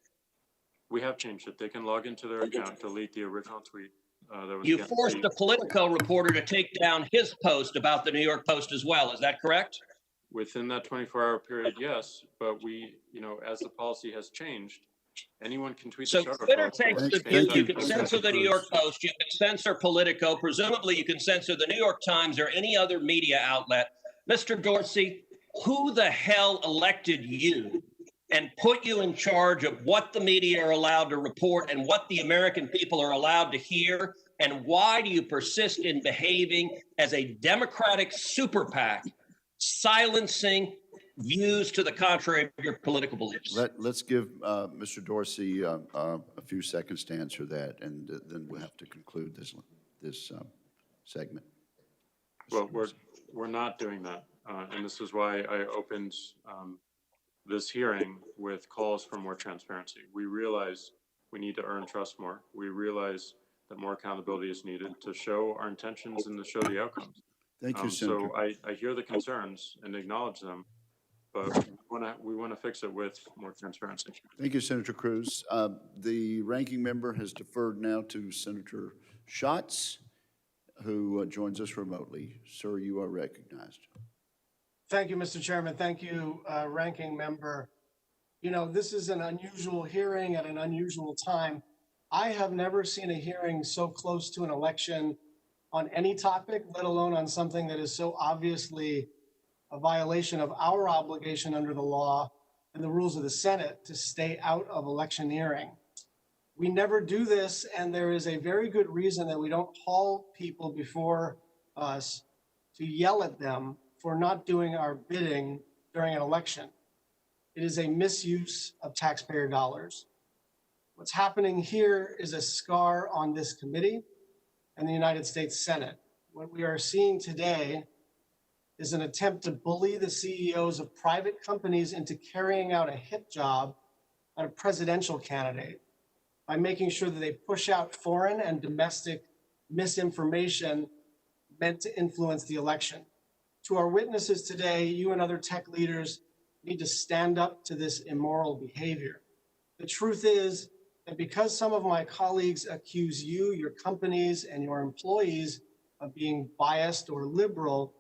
Speaker 3: We have changed it. They can log into their account, delete the original tweet. That was
Speaker 11: You forced the Politico reporter to take down his post about the New York Post as well. Is that correct?
Speaker 3: Within that 24-hour period, yes. But we, as the policy has changed, anyone can tweet.
Speaker 11: So
Speaker 3: this
Speaker 11: Twitter
Speaker 3: article.
Speaker 11: takes the view you can censor the New York Post, you can censor Politico, presumably you can censor the New York Times or any other media outlet. Mr. Dorsey, who the hell elected you and put you in charge of what the media are allowed to report and what the American people are allowed to hear? And why do you persist in behaving as a Democratic super PAC, silencing views to the contrary of your political beliefs?
Speaker 1: Let's give Mr. Dorsey a few seconds to answer that, and then we'll have to conclude this segment.
Speaker 3: Well, we're not doing that, and this is why I opened this hearing with calls for more transparency. We realize we need to earn trust more. We realize that more accountability is needed to show our intentions and to show the outcomes.
Speaker 1: Thank you, Senator.
Speaker 3: So I hear the concerns and acknowledge them, but we want to fix it with more transparency.
Speaker 1: Thank you, Senator Cruz. The ranking member has deferred now to Senator Schatz, who joins us remotely. Sir, you are recognized.
Speaker 12: Thank you, Mr. Chairman. Thank you, ranking member. This is an unusual hearing at an unusual time. I have never seen a hearing so close to an election on any topic, let alone on something that is so obviously a violation of our obligation under the law and the rules of the Senate to stay out of electioneering. We never do this, and there is a very good reason that we don't haul people before us to yell at them for not doing our bidding during an election. It is a misuse of taxpayer dollars. What's happening here is a scar on this committee and the United States Senate. What we are seeing today is an attempt to bully the CEOs of private companies into carrying out a hit job on a presidential candidate by making sure that they push out foreign and domestic misinformation meant to influence the election. To our witnesses today, you and other tech leaders need to stand up to this immoral behavior. The truth is that because some of my colleagues accuse you, your companies, and your employees of being biased or liberal,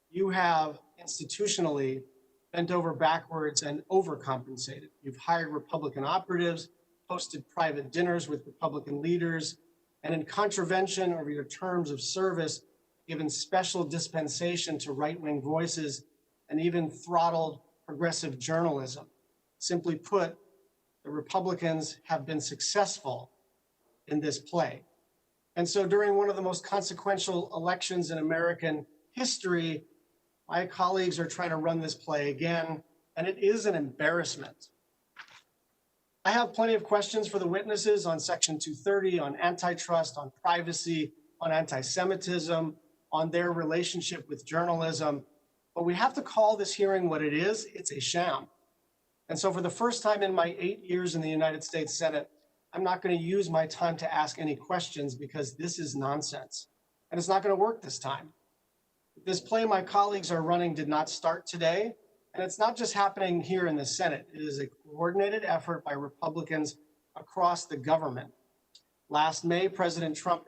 Speaker 12: you have institutionally bent over backwards and overcompensated. You've hired Republican operatives, hosted private dinners with Republican leaders, and in contravention of your terms of service, given special dispensation to right-wing voices and even throttled progressive journalism. Simply put, the Republicans have been successful in this play. And so during one of the most consequential elections in American history, my colleagues are trying to run this play again, and it is an embarrassment. I have plenty of questions for the witnesses on Section 230, on antitrust, on privacy, on anti-Semitism, on their relationship with journalism, but we have to call this hearing what it is. It's a sham. And so for the first time in my 8 years in the United States Senate, I'm not going to use my time to ask any questions because this is nonsense. And it's not going to work this time. This play my colleagues are running did not start today. And it's not just happening here in the Senate. It is a coordinated effort by Republicans across the government. Last May, President Trump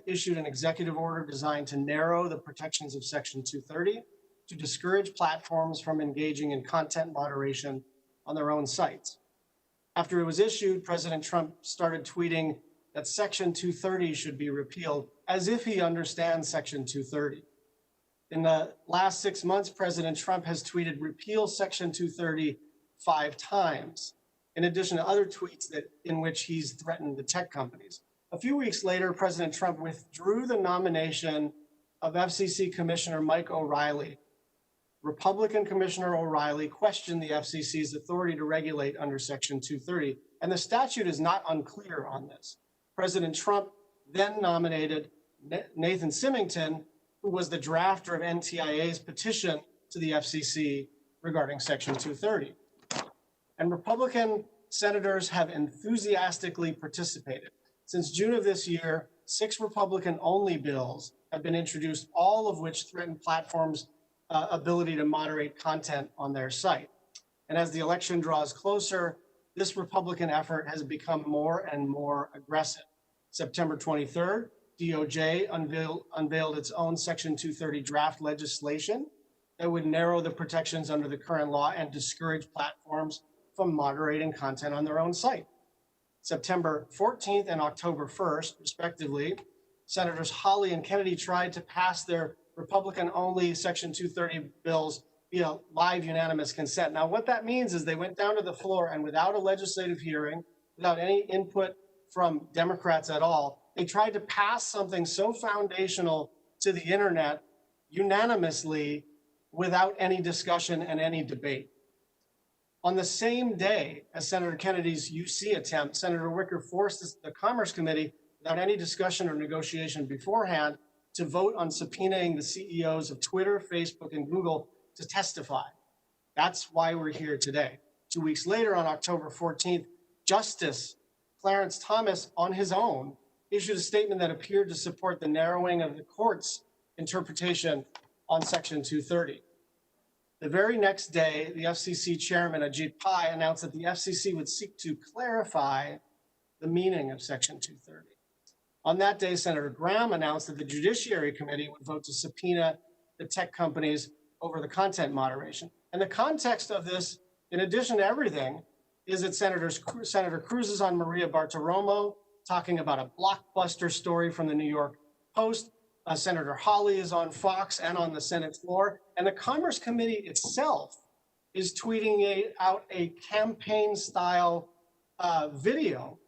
Speaker 12: issued an executive order designed to narrow the protections of Section 230 to discourage platforms from engaging in content moderation on their own sites. After it was issued, President Trump started tweeting that Section 230 should be repealed as if he understands Section 230. In the last 6 months, President Trump has tweeted repeal Section 230 5 times, in addition to other tweets in which he's threatened the tech companies. A few weeks later, President Trump withdrew the nomination of FCC Commissioner Mike O'Reilly. Republican Commissioner O'Reilly questioned the FCC's authority to regulate under Section 230, and the statute is not unclear on this. President Trump then nominated Nathan Symington, who was the drafter of NTIA's petition to the FCC regarding Section 230. And Republican senators have enthusiastically participated. Since June of this year, 6 Republican-only bills have been introduced, all of which threaten platforms' ability to moderate content on their site. And as the election draws closer, this Republican effort has become more and more aggressive. September 23rd, DOJ unveiled its own Section 230 draft legislation that would narrow the protections under the current law and discourage platforms from moderating content on their own site. September 14th and October 1st, respectively, Senators Hawley and Kennedy tried to pass their Republican-only Section 230 bills via live unanimous consent. Now, what that means is they went down to the floor and without a legislative hearing, without any input from Democrats at all, they tried to pass something so foundational to the internet unanimously without any discussion and any debate. On the same day as Senator Kennedy's UC attempt, Senator Wicker forced the Commerce Committee, without any discussion or negotiation beforehand, to vote on subpoenaing the CEOs of Twitter, Facebook, and Google to testify. That's why we're here today. 2 weeks later, on October 14th, Justice Clarence Thomas, on his own, issued a statement that appeared to support the narrowing of the court's interpretation on Section 230. The very next day, the FCC chairman, Ajit Pai, announced that the FCC would seek to clarify the meaning of Section 230. On that day, Senator Graham announced that the Judiciary Committee would vote to subpoena the tech companies over the content moderation. And the context of this, in addition to everything, is that Senator Cruz is on Maria Bartiromo talking about a blockbuster story from the New York Post. Senator Hawley is on Fox and on the Senate floor. And the Commerce Committee itself is tweeting out a campaign-style video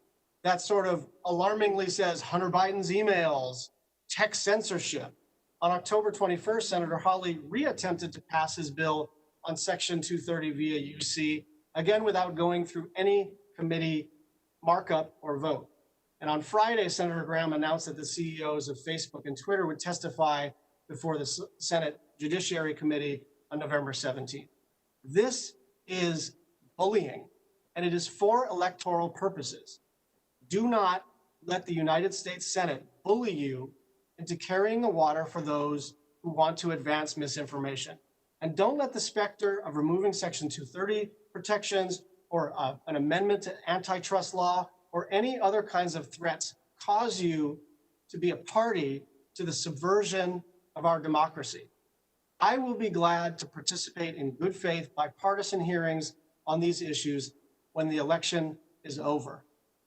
Speaker 12: that sort of alarmingly says Hunter Biden's emails, tech censorship. On October 21st, Senator Hawley reattempted to pass his bill on Section 230 via UC, again without going through any committee markup or vote. And on Friday, Senator Graham announced that the CEOs of Facebook and Twitter would testify before the Senate Judiciary Committee on November 17th. This is bullying, and it is for electoral purposes. Do not let the United States Senate bully you into carrying the water for those who want to advance misinformation. And don't let the specter of removing Section 230 protections or an amendment to antitrust law or any other kinds of threats cause you to be a party to the subversion of our democracy. I will be glad to participate in good faith bipartisan hearings on these issues when the election is over.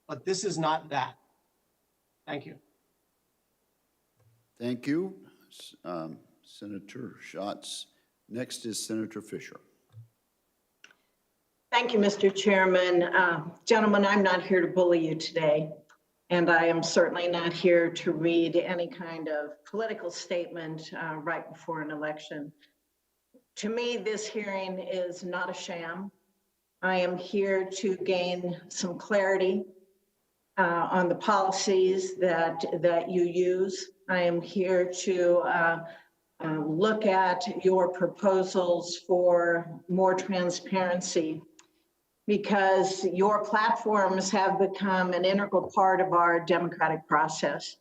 Speaker 12: But this is not that. Thank you.
Speaker 1: Thank you, Senator Schatz. Next is Senator Fisher.
Speaker 13: Thank you, Mr. Chairman. Gentlemen, I'm not here to bully you today, and I am certainly not here to read any kind of political statement right before an election. To me, this hearing is not a sham. I am here to gain some clarity on the policies that you use. I am here to look at your proposals for more transparency, because your platforms have become an integral part of our democratic process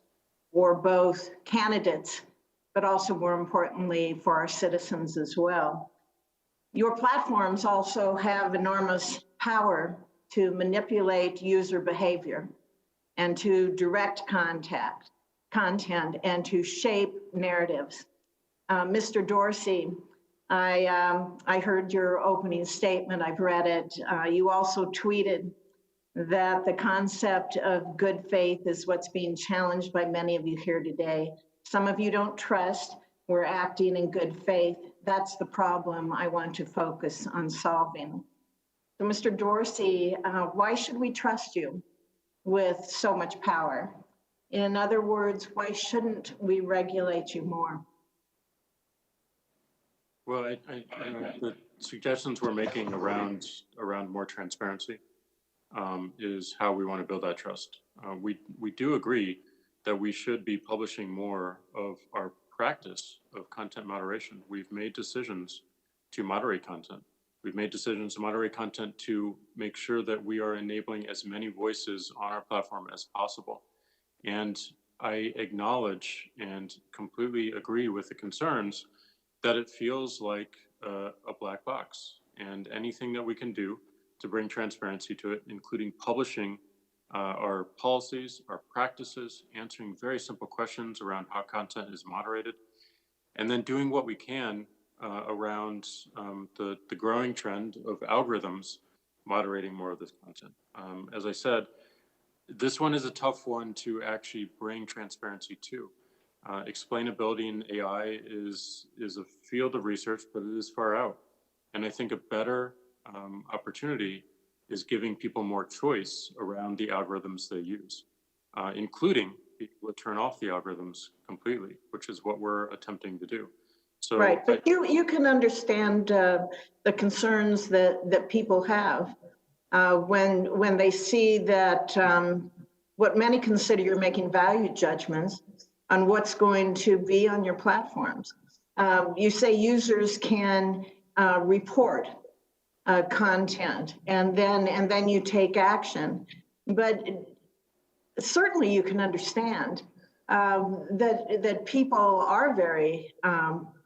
Speaker 13: for both candidates, but also more importantly for our citizens as well. Your platforms also have enormous power to manipulate user behavior and to direct content and to shape narratives. Mr. Dorsey, I heard your opening statement, I've read it. You also tweeted that the concept of good faith is what's being challenged by many of you here today. Some of you don't trust we're acting in good faith. That's the problem I want to focus on solving. So Mr. Dorsey, why should we trust you with so much power? In other words, why shouldn't we regulate you more?
Speaker 3: Well, the suggestions we're making around more transparency is how we want to build that trust. We do agree that we should be publishing more of our practice of content moderation. We've made decisions to moderate content. We've made decisions to moderate content to make sure that we are enabling as many voices on our platform as possible. And I acknowledge and completely agree with the concerns that it feels like a black box, and anything that we can do to bring transparency to it, including publishing our policies, our practices, answering very simple questions around how content is moderated, and then doing what we can around the growing trend of algorithms moderating more of this content. As I said, this one is a tough one to actually bring transparency to. Explainability in AI is a field of research, but it is far out. And I think a better opportunity is giving people more choice around the algorithms they use, including people to turn off the algorithms completely, which is what we're attempting to do. So
Speaker 13: right, but you can understand the concerns that people have when they see that what many consider you're making value judgments on what's going to be on your platforms. You say users can report content and then you take action, but certainly you can understand that people are very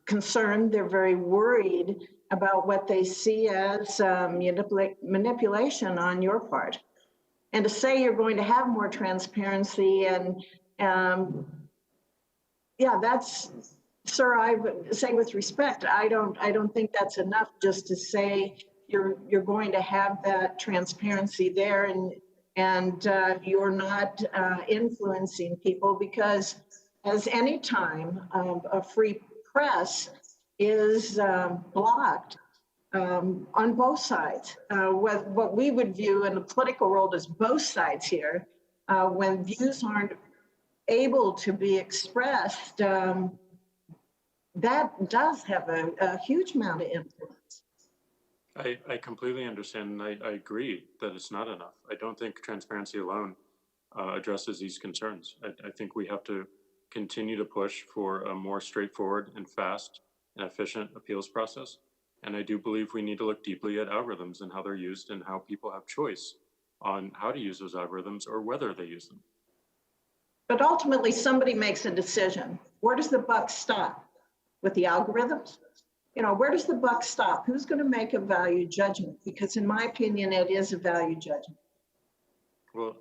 Speaker 13: concerned. They're very worried about what they see as manipulation on your part. And to say you're going to have more transparency and yeah, that's, sir, I would say with respect, I don't think that's enough just to say you're going to have that transparency there and you're not influencing people, because as any time a free press is blocked on both sides. What we would view in the political world as both sides here, when views aren't able to be expressed, that does have a huge amount of influence.
Speaker 3: I completely understand, and I agree that it's not enough. I don't think transparency alone addresses these concerns. I think we have to continue to push for a more straightforward and fast and efficient appeals process. And I do believe we need to look deeply at algorithms and how they're used and how people have choice on how to use those algorithms or whether they use them.
Speaker 13: But ultimately, somebody makes a decision. Where does the buck stop? With the algorithms? You know, where does the buck stop? Who's going to make a value judgment? Because in my opinion, it is a value judgment.
Speaker 3: Well,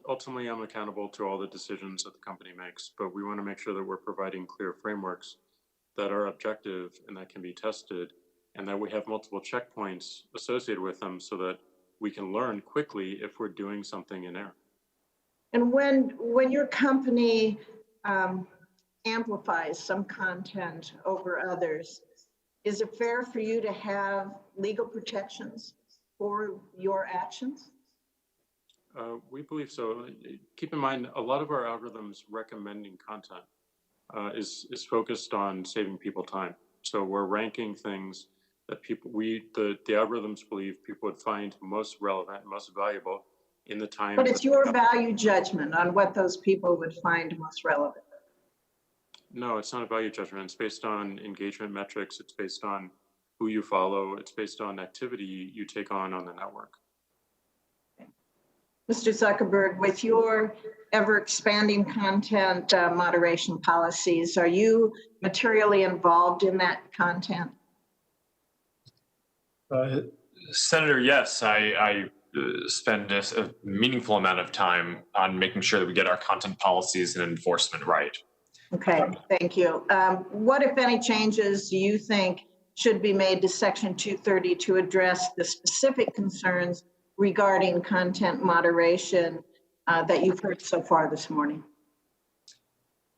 Speaker 3: ultimately, I'm accountable to all the decisions that the company makes, but we want to make sure that we're providing clear frameworks that are objective and that can be tested, and that we have multiple checkpoints associated with them so that we can learn quickly if we're doing something in error.
Speaker 13: And when your company amplifies some content over others, is it fair for you to have legal protections for your actions?
Speaker 3: We believe so. Keep in mind, a lot of our algorithms recommending content is focused on saving people time. So we're ranking things that the algorithms believe people would find most relevant, most valuable in the time.
Speaker 13: But it's your value judgment on what those people would find most relevant.
Speaker 3: No, it's not a value judgment. It's based on engagement metrics. It's based on who you follow. It's based on activity you take on the network.
Speaker 13: Mr. Zuckerberg, with your ever expanding content moderation policies, are you materially involved in that content?
Speaker 5: Senator, yes, I spend a meaningful amount of time on making sure that we get our content policies and enforcement right.
Speaker 13: Okay, thank you. What, if any, changes do you think should be made to Section 230 to address the specific concerns regarding content moderation that you've heard so far this morning?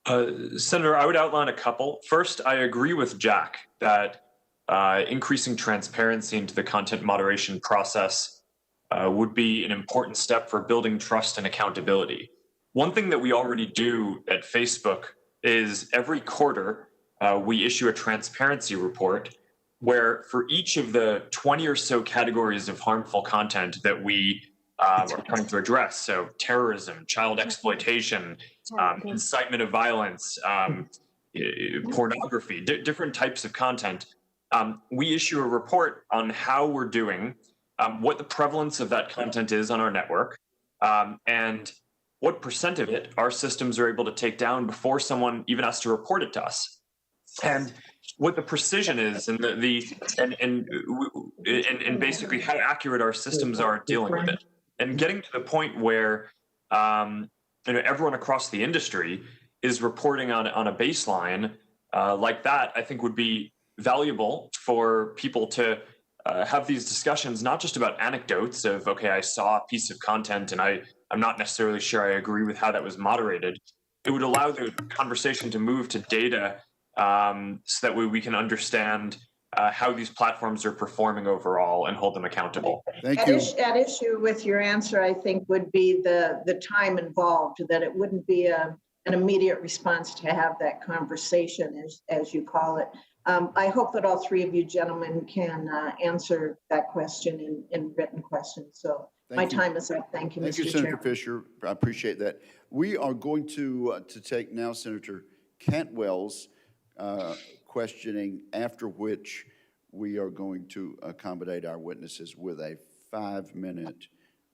Speaker 5: Senator, I would outline a couple. First, I agree with Jack that increasing transparency into the content moderation process would be an important step for building trust and accountability. One thing that we already do at Facebook is every quarter we issue a transparency report where for each of the 20 or so categories of harmful content that we are trying to address, so terrorism, child exploitation, incitement of violence, pornography, different types of content, we issue a report on how we're doing, what the prevalence of that content is on our network, and what percent of it our systems are able to take down before someone even has to report it to us. And what the precision is, and and basically how accurate our systems are at dealing with it, and getting to the point where everyone across the industry is reporting on a baseline like that, I think would be valuable for people to have these discussions, not just about anecdotes of, okay, I saw a piece of content and I'm not necessarily sure I agree with how that was moderated. It would allow the conversation to move to data so that way we can understand how these platforms are performing overall and hold them accountable.
Speaker 1: Thank you.
Speaker 13: At issue with your answer, I think, would be the time involved, that it wouldn't be an immediate response to have that conversation, as you call it. I hope that all three of you gentlemen can answer that question in written questions. So my time is up. Thank you, Mr. Chair.
Speaker 1: Thank you, Senator Fisher. I appreciate that. We are going to take now Senator Cantwell's questioning, after which we are going to accommodate our witnesses with a 5-minute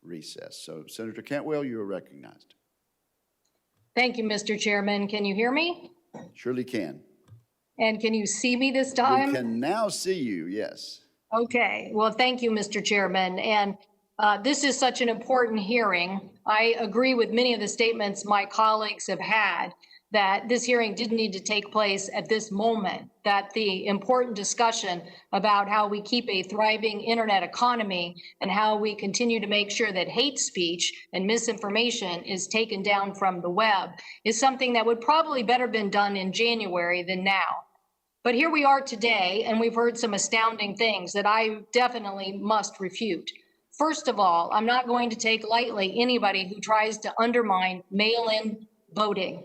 Speaker 1: recess. So, Senator Cantwell, you are recognized.
Speaker 2: Thank you, Mr. Chairman. Can you hear me?
Speaker 1: Surely can.
Speaker 2: And can you see me this time?
Speaker 1: We can now see you, yes.
Speaker 2: Okay. Well, thank you, Mr. Chairman. And this is such an important hearing. I agree with many of the statements my colleagues have had, that this hearing didn't need to take place at this moment, that the important discussion about how we keep a thriving internet economy and how we continue to make sure that hate speech and misinformation is taken down from the web is something that would probably better been done in January than now. But here we are today, and we've heard some astounding things that I definitely must refute. First of all, I'm not going to take lightly anybody who tries to undermine mail-in voting.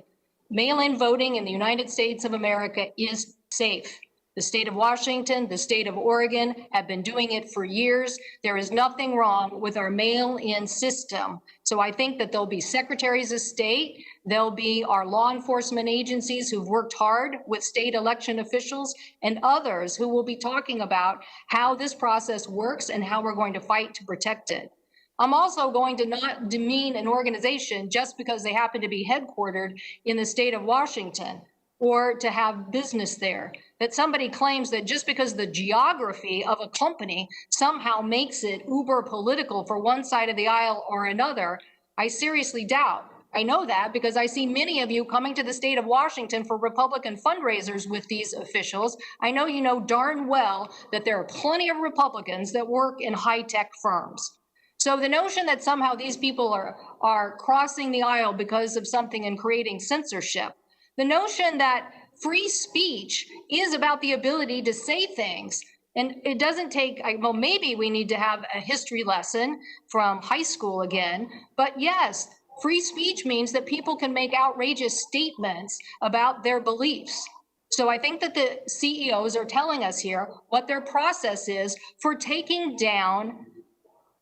Speaker 2: Mail-in voting in the United States of America is safe. The state of Washington, the state of Oregon have been doing it for years. There is nothing wrong with our mail-in system. So I think that there'll be secretaries of state, there'll be our law enforcement agencies who've worked hard with state election officials, and others who will be talking about how this process works and how we're going to fight to protect it. I'm also going to not demean an organization just because they happen to be headquartered in the state of Washington or to have business there. That somebody claims that just because the geography of a company somehow makes it uber political for one side of the aisle or another, I seriously doubt. I know that because I see many of you coming to the state of Washington for Republican fundraisers with these officials. I know you know darn well that there are plenty of Republicans that work in high-tech firms. So the notion that somehow these people are crossing the aisle because of something and creating censorship, the notion that free speech is about the ability to say things, and it doesn't take, well, maybe we need to have a history lesson from high school again, but yes, free speech means that people can make outrageous statements about their beliefs. So I think that the CEOs are telling us here what their process is for taking down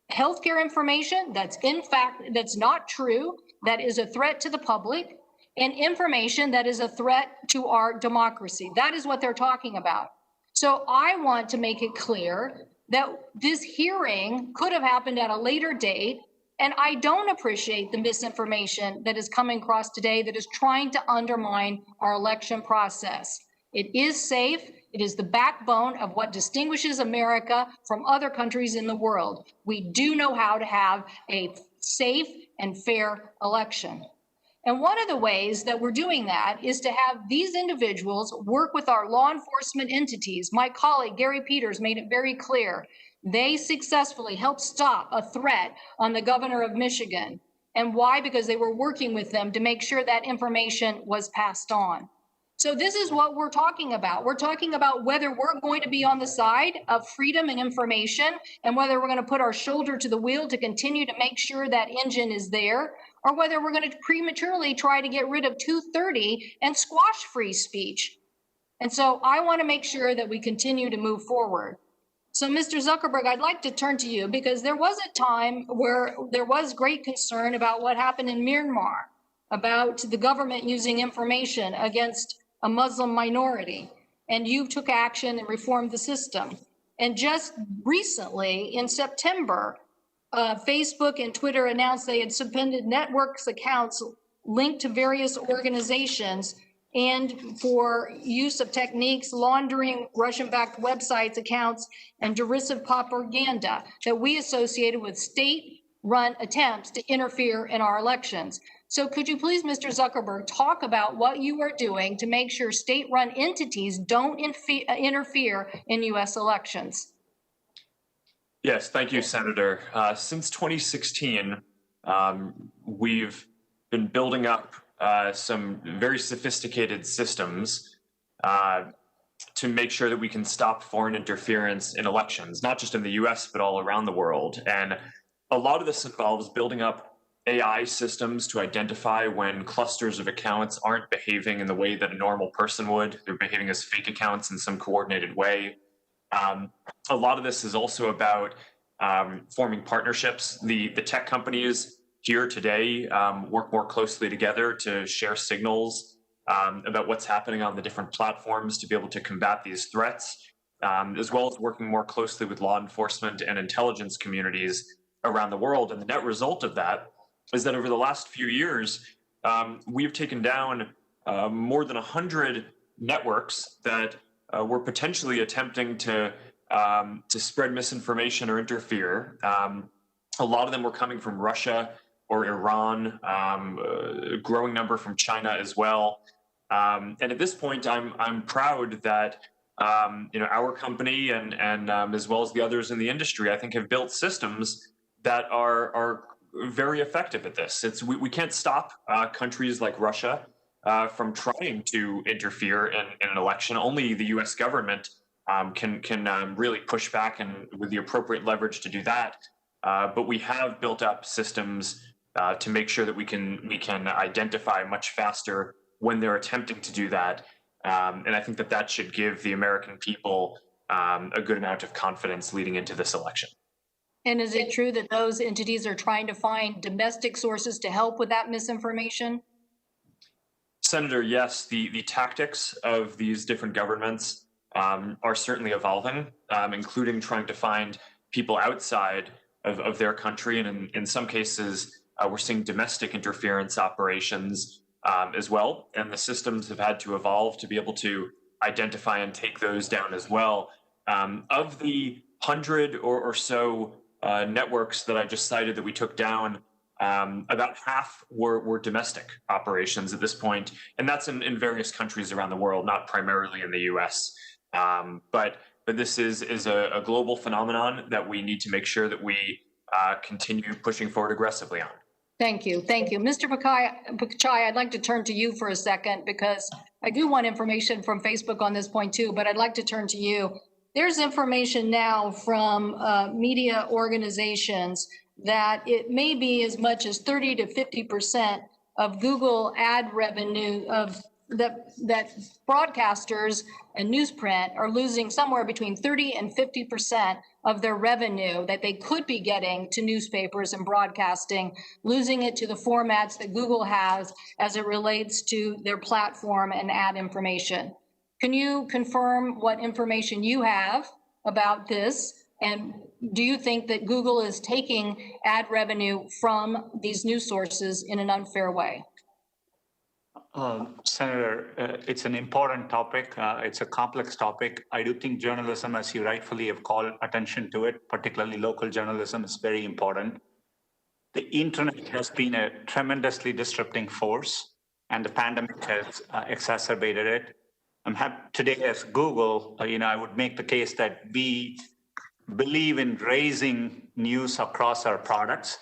Speaker 2: healthcare information that's in fact, that's not true, that is a threat to the public, and information that is a threat to our democracy. That is what they're talking about. So I want to make it clear that this hearing could have happened at a later date, and I don't appreciate the misinformation that is coming across today that is trying to undermine our election process. It is safe. It is the backbone of what distinguishes America from other countries in the world. We do know how to have a safe and fair election. And one of the ways that we're doing that is to have these individuals work with our law enforcement entities. My colleague, Gary Peters, made it very clear. They successfully helped stop a threat on the governor of Michigan. And why? Because they were working with them to make sure that information was passed on. So this is what we're talking about. We're talking about whether we're going to be on the side of freedom and information, and whether we're going to put our shoulder to the wheel to continue to make sure that engine is there, or whether we're going to prematurely try to get rid of 230 and squash free speech. And so I want to make sure that we continue to move forward. So Mr. Zuckerberg, I'd like to turn to you, because there was a time where there was great concern about what happened in Myanmar, about the government using information against a Muslim minority, and you took action and reformed the system. And just recently, in September, Facebook and Twitter announced they had suspended networks accounts linked to various organizations and for use of techniques laundering Russian-backed websites, accounts, and derisive propaganda that we associated with state-run attempts to interfere in our elections. So could you please, Mr. Zuckerberg, talk about what you are doing to make sure state-run entities don't interfere in U.S. elections?
Speaker 5: Yes, thank you, Senator. Since 2016, we've been building up some very sophisticated systems to make sure that we can stop foreign interference in elections, not just in the US, but all around the world. And a lot of this involves building up AI systems to identify when clusters of accounts aren't behaving in the way that a normal person would. They're behaving as fake accounts in some coordinated way. A lot of this is also about forming partnerships. The tech companies here today work more closely together to share signals about what's happening on the different platforms to be able to combat these threats, as well as working more closely with law enforcement and intelligence communities around the world. And the net result of that is that over the last few years, we've taken down more than 100 networks that were potentially attempting to spread misinformation or interfere. A lot of them were coming from Russia or Iran, a growing number from China as well. And at this point, I'm proud that our company and as well as the others in the industry, I think, have built systems that are very effective at this. We can't stop countries like Russia from trying to interfere in an election. Only the U.S. government can really push back and with the appropriate leverage to do that. But we have built up systems to make sure that we can identify much faster when they're attempting to do that. And I think that should give the American people a good amount of confidence leading into this election.
Speaker 2: And is it true that those entities are trying to find domestic sources to help with that misinformation?
Speaker 5: Senator, yes, the tactics of these different governments are certainly evolving, including trying to find people outside of their country. And in some cases, we're seeing domestic interference operations as well. And the systems have had to evolve to be able to identify and take those down as well. Of the 100 or so networks that I just cited that we took down, about half were domestic operations at this point, and that's in various countries around the world, not primarily in the U.S. But this is a global phenomenon that we need to make sure that we continue pushing forward aggressively on.
Speaker 2: Thank you. Thank you. Mr. Pichai, I'd like to turn to you for a second, because I do want information from Facebook on this point too, but I'd like to turn to you. There's information now from media organizations that it may be as much as 30 to 50% of Google ad revenue that broadcasters and newsprint are losing somewhere between 30 and 50% of their revenue that they could be getting to newspapers and broadcasting, losing it to the formats that Google has as it relates to their platform and ad information. Can you confirm what information you have about this? And do you think that Google is taking ad revenue from these news sources in an unfair way?
Speaker 4: Senator, it's an important topic. It's a complex topic. I do think journalism, as you rightfully have called attention to it, particularly local journalism, is very important. The internet has been a tremendously disrupting force, and the pandemic has exacerbated it. I'm happy today as Google, I would make the case that we believe in raising news across our products.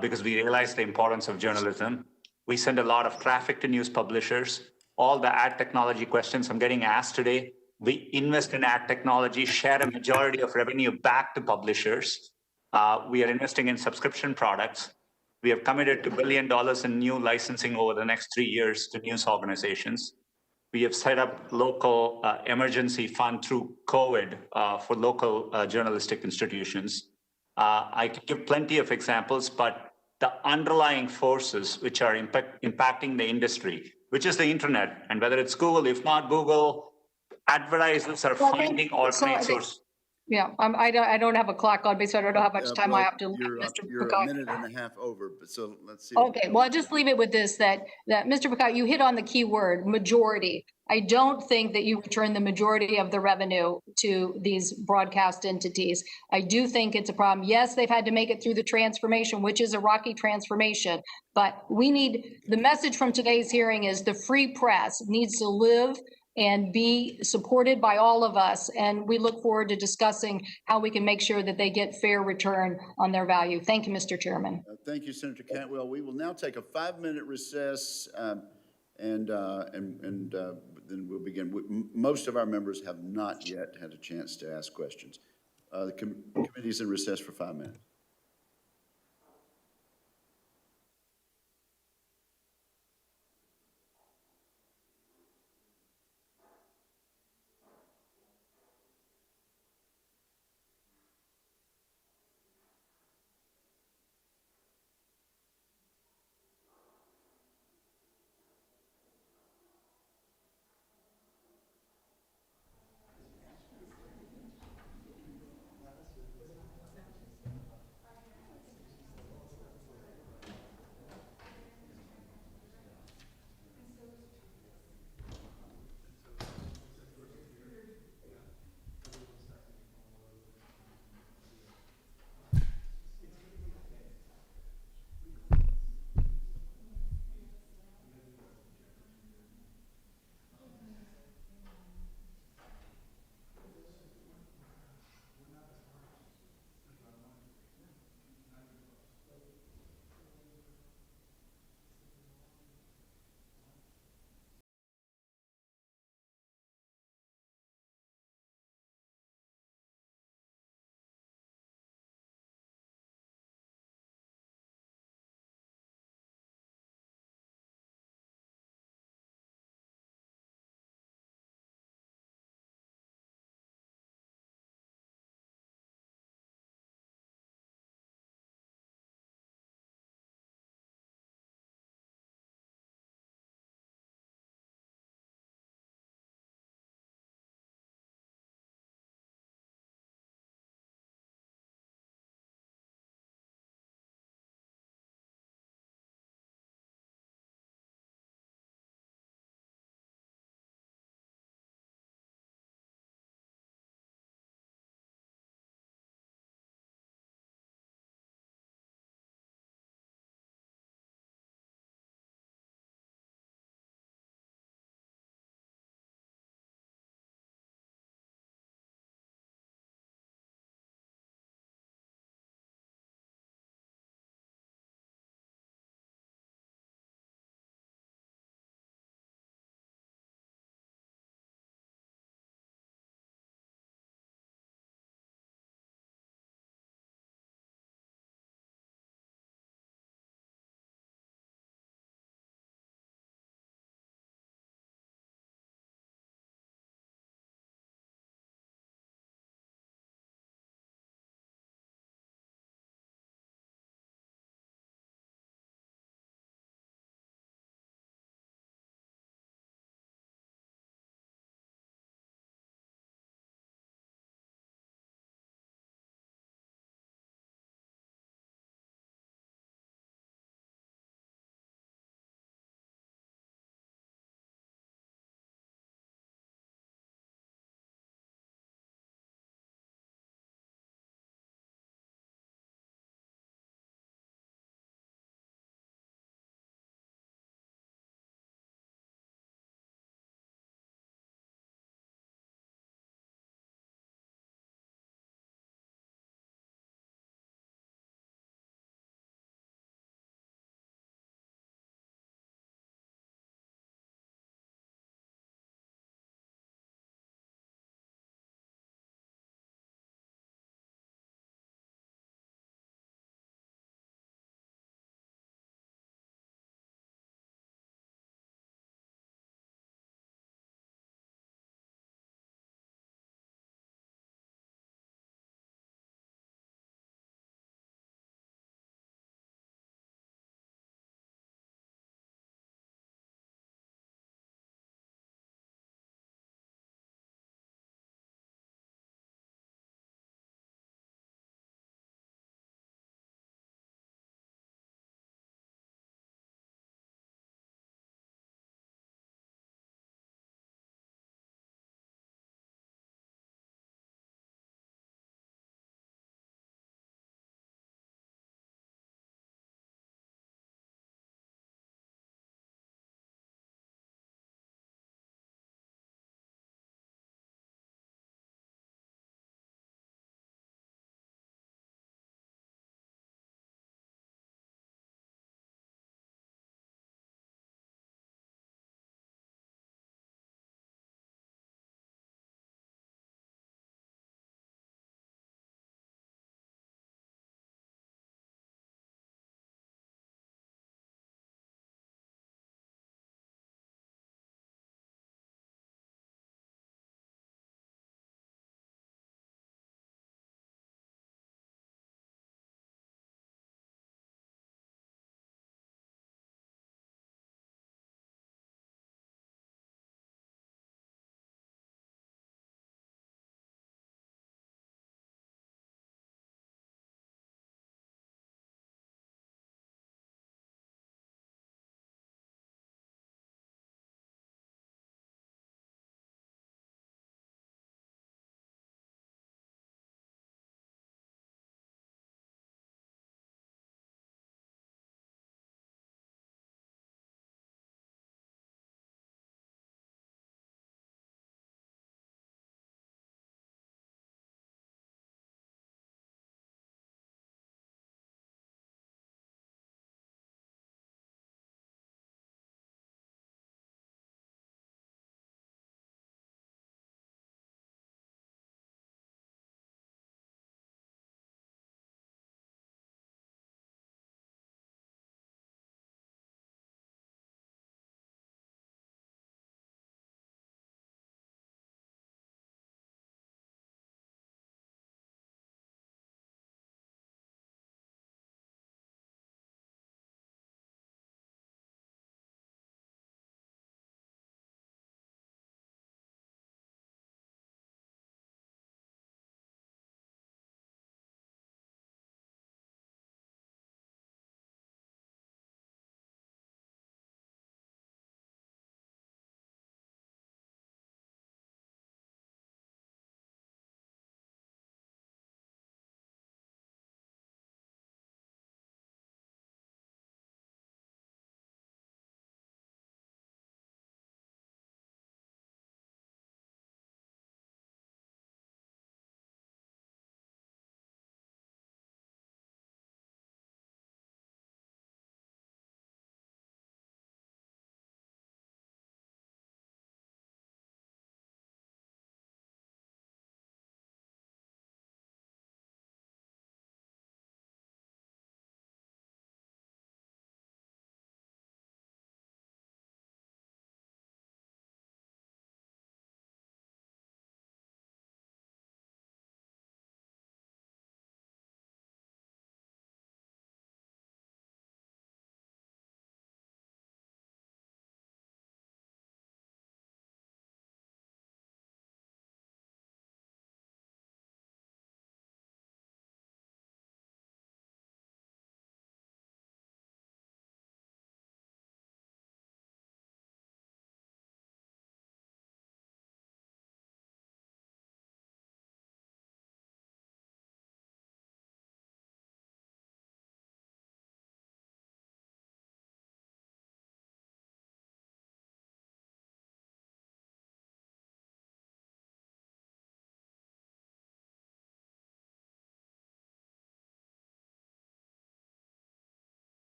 Speaker 4: because we realize the importance of journalism. We send a lot of traffic to news publishers. All the ad technology questions I'm getting asked today, we invest in ad technology, share a majority of revenue back to publishers. We are investing in subscription products. We have committed to $1 billion in new licensing over the next 3 years to news organizations. We have set up local emergency fund through COVID for local journalistic institutions. I can give plenty of examples, but the underlying forces which are impacting the industry, which is the internet, and whether it's Google, if not Google, advertisers are finding alternate sources.
Speaker 2: Yeah, I don't have a clock on me, so I don't know how much time I have to.
Speaker 1: You're a
Speaker 2: Peacock.
Speaker 1: minute and a half over, but so let's see.
Speaker 2: Okay, well, I'll just leave it with this, that Mr. Peacock, you hit on the key word, majority. I don't think that you return the majority of the revenue to these broadcast entities. I do think it's a problem. Yes, they've had to make it through the transformation, which is a rocky transformation, but the message from today's hearing is the free press needs to live and be supported by all of us. And we look forward to discussing how we can make sure that they get fair return on their value. Thank you, Mr. Chairman.
Speaker 1: Thank you, Senator Cantwell. We will now take a 5-minute recess and then we'll begin. Most of our members have not yet had a chance to ask questions. The committee is in recess for 5 minutes.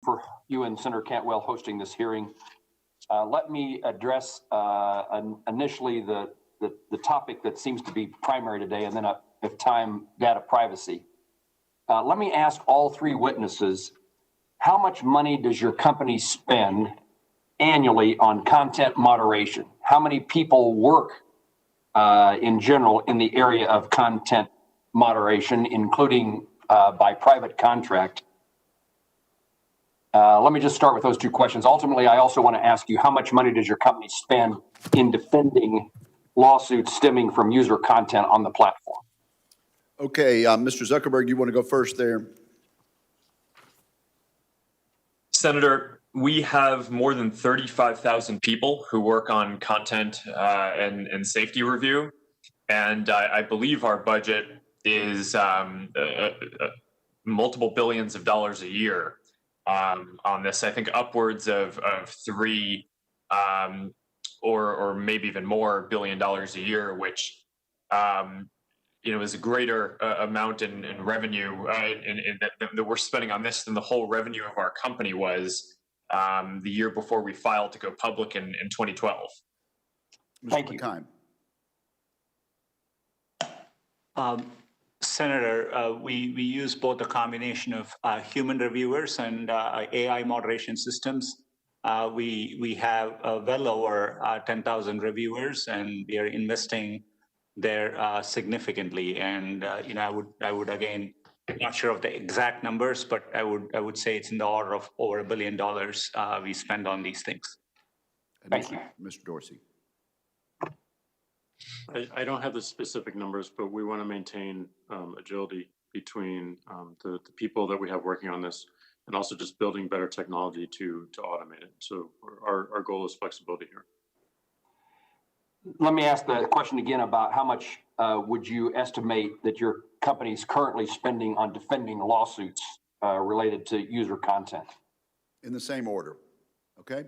Speaker 14: for you and Senator Cantwell hosting this hearing. Let me address initially the topic that seems to be primary today, and then if time, data privacy. Let me ask all three witnesses, how much money does your company spend annually on content moderation? How many people work in general in the area of content moderation, including by private contract? Let me just start with those two questions. Ultimately, I also want to ask you, how much money does your company spend in defending lawsuits stemming from user content on the platform?
Speaker 1: Okay, Mr. Zuckerberg, you want to go first there?
Speaker 5: Senator, we have more than 35,000 people who work on content and safety review. And I believe our budget is multiple billions of dollars a year on this. I think upwards of $3 or maybe even more $1 billion a year, which is a greater amount in revenue that we're spending on this than the whole revenue of our company was the year before we filed to go public in 2012.
Speaker 14: Thank you.
Speaker 4: Senator, we use both a combination of human reviewers and AI moderation systems. We have well over 10,000 reviewers, and we are investing there significantly. And I would again, not sure of the exact numbers, but I would say it's in the order of over $1 billion we spend on these things.
Speaker 1: Thank you, Mr. Dorsey.
Speaker 3: I don't have the specific numbers, but we want to maintain agility between the people that we have working on this, and also just building better technology to automate it. So our goal is flexibility here.
Speaker 14: Let me ask the question again about how much would you estimate that your company is currently spending on defending lawsuits related to user content?
Speaker 1: In the same order, okay?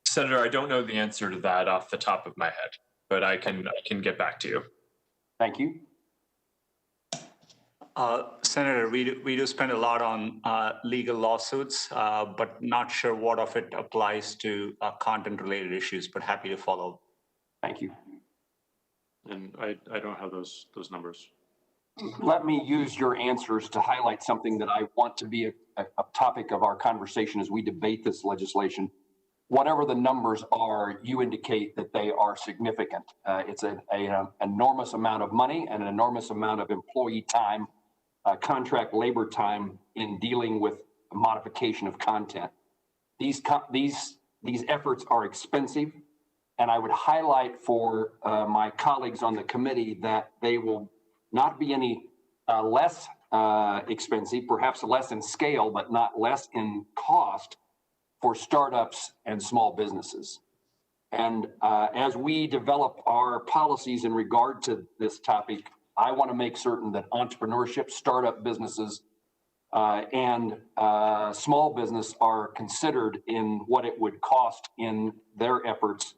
Speaker 5: Senator, I don't know the answer to that off the top of my head, but I can get back to you.
Speaker 14: Thank you.
Speaker 4: Senator, we do spend a lot on legal lawsuits, but not sure what of it applies to content-related issues, but happy to follow.
Speaker 14: Thank you.
Speaker 3: And I don't have those numbers.
Speaker 14: Let me use your answers to highlight something that I want to be a topic of our conversation as we debate this legislation. Whatever the numbers are, you indicate that they are significant. It's an enormous amount of money and an enormous amount of employee time, contract labor time in dealing with modification of content. These efforts are expensive, and I would highlight for my colleagues on the committee that they will not be any less expensive, perhaps less in scale, but not less in cost for startups and small businesses. And as we develop our policies in regard to this topic, I want to make certain that entrepreneurship, startup businesses, and small business are considered in what it would cost in their efforts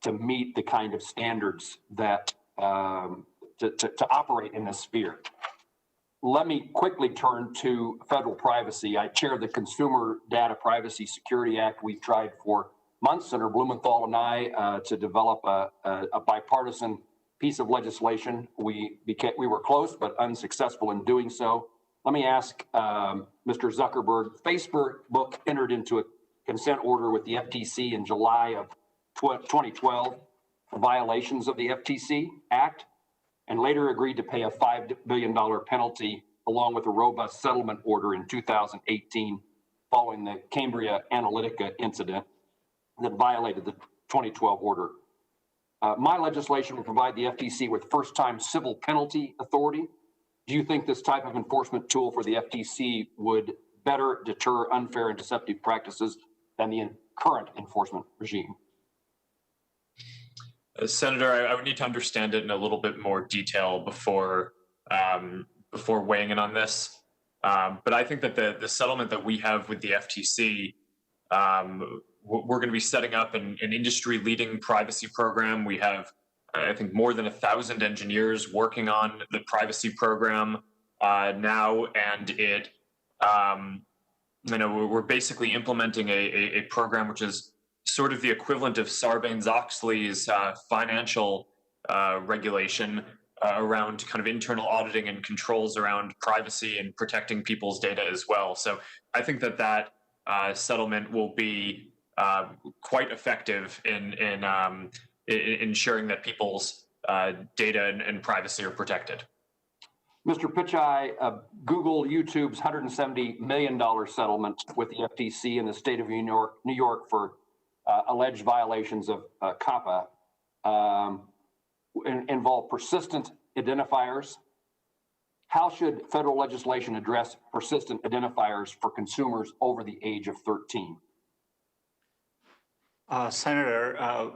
Speaker 14: to meet the kind of standards that to operate in this sphere. Let me quickly turn to federal privacy. I chair the Consumer Data Privacy Security Act. We've tried for months, Senator Blumenthal and I, to develop a bipartisan piece of legislation. We were close, but unsuccessful in doing so. Let me ask Mr. Zuckerberg. Facebook entered into a consent order with the FTC in July of 2012 for violations of the FTC Act, and later agreed to pay a $5 billion penalty along with a robust settlement order in 2018 following the Cambridge Analytica incident that violated the 2012 order. My legislation will provide the FTC with first-time civil penalty authority. Do you think this type of enforcement tool for the FTC would better deter unfair and deceptive practices than the current enforcement regime?
Speaker 5: Senator, I would need to understand it in a little bit more detail before weighing in on this. But I think that the settlement that we have with the FTC, we're going to be setting up an industry-leading privacy program. We have, I think, more than 1,000 engineers working on the privacy program now, and it we're basically implementing a program which is sort of the equivalent of Sarbanes-Oxley's financial regulation around kind of internal auditing and controls around privacy and protecting people's data as well. So I think that settlement will be quite effective in ensuring that people's data and privacy are protected.
Speaker 14: Mr. Pichai, Google YouTube's $170 million settlement with the FTC in the state of New York for alleged violations of COPPA involve persistent identifiers. How should federal legislation address persistent identifiers for consumers over the age of 13?
Speaker 4: Senator,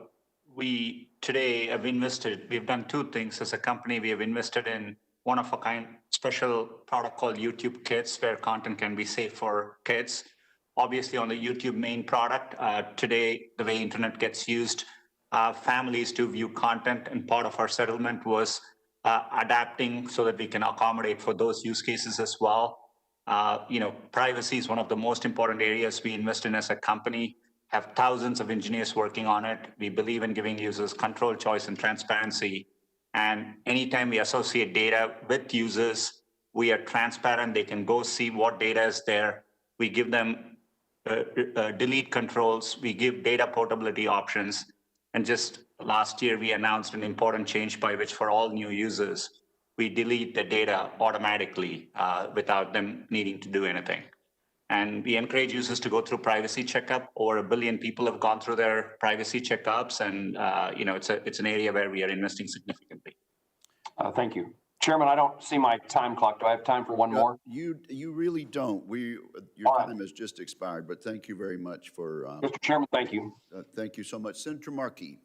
Speaker 4: we today have invested, we've done two things as a company. We have invested in one of a kind special product called YouTube Kids, where content can be safe for kids. Obviously on the YouTube main product, today, the way internet gets used, families to view content, and part of our settlement was adapting so that we can accommodate for those use cases as well. Privacy is one of the most important areas we invest in as a company, have thousands of engineers working on it. We believe in giving users control, choice, and transparency. And anytime we associate data with users, we are transparent. They can go see what data is there. We give them delete controls. We give data portability options. And just last year, we announced an important change by which for all new users, we delete the data automatically without them needing to do anything. And we encourage users to go through privacy checkup. Over 1 billion people have gone through their privacy checkups, and it's an area where we are investing significantly.
Speaker 14: Thank you. Chairman, I don't see my time clock. Do I have time for one more?
Speaker 1: You really don't. Your time has just expired, but thank you very much for.
Speaker 14: Mr. Chairman, thank you.
Speaker 1: Thank you so much. Senator Markey.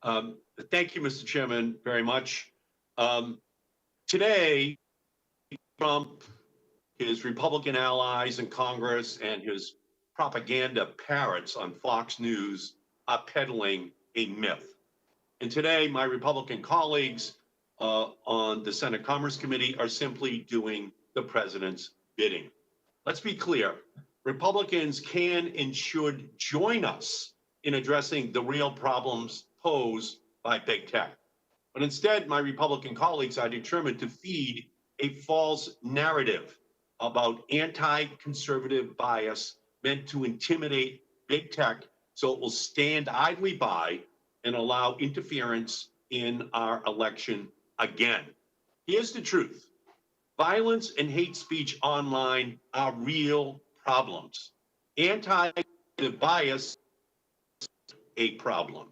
Speaker 15: Thank you, Mr. Chairman, very much. Today, Trump, his Republican allies in Congress, and his propaganda parrots on Fox News are peddling a myth. And today, my Republican colleagues on the Senate Commerce Committee are simply doing the president's bidding. Let's be clear. Republicans can and should join us in addressing the real problems posed by big tech. But instead, my Republican colleagues are determined to feed a false narrative about anti-conservative bias meant to intimidate big tech so it will stand idly by and allow interference in our election again. Here's the truth. Violence and hate speech online are real problems. Anti-conservative bias is a problem.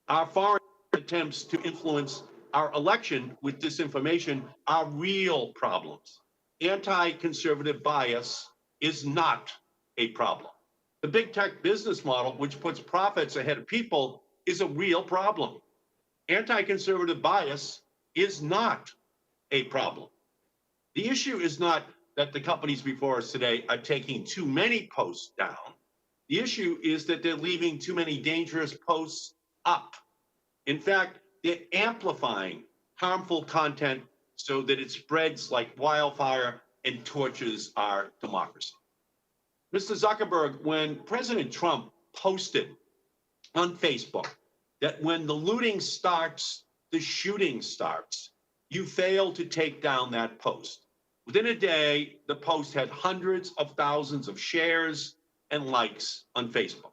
Speaker 15: Our foreign attempts to influence our election with disinformation are real problems. Anti-conservative bias is not a problem. The big tech business model, which puts profits ahead of people, is a real problem. Anti-conservative bias is not a problem. The issue is not that the companies before us today are taking too many posts down. The issue is that they're leaving too many dangerous posts up. In fact, they're amplifying harmful content so that it spreads like wildfire and torches our democracy. Mr. Zuckerberg, when President Trump posted on Facebook that when the looting starts, the shooting starts, you failed to take down that post. Within a day, the post had hundreds of thousands of shares and likes on Facebook.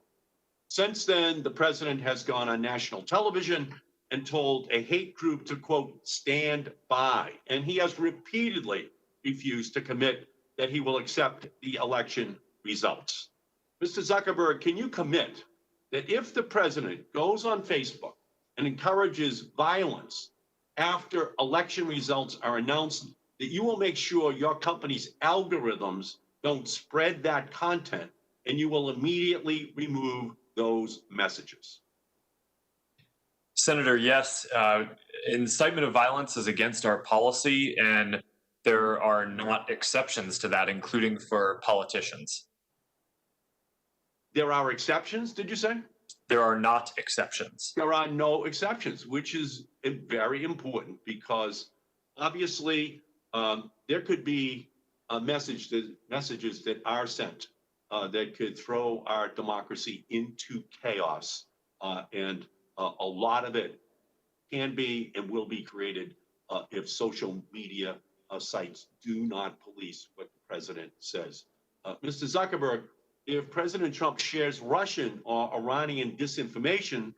Speaker 15: Since then, the president has gone on national television and told a hate group to, quote, stand by. And he has repeatedly refused to commit that he will accept the election results. Mr. Zuckerberg, can you commit that if the president goes on Facebook and encourages violence after election results are announced, that you will make sure your company's algorithms don't spread that content and you will immediately remove those messages?
Speaker 5: Senator, yes, incitement of violence is against our policy, and there are not exceptions to that, including for politicians.
Speaker 15: There are exceptions, did you say?
Speaker 5: There are not exceptions.
Speaker 15: There are no exceptions, which is very important because obviously there could be messages that are sent that could throw our democracy into chaos. And a lot of it can be and will be created if social media sites do not police what the president says. Mr. Zuckerberg, if President Trump shares Russian or Iranian disinformation,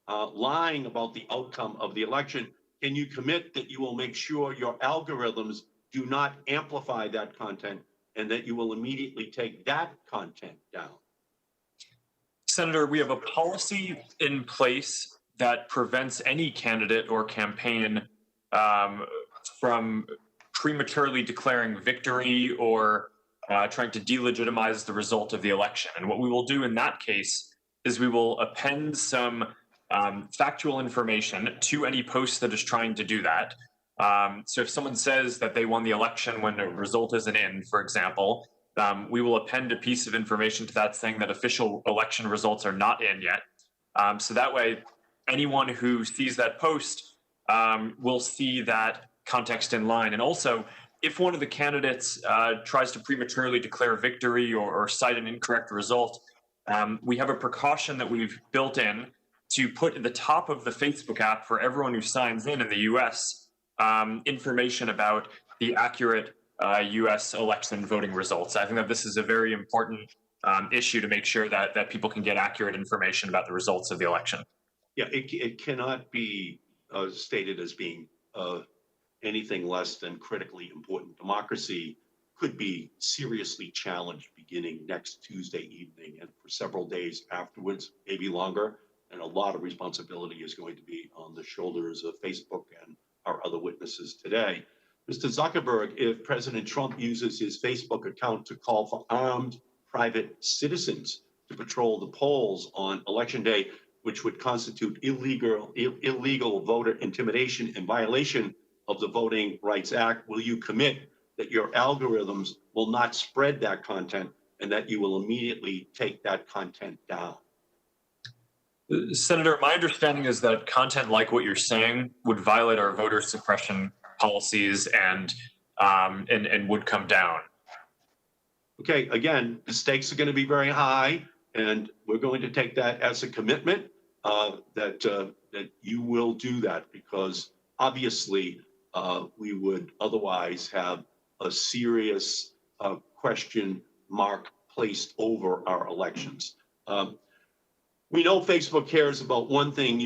Speaker 15: lying about the outcome of the election, can you commit that you will make sure your algorithms do not amplify that content and that you will immediately take that content down?
Speaker 5: Senator, we have a policy in place that prevents any candidate or campaign from prematurely declaring victory or trying to delegitimize the result of the election. And what we will do in that case is we will append some factual information to any post that is trying to do that. So if someone says that they won the election when the result isn't in, for example, we will append a piece of information to that saying that official election results are not in yet. So that way, anyone who sees that post will see that context in line. And also, if one of the candidates tries to prematurely declare victory or cite an incorrect result, we have a precaution that we've built in to put at the top of the Facebook app for everyone who signs in the US information about the accurate US election voting results. I think that this is a very important issue to make sure that people can get accurate information about the results of the election.
Speaker 15: Yeah, it cannot be stated as being anything less than critically important. Democracy could be seriously challenged beginning next Tuesday evening and for several days afterwards, maybe longer. And a lot of responsibility is going to be on the shoulders of Facebook and our other witnesses today. Mr. Zuckerberg, if President Trump uses his Facebook account to call for armed private citizens to patrol the polls on Election Day, which would constitute illegal voter intimidation in violation of the Voting Rights Act, will you commit that your algorithms will not spread that content and that you will immediately take that content down?
Speaker 5: Senator, my understanding is that content like what you're saying would violate our voter suppression policies and would come down.
Speaker 15: Okay, again, the stakes are going to be very high, and we're going to take that as a commitment that you will do that, because obviously we would otherwise have a serious question mark placed over our elections. We know Facebook cares about one thing,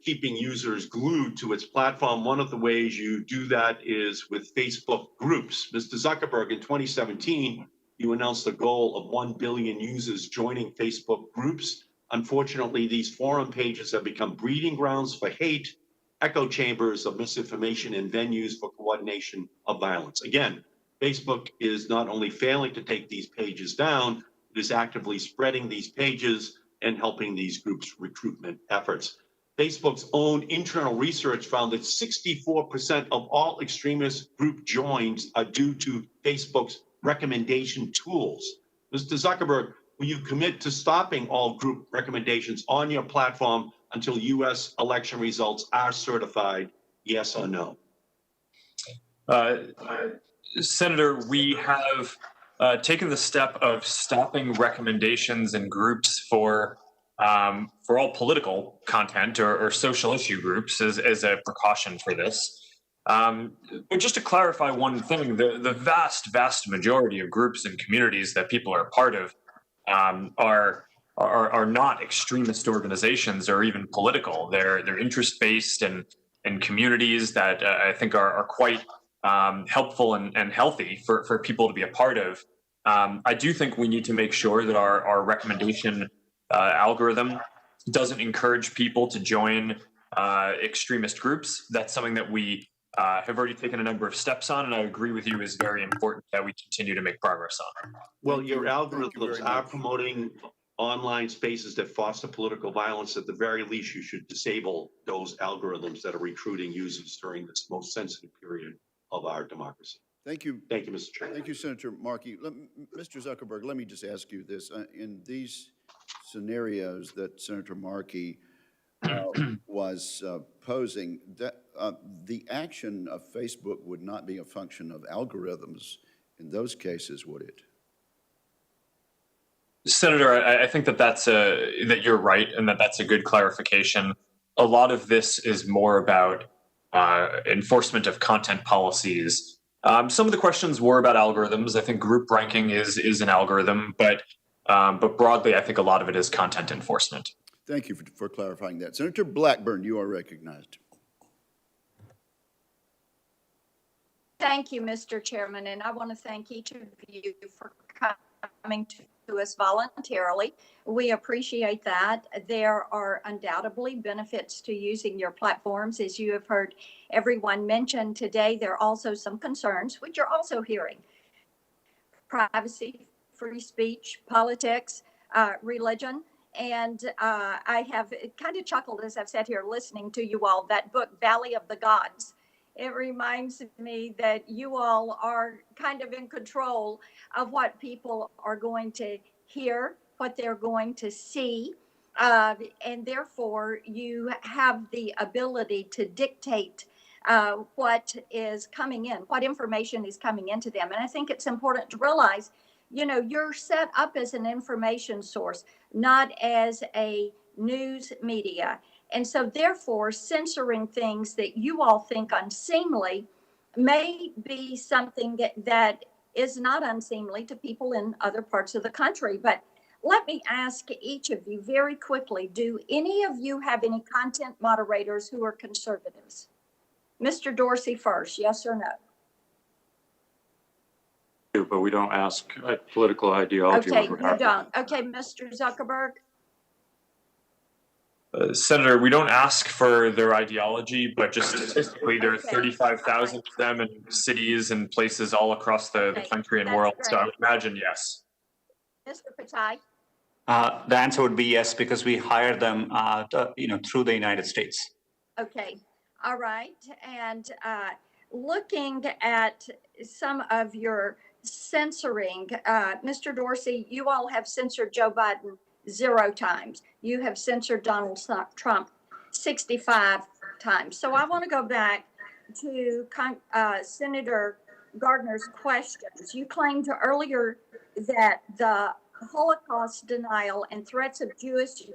Speaker 15: keeping users glued to its platform. One of the ways you do that is with Facebook groups. Mr. Zuckerberg, in 2017, you announced the goal of 1 billion users joining Facebook groups. Unfortunately, these forum pages have become breeding grounds for hate, echo chambers of misinformation, and venues for coordination of violence. Again, Facebook is not only failing to take these pages down, it is actively spreading these pages and helping these groups' recruitment efforts. Facebook's own internal research found that 64% of all extremist group joins are due to Facebook's recommendation tools. Mr. Zuckerberg, will you commit to stopping all group recommendations on your platform until US election results are certified, yes or no?
Speaker 5: Senator, we have taken the step of stopping recommendations in groups for all political content or social issue groups as a precaution for this. But just to clarify one thing, the vast majority of groups and communities that people are a part of are not extremist organizations or even political. They're interest-based and communities that I think are quite helpful and healthy for people to be a part of. I do think we need to make sure that our recommendation algorithm doesn't encourage people to join extremist groups. That's something that we have already taken a number of steps on, and I agree with you is very important that we continue to make progress on.
Speaker 15: Well, your algorithms are promoting online spaces that foster political violence. At the very least, you should disable those algorithms that are recruiting users during this most sensitive period of our democracy.
Speaker 1: Thank you.
Speaker 15: Thank you, Mr. Chairman.
Speaker 1: Thank you, Senator Markey. Mr. Zuckerberg, let me just ask you this. In these scenarios that Senator Markey was posing, that The action of Facebook would not be a function of algorithms in those cases, would it?
Speaker 5: Senator, I think that you're right, and that's a good clarification. A lot of this is more about enforcement of content policies. Some of the questions were about algorithms. I think group ranking is an algorithm, but broadly, I think a lot of it is content enforcement.
Speaker 1: Thank you for clarifying that. Senator Blackburn, you are recognized.
Speaker 16: Thank you, Mr. Chairman, and I want to thank each of you for coming to us voluntarily. We appreciate that. There are undoubtedly benefits to using your platforms. As you have heard everyone mention today, there are also some concerns, which you're also hearing. Privacy, free speech, politics, religion. And I have kind of chuckled as I've sat here listening to you all, that book, Valley of the Gods. It reminds me that you all are kind of in control of what people are going to hear, what they're going to see, and therefore you have the ability to dictate what is coming in, what information is coming into them. And I think it's important to realize, you know, you're set up as an information source, not as a news media. And so therefore, censoring things that you all think unseemly may be something that is not unseemly to people in other parts of the country. But let me ask each of you very quickly, do any of you have any content moderators who are conservatives? Mr. Dorsey first, yes or no?
Speaker 3: But we don't ask political ideology.
Speaker 16: Okay, you don't. Okay, Mr. Zuckerberg?
Speaker 5: Senator, we don't ask for their ideology, but just statistically, there are 35,000 of them in cities and places all across the country and world. So I would imagine yes.
Speaker 16: Mr. Patai?
Speaker 4: The answer would be yes, because we hire them, through the United States.
Speaker 16: Okay, all right. And looking at some of your censoring, Mr. Dorsey, you all have censored Joe Biden 0 times. You have censored Donald Trump 65 times. So I want to go back to Senator Gardner's questions. You claimed earlier that the Holocaust denial and threats of Jewish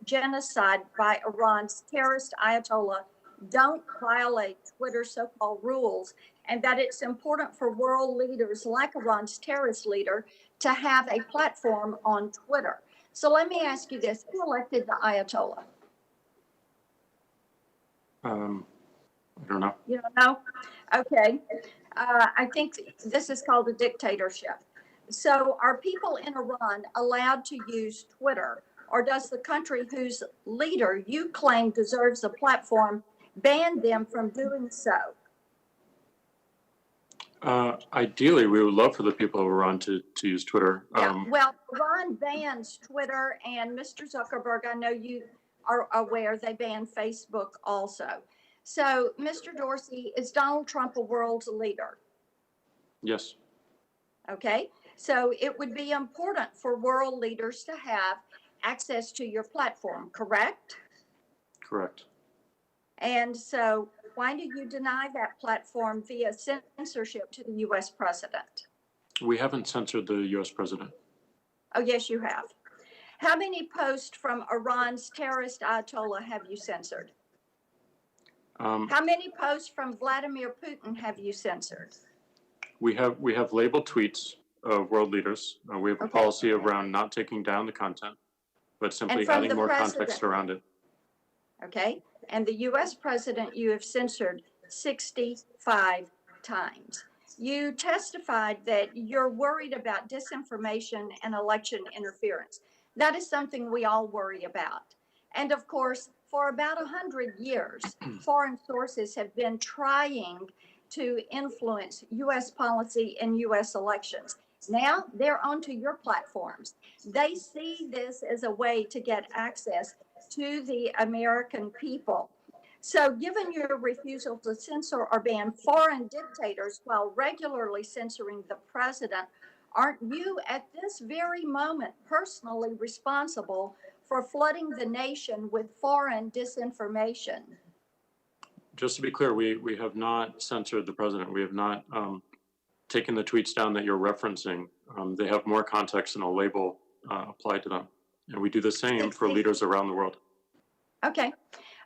Speaker 16: genocide by Iran's terrorist Ayatollah don't violate Twitter's so-called rules, and that it's important for world leaders like Iran's terrorist leader to have a platform on Twitter. So let me ask you this, who elected the Ayatollah?
Speaker 3: I don't know.
Speaker 16: You don't know? Okay. I think this is called a dictatorship. So are people in Iran allowed to use Twitter, or does the country whose leader you claim deserves a platform ban them from doing so?
Speaker 3: Ideally, we would love for the people of Iran to use Twitter.
Speaker 16: Well, Iran bans Twitter, and Mr. Zuckerberg, I know you are aware they ban Facebook also. So, Mr. Dorsey, is Donald Trump a world leader?
Speaker 3: Yes.
Speaker 16: Okay, so it would be important for world leaders to have access to your platform, correct?
Speaker 3: Correct.
Speaker 16: And so why do you deny that platform via censorship to the U.S. president?
Speaker 3: We haven't censored the U.S. president.
Speaker 16: Oh, yes, you have. How many posts from Iran's terrorist Ayatollah have you censored? How many posts from Vladimir Putin have you censored?
Speaker 3: We have labeled tweets of world leaders. We have a policy around not taking down the content, but simply adding more context around it.
Speaker 16: Okay. And the U.S. president you have censored 65 times. You testified that you're worried about disinformation and election interference. That is something we all worry about. And of course, for about 100 years, foreign sources have been trying to influence U.S. policy and U.S. elections. Now they're onto your platforms. They see this as a way to get access to the American people. So given your refusal to censor or ban foreign dictators while regularly censoring the president, aren't you at this very moment personally responsible for flooding the nation with foreign disinformation?
Speaker 3: Just to be clear, we have not censored the president. We have not taken the tweets down that you're referencing. They have more context and a label applied to them. And we do the same for leaders around the world.
Speaker 16: Okay.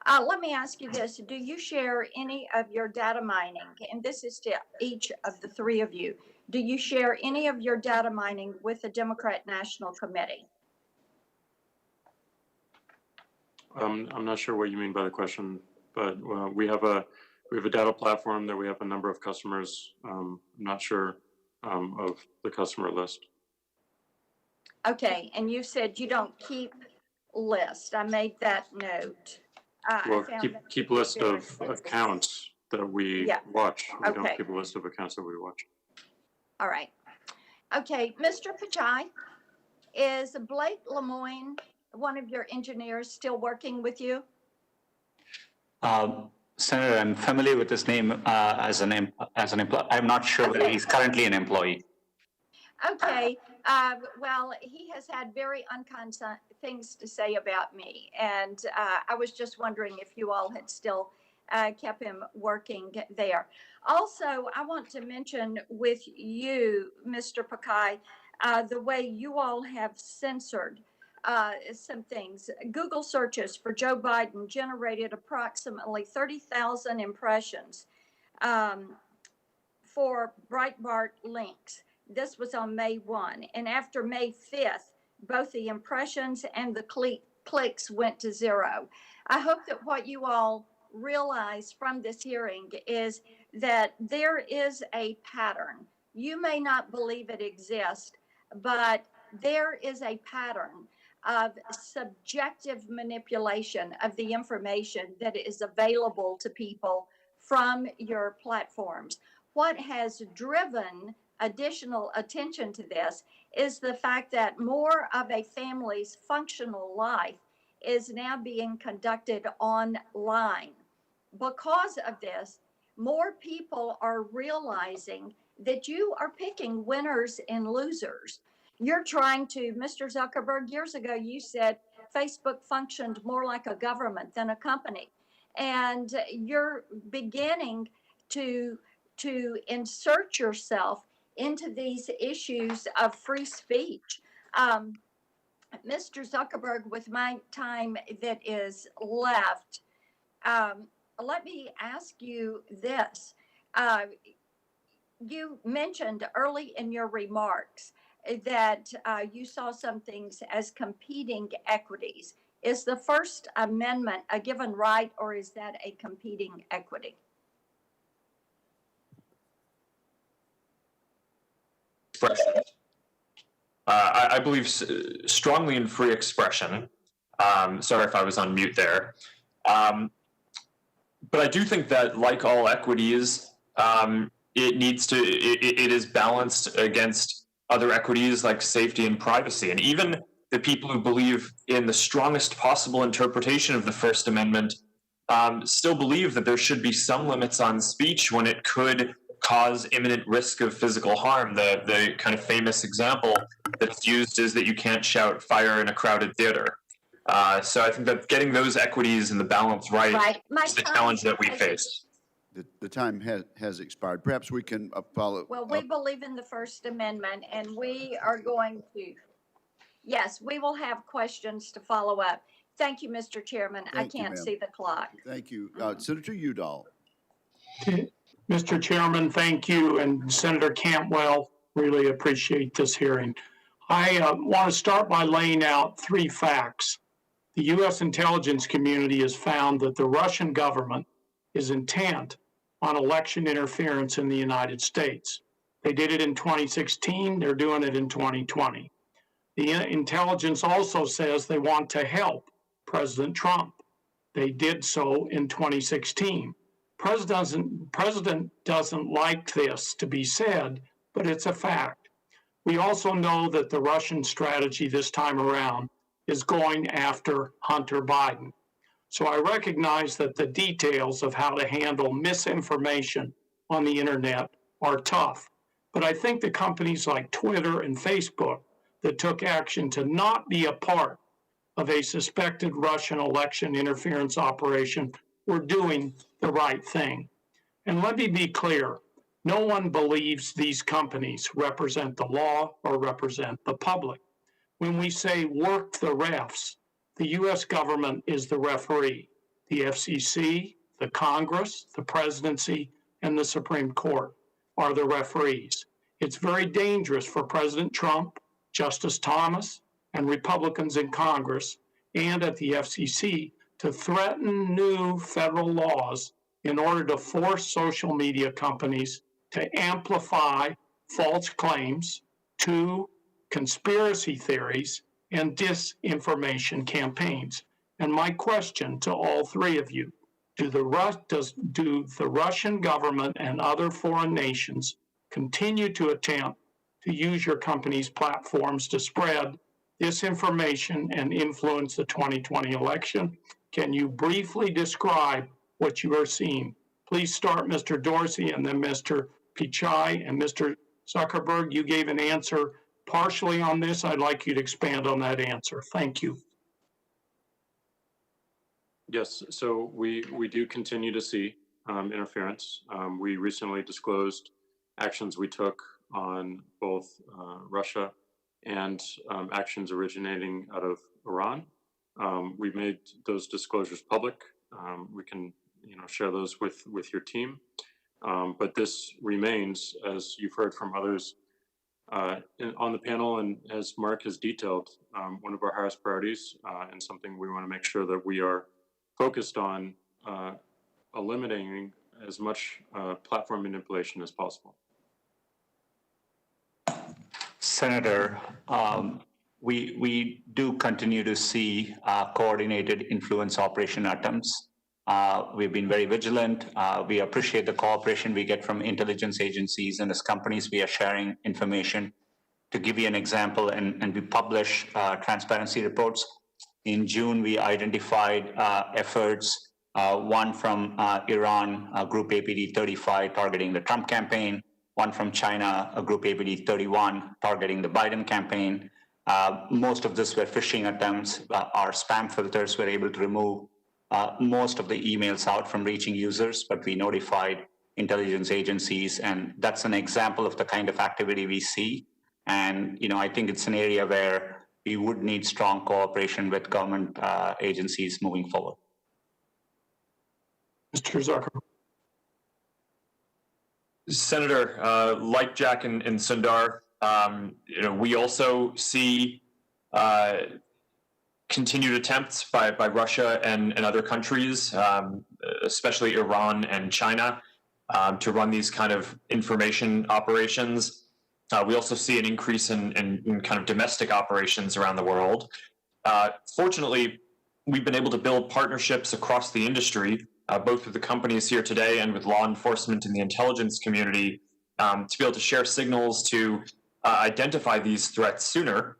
Speaker 16: Let me ask you this. Do you share any of your data mining? And this is to each of the three of you. Do you share any of your data mining with the Democrat National Committee?
Speaker 3: I'm not sure what you mean by the question, but we have a data platform that we have a number of customers. I'm not sure of the customer list.
Speaker 16: Okay, and you said you don't keep lists. I made that note.
Speaker 3: Well, keep list of accounts that we watch. We don't keep a list of accounts that we watch.
Speaker 16: All right. Okay, Mr. Pachai, is Blake Lemoyne, one of your engineers, still working with you?
Speaker 4: Senator, I'm familiar with his name as an employee. I'm not sure whether he's currently an employee.
Speaker 16: Okay, well, he has had very unkind things to say about me, and I was just wondering if you all had still kept him working there. Also, I want to mention with you, Mr. Pachai, the way you all have censored some things. Google searches for Joe Biden generated approximately 30,000 impressions for Breitbart links. This was on May 1. And after May 5th, both the impressions and the clicks went to zero. I hope that what you all realize from this hearing is that there is a pattern. You may not believe it exists, but there is a pattern of subjective manipulation of the information that is available to people from your platforms. What has driven additional attention to this is the fact that more of a family's functional life is now being conducted online. Because of this, more people are realizing that you are picking winners and losers. You're trying to, Mr. Zuckerberg, years ago, you said Facebook functioned more like a government than a company. And you're beginning to insert yourself into these issues of free speech. Mr. Zuckerberg, with my time that is left, let me ask you this. You mentioned early in your remarks that you saw some things as competing equities. Is the First Amendment a given right, or is that a competing equity?
Speaker 5: Expression. I believe strongly in free expression. Sorry if I was on mute there. But I do think that, like all equities, it is balanced against other equities like safety and privacy. And even the people who believe in the strongest possible interpretation of the First Amendment still believe that there should be some limits on speech when it could cause imminent risk of physical harm. The kind of famous example that's used is that you can't shout fire in a crowded theater. So I think that getting those equities and the balance right is the challenge that we face.
Speaker 1: The time has expired. Perhaps we can follow.
Speaker 16: Well, we believe in the First Amendment, and we are going to, yes, we will have questions to follow up. Thank you, Mr. Chairman. I can't see the clock.
Speaker 1: Thank you. Senator Udall.
Speaker 17: Mr. Chairman, thank you, and Senator Cantwell, really appreciate this hearing. I want to start by laying out three facts. The U.S. intelligence community has found that the Russian government is intent on election interference in the United States. They did it in 2016, they're doing it in 2020. The intelligence also says they want to help President Trump. They did so in 2016. President doesn't like this to be said, but it's a fact. We also know that the Russian strategy this time around is going after Hunter Biden. So I recognize that the details of how to handle misinformation on the internet are tough. But I think the companies like Twitter and Facebook that took action to not be a part of a suspected Russian election interference operation were doing the right thing. And let me be clear, no one believes these companies represent the law or represent the public. When we say work the refs, the US government is the referee. The FCC, the Congress, the presidency, and the Supreme Court are the referees. It's very dangerous for President Trump, Justice Thomas, and Republicans in Congress and at the FCC to threaten new federal laws in order to force social media companies to amplify false claims, to conspiracy theories, and disinformation campaigns. And my question to all three of you, do the Russian government and other foreign nations continue to attempt to use your company's platforms to spread disinformation and influence the 2020 election? Can you briefly describe what you are seeing? Please start, Mr. Dorsey, and then Mr. Pichai, and Mr. Zuckerberg. You gave an answer partially on this. I'd like you to expand on that answer. Thank you.
Speaker 3: Yes, so we do continue to see interference. We recently disclosed actions we took on both Russia and actions originating out of Iran. We've made those disclosures public. We can, share those with your team. But this remains, as you've heard from others on the panel, and as Mark has detailed, one of our highest priorities and something we want to make sure that we are focused on eliminating as much platform manipulation as possible.
Speaker 4: Senator, we do continue to see coordinated influence operation attempts. We've been very vigilant. We appreciate the cooperation we get from intelligence agencies, and as companies, we are sharing information. To give you an example, and we publish transparency reports. In June, we identified efforts, one from Iran, Group APD 35, targeting the Trump campaign, one from China, a Group APD 31, targeting the Biden campaign. Most of this were phishing attempts. Our spam filters were able to remove most of the emails out from reaching users, but we notified intelligence agencies, and that's an example of the kind of activity we see. And, I think it's an area where we would need strong cooperation with government agencies moving forward.
Speaker 17: Mr. Zuckerberg.
Speaker 5: Senator, like Jack and Sundar, we also see continued attempts by Russia and other countries, especially Iran and China, to run these kind of information operations. We also see an increase in kind of domestic operations around the world. Fortunately, we've been able to build partnerships across the industry, both with the companies here today and with law enforcement and the intelligence community, to be able to share signals to identify these threats sooner.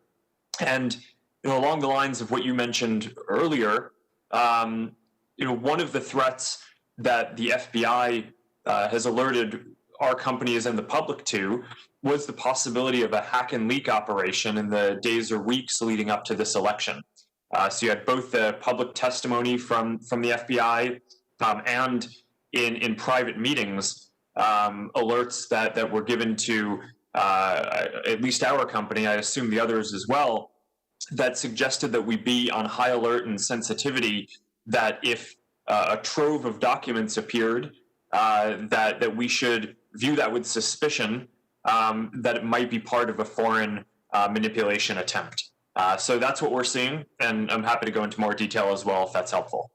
Speaker 5: And along the lines of what you mentioned earlier, one of the threats that the FBI has alerted our companies and the public to was the possibility of a hack and leak operation in the days or weeks leading up to this election. So you had both the public testimony from the FBI and in private meetings, alerts that were given to at least our company, I assume the others as well, that suggested that we be on high alert and sensitivity, that if a trove of documents appeared, that we should view that with suspicion, that it might be part of a foreign manipulation attempt. So that's what we're seeing, and I'm happy to go into more detail as well if that's helpful.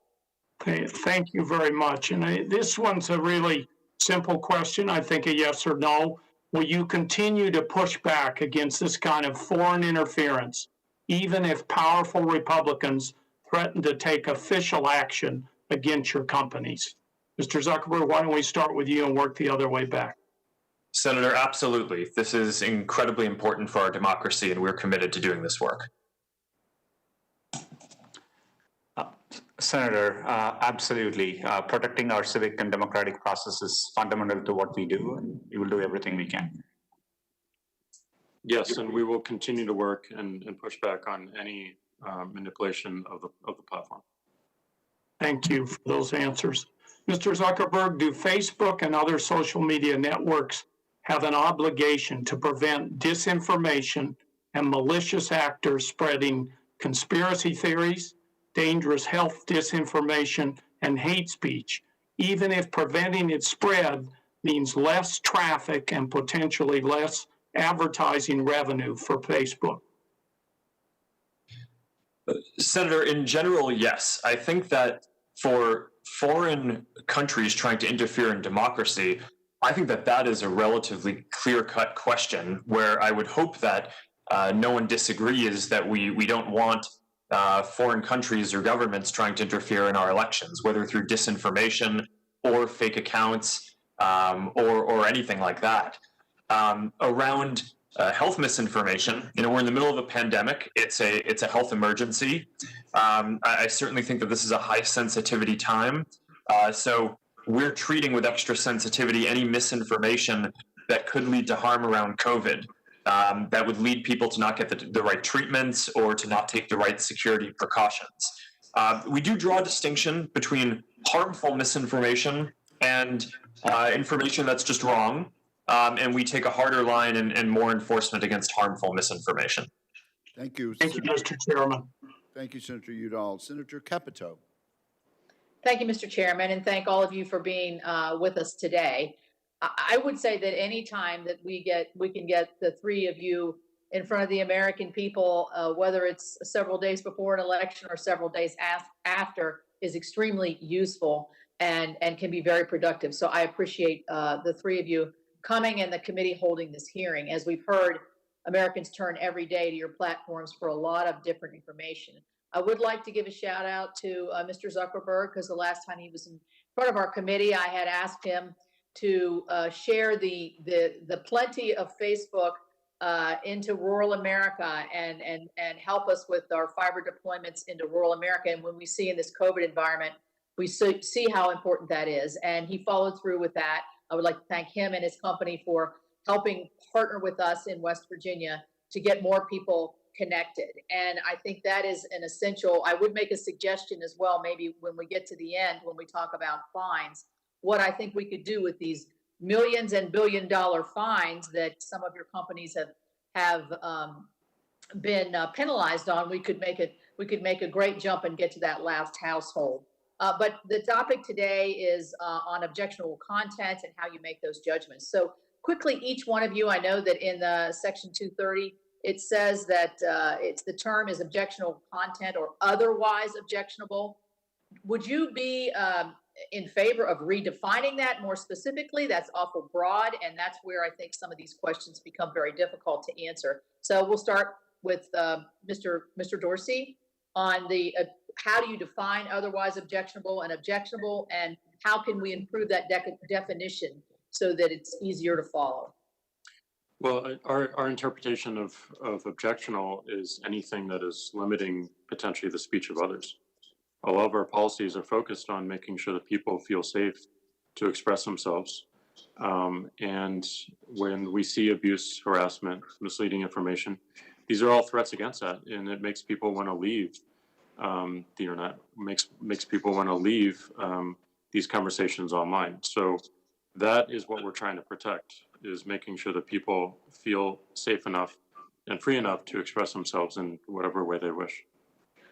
Speaker 17: Okay, thank you very much. And this one's a really simple question, I think a yes or no. Will you continue to push back against this kind of foreign interference, even if powerful Republicans threaten to take official action against your companies? Mr. Zuckerberg, why don't we start with you and work the other way back?
Speaker 5: Senator, absolutely. This is incredibly important for our democracy, and we're committed to doing this work.
Speaker 4: Senator, absolutely. Protecting our civic and democratic process is fundamental to what we do, and we will do everything we can.
Speaker 3: Yes, and we will continue to work and push back on any manipulation of the platform.
Speaker 17: Thank you for those answers. Mr. Zuckerberg, do Facebook and other social media networks have an obligation to prevent disinformation and malicious actors spreading conspiracy theories, dangerous health disinformation, and hate speech, even if preventing its spread means less traffic and potentially less advertising revenue for Facebook?
Speaker 5: Senator, in general, yes. I think that for foreign countries trying to interfere in democracy, I think that that is a relatively clear-cut question where I would hope that no one disagrees that we don't want foreign countries or governments trying to interfere in our elections, whether through disinformation or fake accounts or anything like that. Around health misinformation, we're in the middle of a pandemic. It's a health emergency. I certainly think that this is a high sensitivity time. So we're treating with extra sensitivity any misinformation that could lead to harm around COVID, that would lead people to not get the right treatments or to not take the right security precautions. We do draw a distinction between harmful misinformation and information that's just wrong. And we take a harder line and more enforcement against harmful misinformation.
Speaker 1: Thank you.
Speaker 17: Thank you, Mr. Chairman.
Speaker 1: Thank you, Senator Udall. Senator Capito.
Speaker 18: Thank you, Mr. Chairman, and thank all of you for being with us today. I would say that any time that we can get the three of you in front of the American people, whether it's several days before an election or several days after, is extremely useful and can be very productive. So I appreciate the three of you coming and the committee holding this hearing. As we've heard, Americans turn every day to your platforms for a lot of different information. I would like to give a shout out to Mr. Zuckerberg, because the last time he was in front of our committee, I had asked him to share the plenty of Facebook into rural America and help us with our fiber deployments into rural America. And when we see in this COVID environment, we see how important that is. And he followed through with that. I would like to thank him and his company for helping partner with us in West Virginia to get more people connected. And I think that is an essential. I would make a suggestion as well, maybe when we get to the end, when we talk about fines, what I think we could do with these millions and billion-dollar fines that some of your companies have been penalized on. We could make a great jump and get to that last household. But the topic today is on objectionable content and how you make those judgments. So quickly, each one of you, I know that in the Section 230, it says that the term is objectionable content or otherwise objectionable. Would you be in favor of redefining that more specifically? That's awful broad, and that's where I think some of these questions become very difficult to answer. So we'll start with Mr. Dorsey on the how do you define otherwise objectionable, and how can we improve that definition so that it's easier to follow?
Speaker 3: Well, our interpretation of objectionable is anything that is limiting potentially the speech of others. All of our policies are focused on making sure that people feel safe to express themselves. And when we see abuse, harassment, misleading information, these are all threats against that, and it makes people want to leave the internet, makes people want to leave these conversations online. So that is what we're trying to protect, is making sure that people feel safe enough and free enough to express themselves in whatever way they wish.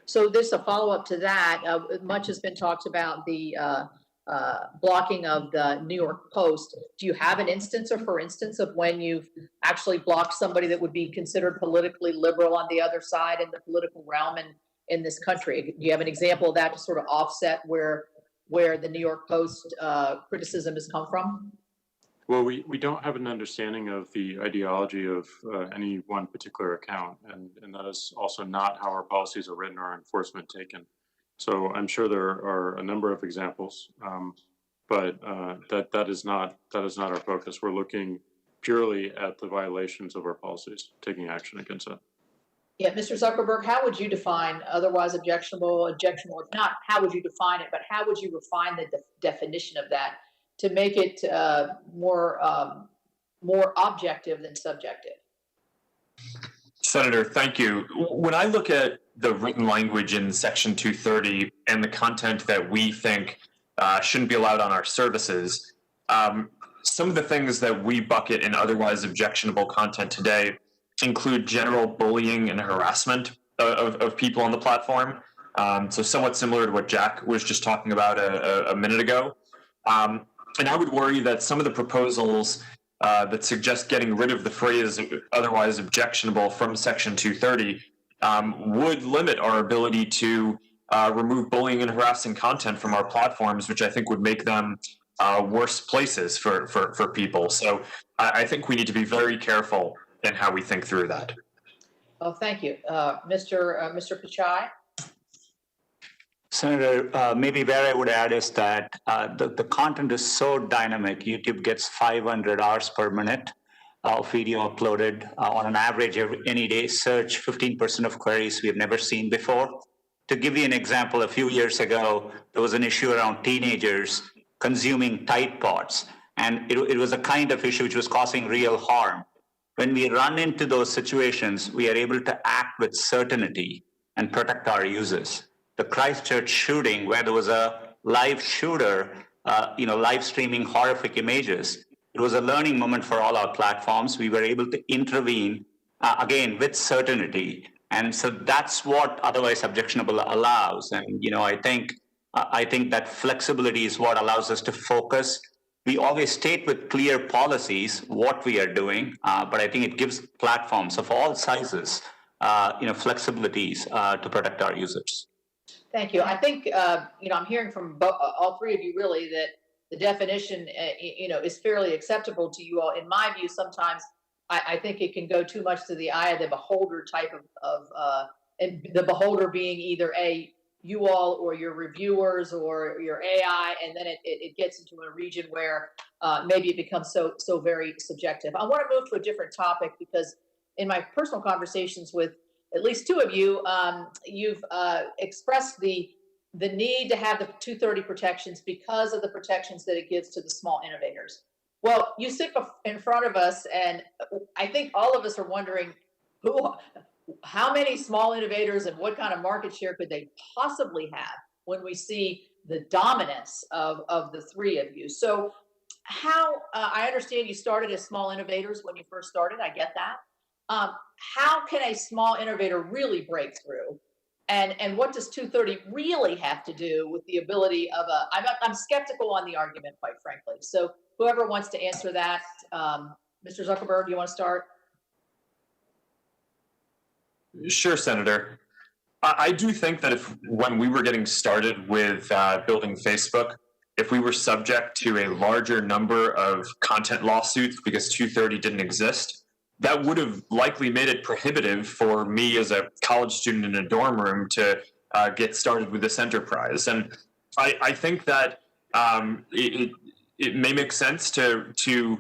Speaker 18: So this a follow-up to that. Much has been talked about the blocking of the New York Post. Do you have an instance, or for instance, of when you've actually blocked somebody that would be considered politically liberal on the other side in the political realm in this country? Do you have an example of that to sort of offset where the New York Post criticism has come from?
Speaker 3: Well, we don't have an understanding of the ideology of any one particular account, and that is also not how our policies are written or our enforcement taken. So I'm sure there are a number of examples, but that is not our focus. We're looking purely at the violations of our policies, taking action against it.
Speaker 18: Yeah, Mr. Zuckerberg, how would you define otherwise objectionable? If not, how would you define it? But how would you refine the definition of that to make it more objective than subjective?
Speaker 5: Senator, thank you. When I look at the written language in Section 230 and the content that we think shouldn't be allowed on our services. Some of the things that we bucket in otherwise objectionable content today include general bullying and harassment of people on the platform. So somewhat similar to what Jack was just talking about a minute ago. And I would worry that some of the proposals that suggest getting rid of the phrase otherwise objectionable from Section 230 would limit our ability to remove bullying and harassing content from our platforms, which I think would make them worse places for people. So I think we need to be very careful in how we think through that.
Speaker 18: Oh, thank you. Mr. Pichai?
Speaker 4: Senator, maybe where I would add is that the content is so dynamic. YouTube gets 500 hours per minute of video uploaded on an average any day. Search 15% of queries we have never seen before. To give you an example, a few years ago, there was an issue around teenagers consuming Tide Pods, and it was a kind of issue which was causing real harm. When we run into those situations, we are able to act with certainty and protect our users. The Christchurch shooting, where there was a live shooter, live streaming horrific images, it was a learning moment for all our platforms. We were able to intervene, again, with certainty. And so that's what otherwise objectionable allows. And, I think that flexibility is what allows us to focus. We always state with clear policies what we are doing, but I think it gives platforms of all sizes, flexibilities to protect our users.
Speaker 18: Thank you. I think, I'm hearing from all three of you really that the definition, is fairly acceptable to you all. In my view, sometimes I think it can go too much to the eye of the beholder type of and the beholder being either you all or your reviewers or your AI, and then it gets into a region where maybe it becomes so very subjective. I want to move to a different topic because in my personal conversations with at least two of you, you've expressed the need to have the 230 protections because of the protections that it gives to the small innovators. Well, you sit in front of us, and I think all of us are wondering how many small innovators and what kind of market share could they possibly have when we see the dominance of the three of you. So how, I understand you started as small innovators when you first started, I get that. How can a small innovator really break through? And what does 230 really have to do with the ability of I'm skeptical on the argument, quite frankly. So whoever wants to answer that, Mr. Zuckerberg, you want to start?
Speaker 5: Sure, Senator. I do think that when we were getting started with building Facebook, if we were subject to a larger number of content lawsuits because 230 didn't exist, that would have likely made it prohibitive for me as a college student in a dorm room to get started with this enterprise. And I think that it may make sense to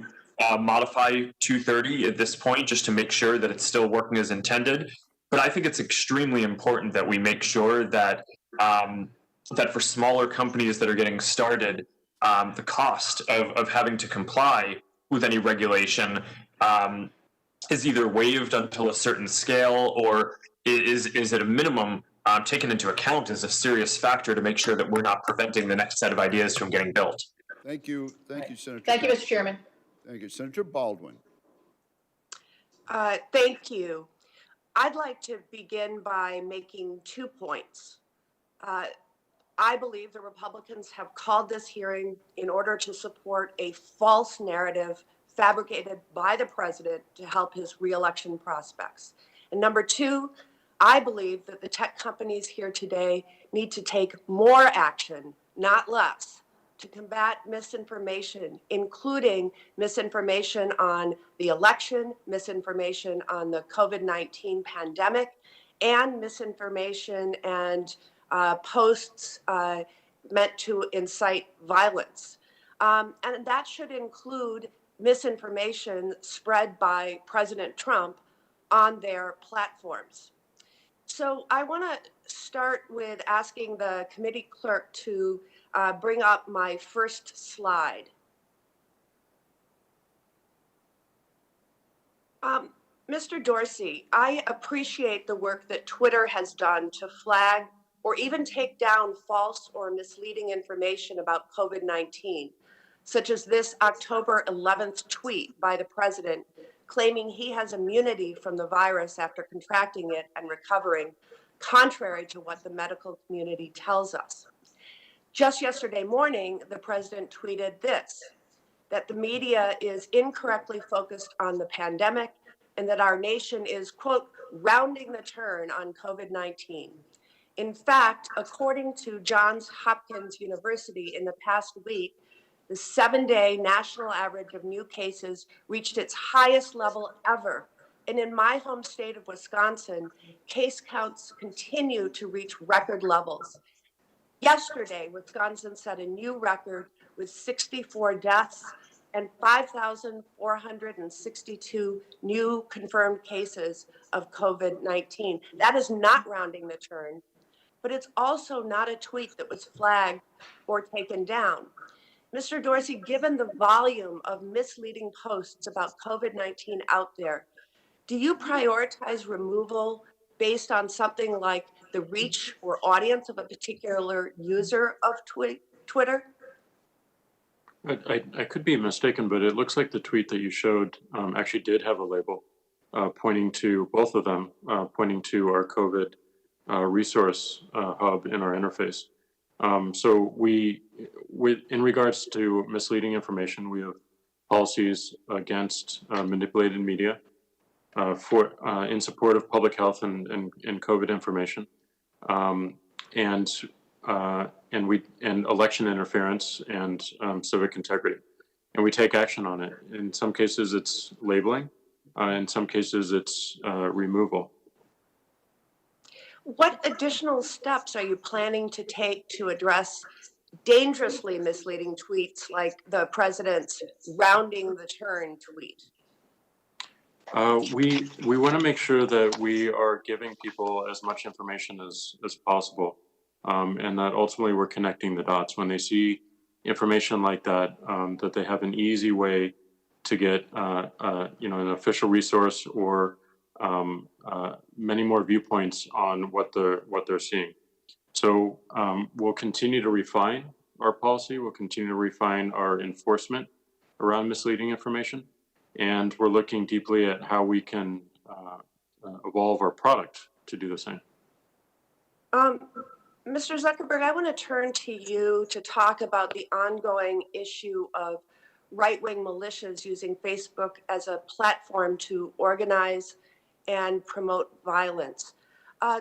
Speaker 5: modify 230 at this point just to make sure that it's still working as intended. But I think it's extremely important that we make sure that that for smaller companies that are getting started, the cost of having to comply with any regulation is either waived until a certain scale, or is at a minimum taken into account as a serious factor to make sure that we're not preventing the next set of ideas from getting built.
Speaker 1: Thank you, Senator.
Speaker 18: Thank you, Mr. Chairman.
Speaker 1: Thank you, Senator Baldwin.
Speaker 19: Thank you. I'd like to begin by making 2 points. I believe the Republicans have called this hearing in order to support a false narrative fabricated by the president to help his reelection prospects. And number 2, I believe that the tech companies here today need to take more action, not less, to combat misinformation, including misinformation on the election, misinformation on the COVID-19 pandemic, and misinformation and posts meant to incite violence. And that should include misinformation spread by President Trump on their platforms. So I want to start with asking the committee clerk to bring up my first slide. Mr. Dorsey, I appreciate the work that Twitter has done to flag or even take down false or misleading information about COVID-19, such as this October 11th tweet by the president claiming he has immunity from the virus after contracting it and recovering, contrary to what the medical community tells us. Just yesterday morning, the president tweeted this, that the media is incorrectly focused on the pandemic and that our nation is, quote, rounding the turn on COVID-19. In fact, according to Johns Hopkins University, in the past week, the 7-day national average of new cases reached its highest level ever. And in my home state of Wisconsin, case counts continue to reach record levels. Yesterday, Wisconsin set a new record with 64 deaths and 5,462 new confirmed cases of COVID-19. That is not rounding the turn, but it's also not a tweet that was flagged or taken down. Mr. Dorsey, given the volume of misleading posts about COVID-19 out there, do you prioritize removal based on something like the reach or audience of a particular user of Twitter?
Speaker 3: I could be mistaken, but it looks like the tweet that you showed actually did have a label pointing to both of them, pointing to our COVID resource hub in our interface. So in regards to misleading information, we have policies against manipulated media in support of public health and COVID information, and election interference and civic integrity. And we take action on it. In some cases, it's labeling. In some cases, it's removal.
Speaker 19: What additional steps are you planning to take to address dangerously misleading tweets like the president's rounding the turn tweet?
Speaker 3: We want to make sure that we are giving people as much information as possible, and that ultimately we're connecting the dots. When they see information like that, that they have an easy way to get an official resource or many more viewpoints on what they're seeing. So we'll continue to refine our policy. We'll continue to refine our enforcement around misleading information. And we're looking deeply at how we can evolve our product to do the same.
Speaker 19: Mr. Zuckerberg, I want to turn to you to talk about the ongoing issue of right-wing militias using Facebook as a platform to organize and promote violence.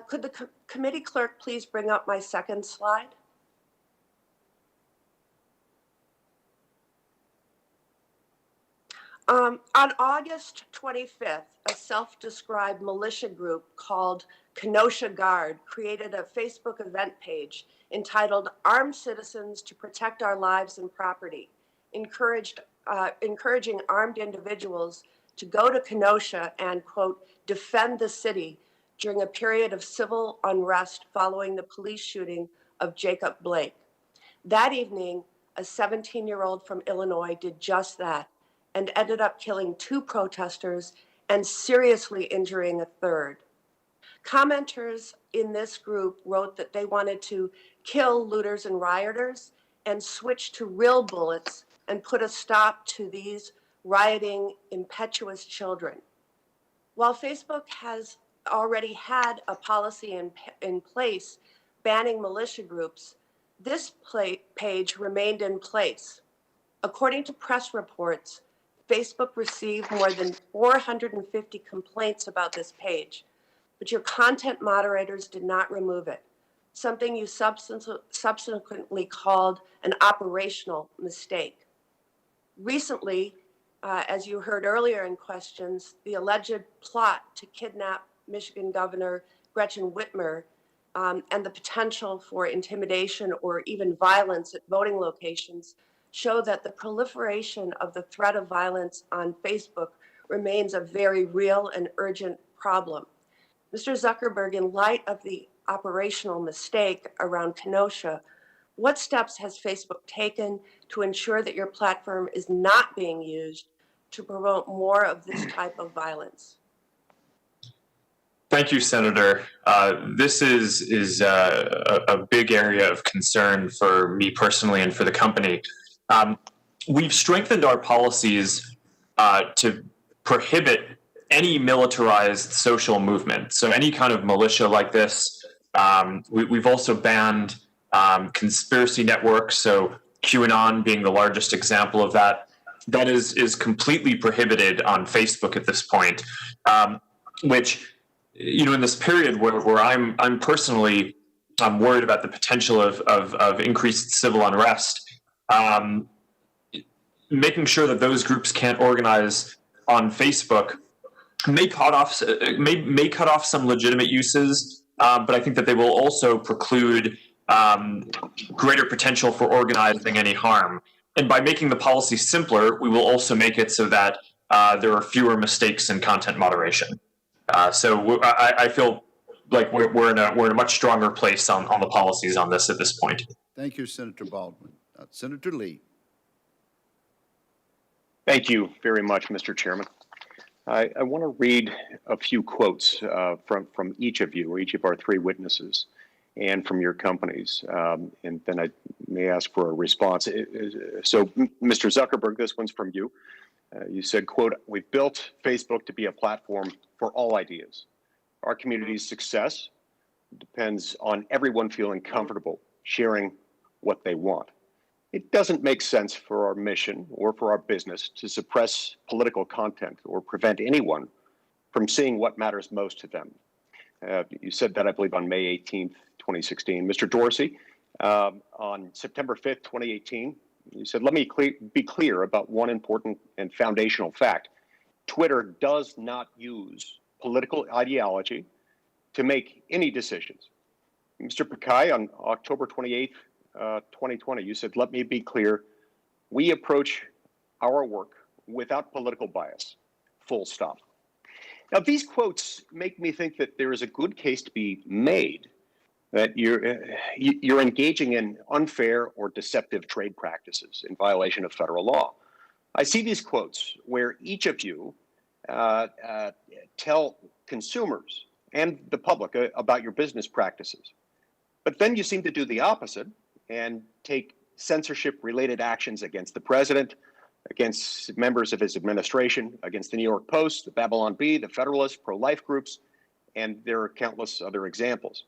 Speaker 19: Could the committee clerk please bring up my second slide? On August 25th, a self-described militia group called Kenosha Guard created a Facebook event page entitled Armed Citizens to Protect Our Lives and Property, encouraging armed individuals to go to Kenosha and, quote, defend the city during a period of civil unrest following the police shooting of Jacob Blake. That evening, a 17-year-old from Illinois did just that and ended up killing 2 protesters and seriously injuring a third. Commenters in this group wrote that they wanted to kill looters and rioters and switch to real bullets and put a stop to these rioting, impetuous children. While Facebook has already had a policy in place banning militia groups, this page remained in place. According to press reports, Facebook received more than 450 complaints about this page, but your content moderators did not remove it, something you subsequently called an operational mistake. Recently, as you heard earlier in questions, the alleged plot to kidnap Michigan Governor Gretchen Whitmer and the potential for intimidation or even violence at voting locations show that the proliferation of the threat of violence on Facebook remains a very real and urgent problem. Mr. Zuckerberg, in light of the operational mistake around Kenosha, what steps has Facebook taken to ensure that your platform is not being used to promote more of this type of violence?
Speaker 5: Thank you, Senator. This is a big area of concern for me personally and for the company. We've strengthened our policies to prohibit any militarized social movement. So any kind of militia like this. We've also banned conspiracy networks. So QAnon being the largest example of that. That is completely prohibited on Facebook at this point, which, you know, in this period where I'm personally worried about the potential of increased civil unrest, making sure that those groups can't organize on Facebook may cut off some legitimate uses, but I think that they will also preclude greater potential for organizing any harm. And by making the policy simpler, we will also make it so that there are fewer mistakes in content moderation. So I feel like we're in a much stronger place on the policies on this at this point.
Speaker 1: Thank you, Senator Baldwin. Senator Lee.
Speaker 20: Thank you very much, Mr. Chairman. I want to read a few quotes from each of you, or each of our three witnesses, and from your companies, and then I may ask for a response. So, Mr. Zuckerberg, this one's from you. You said, quote, "We've built Facebook to be a platform for all ideas. Our community's success depends on everyone feeling comfortable sharing what they want. It doesn't make sense for our mission or for our business to suppress political content or prevent anyone from seeing what matters most to them." You said that, I believe, on May 18th, 2016. Mr. Dorsey, on September 5th, 2018, you said, "Let me be clear about one important and foundational fact. Twitter does not use political ideology to make any decisions." Mr. Pakai, on October 28th, 2020, you said, "Let me be clear. We approach our work without political bias, full stop." Now, these quotes make me think that there is a good case to be made that you're engaging in unfair or deceptive trade practices in violation of federal law. I see these quotes where each of you tell consumers and the public about your business practices. But then you seem to do the opposite and take censorship-related actions against the president, against members of his administration, against the New York Post, the Babylon Bee, the Federalist, pro-life groups, and there are countless other examples.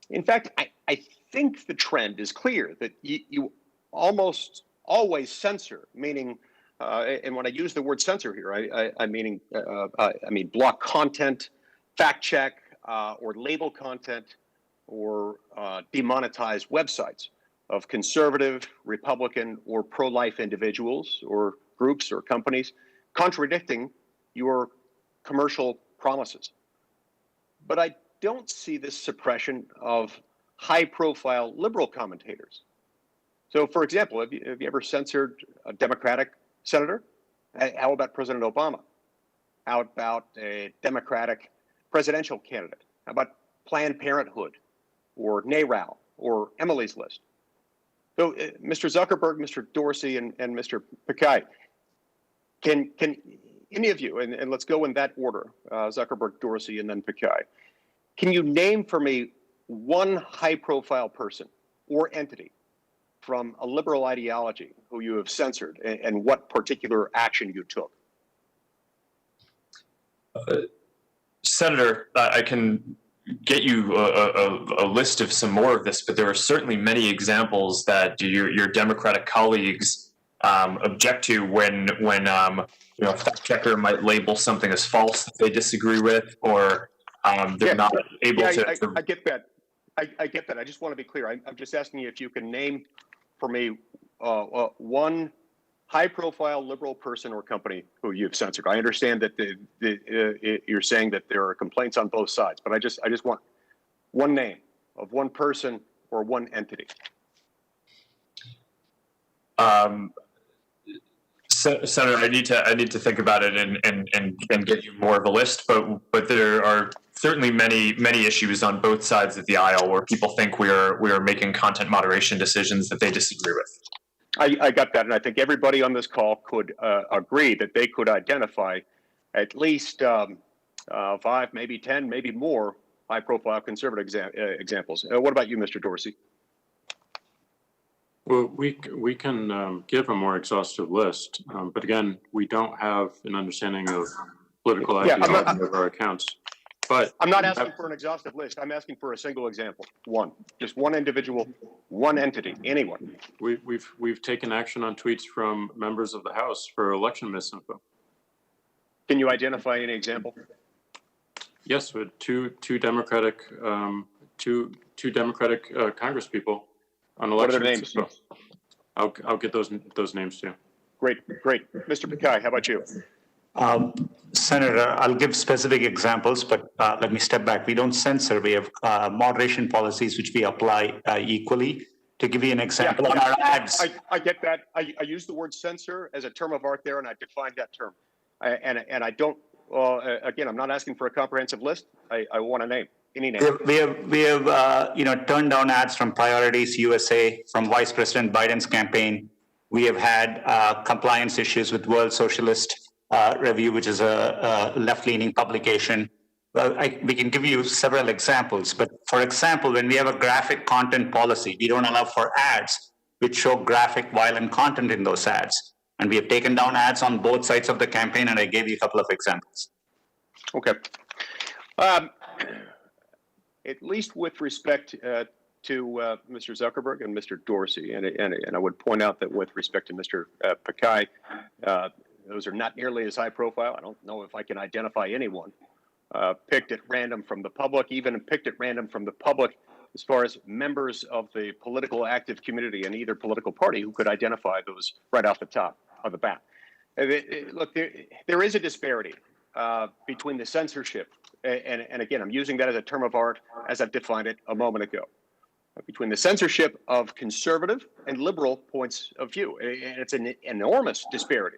Speaker 20: In fact, I think the trend is clear that you almost always censor, meaning, and when I use the word censor here, I mean block content, fact check, or label content, or demonetize websites of conservative, Republican, or pro-life individuals or groups or companies contradicting your commercial promises. But I don't see this suppression of high-profile liberal commentators. So, for example, have you ever censored a Democratic senator? How about President Obama? How about a Democratic presidential candidate? How about Planned Parenthood or NARAL or Emily's List? So, Mr. Zuckerberg, Mr. Dorsey, and Mr. Pakai, can any of you, and let's go in that order, Zuckerberg, Dorsey, and then Pakai, can you name for me one high-profile person or entity from a liberal ideology who you have censored and what particular action you took?
Speaker 5: Senator, I can get you a list of some more of this, but there are certainly many examples that your Democratic colleagues object to when a fact checker might label something as false that they disagree with, or they're not able to.
Speaker 20: I get that. I get that. I just want to be clear. I'm just asking you if you can name for me one high-profile liberal person or company who you've censored. I understand that you're saying that there are complaints on both sides, but I just want one name of one person or one entity.
Speaker 5: Senator, I need to think about it and get you more of a list, but there are certainly many issues on both sides of the aisle where people think we are making content moderation decisions that they disagree with.
Speaker 20: I got that, and I think everybody on this call could agree that they could identify at least 5, maybe 10, maybe more high-profile conservative examples. What about you, Mr. Dorsey?
Speaker 3: Well, we can give a more exhaustive list, but again, we don't have an understanding of political ideology of our accounts. But
Speaker 20: I'm not asking for an exhaustive list. I'm asking for a single example. One, just one individual, one entity, anyone.
Speaker 3: We've taken action on tweets from members of the House for election misinfo.
Speaker 20: Can you identify any example?
Speaker 3: Yes, with two Democratic Congress people on election misinfo. I'll get those names to you.
Speaker 20: Great. Mr. Pekai, how about you?
Speaker 4: Senator, I'll give specific examples, but let me step back. We don't censor. We have moderation policies which we apply equally. To give you an example, on our ads.
Speaker 20: I get that. I use the word censor as a term of art there, and I defined that term. And I don't. Again, I'm not asking for a comprehensive list. I want a name. Any name.
Speaker 4: We have turned down ads from Priorities USA, from Vice President Biden's campaign. We have had compliance issues with World Socialist Review, which is a left-leaning publication. We can give you several examples, but for example, when we have a graphic content policy, we don't allow for ads which show graphic, violent content in those ads. And we have taken down ads on both sides of the campaign, and I gave you a couple of examples.
Speaker 20: Okay. At least with respect to Mr. Zuckerberg and Mr. Dorsey, and I would point out that with respect to Mr. Pekai, those are not nearly as high profile. I don't know if I can identify anyone picked at random from the public, even picked at random from the public as far as members of the political active community in either political party who could identify those right off the top of the bat. Look, there is a disparity between the censorship, and again, I'm using that as a term of art as I've defined it a moment ago, between the censorship of conservative and liberal points of view. And it's an enormous disparity.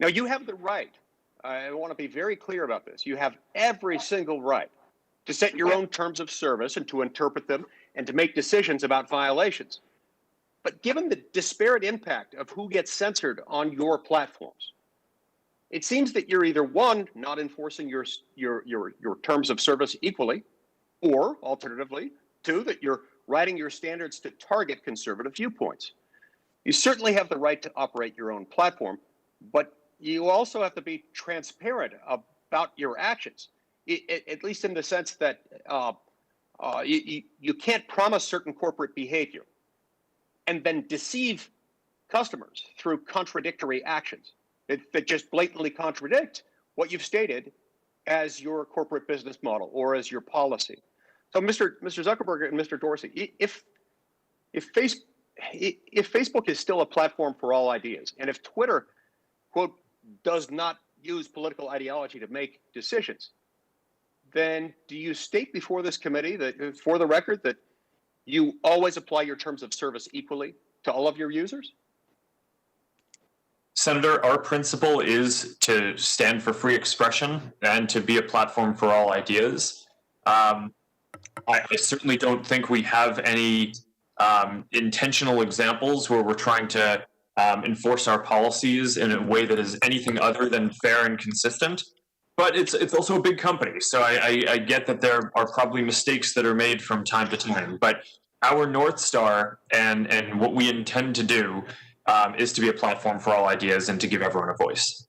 Speaker 20: Now, you have the right, I want to be very clear about this, you have every single right to set your own terms of service and to interpret them and to make decisions about violations. But given the disparate impact of who gets censored on your platforms, it seems that you're either one, not enforcing your terms of service equally, or alternatively, two, that you're writing your standards to target conservative viewpoints. You certainly have the right to operate your own platform, but you also have to be transparent about your actions, at least in the sense that you can't promise certain corporate behavior and then deceive customers through contradictory actions that just blatantly contradict what you've stated as your corporate business model or as your policy. So, Mr. Zuckerberg and Mr. Dorsey, if Facebook is still a platform for all ideas, and if Twitter, quote, does not use political ideology to make decisions, then do you state before this committee that, for the record, that you always apply your terms of service equally to all of your users?
Speaker 5: Senator, our principle is to stand for free expression and to be a platform for all ideas. I certainly don't think we have any intentional examples where we're trying to enforce our policies in a way that is anything other than fair and consistent. But it's also a big company, so I get that there are probably mistakes that are made from time to time. But our North Star and what we intend to do is to be a platform for all ideas and to give everyone a voice.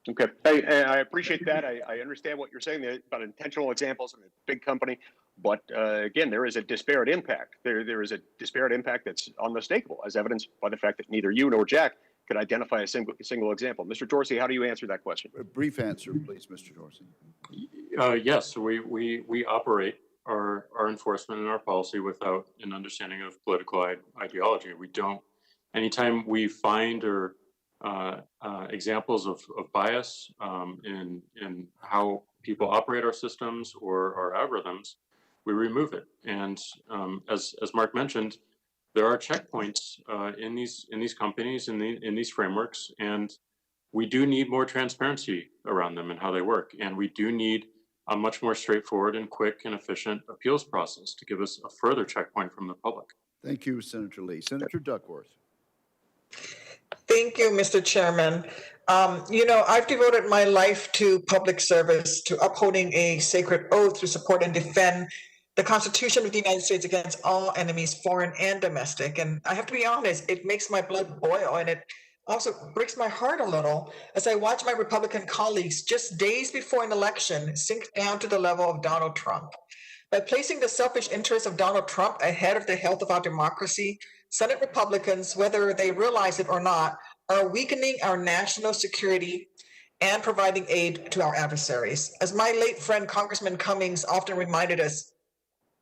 Speaker 20: Okay, I appreciate that. I understand what you're saying about intentional examples in a big company, but again, there is a disparate impact. There is a disparate impact that's unmistakable, as evidenced by the fact that neither you nor Jack could identify a single example. Mr. Dorsey, how do you answer that question?
Speaker 1: A brief answer, please, Mr. Dorsey.
Speaker 3: Yes, we operate our enforcement and our policy without an understanding of political ideology. We don't. Anytime we find or examples of bias in how people operate our systems or our algorithms, we remove it. And as Mark mentioned, there are checkpoints in these companies, in these frameworks, and we do need more transparency around them and how they work. And we do need a much more straightforward and quick and efficient appeals process to give us a further checkpoint from the public.
Speaker 1: Thank you, Senator Lee. Senator Duckworth.
Speaker 21: Thank you, Mr. Chairman. I've devoted my life to public service, to upholding a sacred oath to support and defend the Constitution of the United States against all enemies, foreign and domestic. And I have to be honest, it makes my blood boil, and it also breaks my heart a little as I watch my Republican colleagues just days before an election sink down to the level of Donald Trump. By placing the selfish interests of Donald Trump ahead of the health of our democracy, Senate Republicans, whether they realize it or not, are weakening our national security and providing aid to our adversaries. As my late friend Congressman Cummings often reminded us,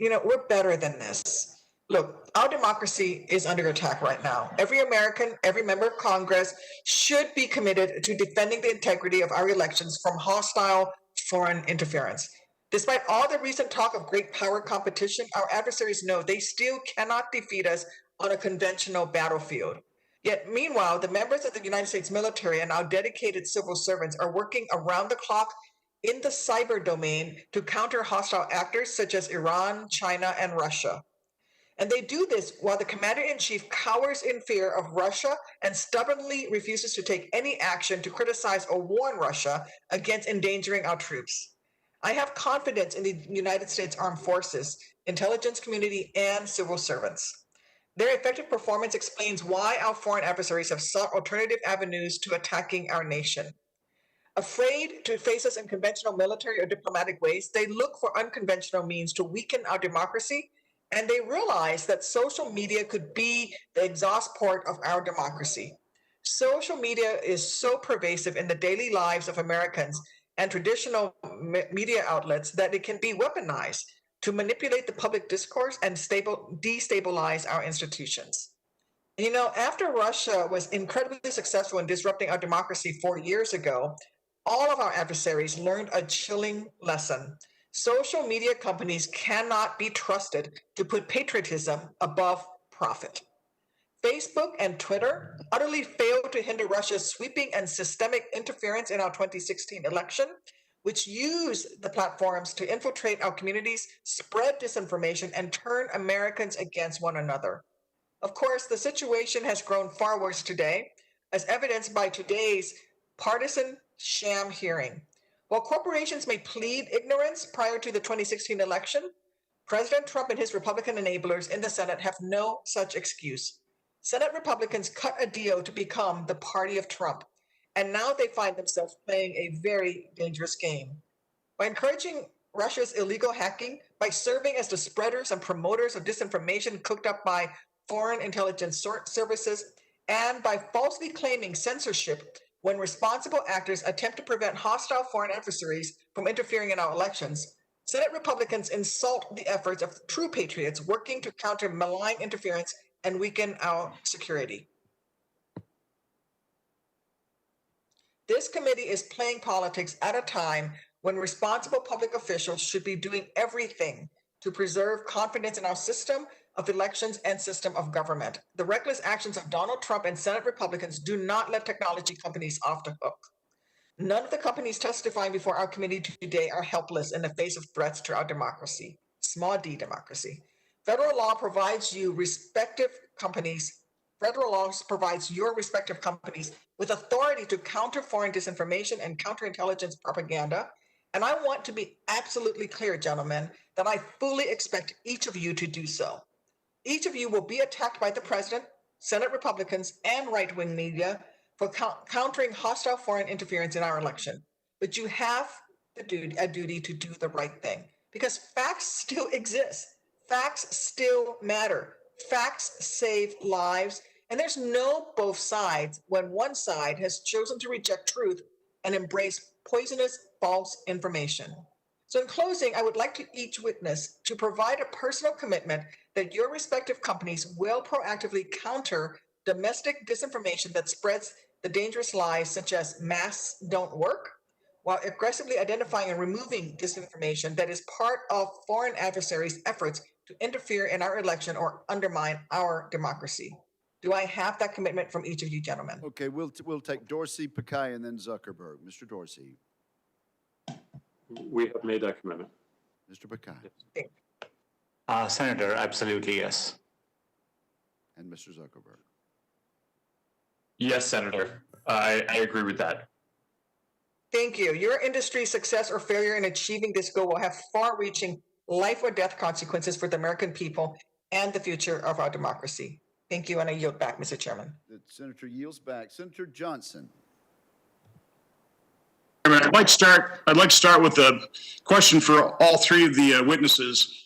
Speaker 21: we're better than this. Look, our democracy is under attack right now. Every American, every member of Congress should be committed to defending the integrity of our elections from hostile foreign interference. Despite all the recent talk of great power competition, our adversaries know they still cannot defeat us on a conventional battlefield. Yet, meanwhile, the members of the United States military and our dedicated civil servants are working around the clock in the cyber domain to counter hostile actors such as Iran, China, and Russia. And they do this while the commander-in-chief cowers in fear of Russia and stubbornly refuses to take any action to criticize or warn Russia against endangering our troops. I have confidence in the United States Armed Forces, intelligence community, and civil servants. Their effective performance explains why our foreign adversaries have sought alternative avenues to attacking our nation. Afraid to face us in conventional military or diplomatic ways, they look for unconventional means to weaken our democracy, and they realize that social media could be the exhaust port of our democracy. Social media is so pervasive in the daily lives of Americans and traditional media outlets that it can be weaponized to manipulate the public discourse and destabilize our institutions. After Russia was incredibly successful in disrupting our democracy 4 years ago, all of our adversaries learned a chilling lesson. Social media companies cannot be trusted to put patriotism above profit. Facebook and Twitter utterly failed to hinder Russia's sweeping and systemic interference in our 2016 election, which used the platforms to infiltrate our communities, spread disinformation, and turn Americans against one another. Of course, the situation has grown far worse today, as evidenced by today's partisan sham hearing. While corporations may plead ignorance prior to the 2016 election, President Trump and his Republican enablers in the Senate have no such excuse. Senate Republicans cut a deal to become the party of Trump, and now they find themselves playing a very dangerous game. By encouraging Russia's illegal hacking, by serving as the spreaders and promoters of disinformation cooked up by foreign intelligence services, and by falsely claiming censorship when responsible actors attempt to prevent hostile foreign adversaries from interfering in our elections, Senate Republicans insult the efforts of true patriots working to counter malign interference and weaken our security. This committee is playing politics at a time when responsible public officials should be doing everything to preserve confidence in our system of elections and system of government. The reckless actions of Donald Trump and Senate Republicans do not let technology companies off the hook. None of the companies testifying before our committee today are helpless in the face of threats to our democracy, small d democracy. Federal law provides your respective companies with authority to counter foreign disinformation and counterintelligence propaganda. And I want to be absolutely clear, gentlemen, that I fully expect each of you to do so. Each of you will be attacked by the president, Senate Republicans, and right-wing media for countering hostile foreign interference in our election. But you have a duty to do the right thing, because facts still exist. Facts still matter. Facts save lives, and there's no both sides when one side has chosen to reject truth and embrace poisonous false information. So in closing, I would like to each witness to provide a personal commitment that your respective companies will proactively counter domestic disinformation that spreads the dangerous lies such as masks don't work, while aggressively identifying and removing disinformation that is part of foreign adversaries' efforts to interfere in our election or undermine our democracy. Do I have that commitment from each of you gentlemen?
Speaker 1: Okay, we'll take Dorsey, Pakai, and then Zuckerberg. Mr. Dorsey.
Speaker 3: We have made that commitment.
Speaker 1: Mr. Pakai.
Speaker 4: Senator, absolutely yes.
Speaker 1: And Mr. Zuckerberg.
Speaker 5: Yes, Senator. I agree with that.
Speaker 21: Thank you. Your industry's success or failure in achieving this goal will have far-reaching life or death consequences for the American people and the future of our democracy. Thank you, and I yield back, Mr. Chairman.
Speaker 1: The senator yields back. Senator Johnson.
Speaker 6: I'd like to start with a question for all three of the witnesses.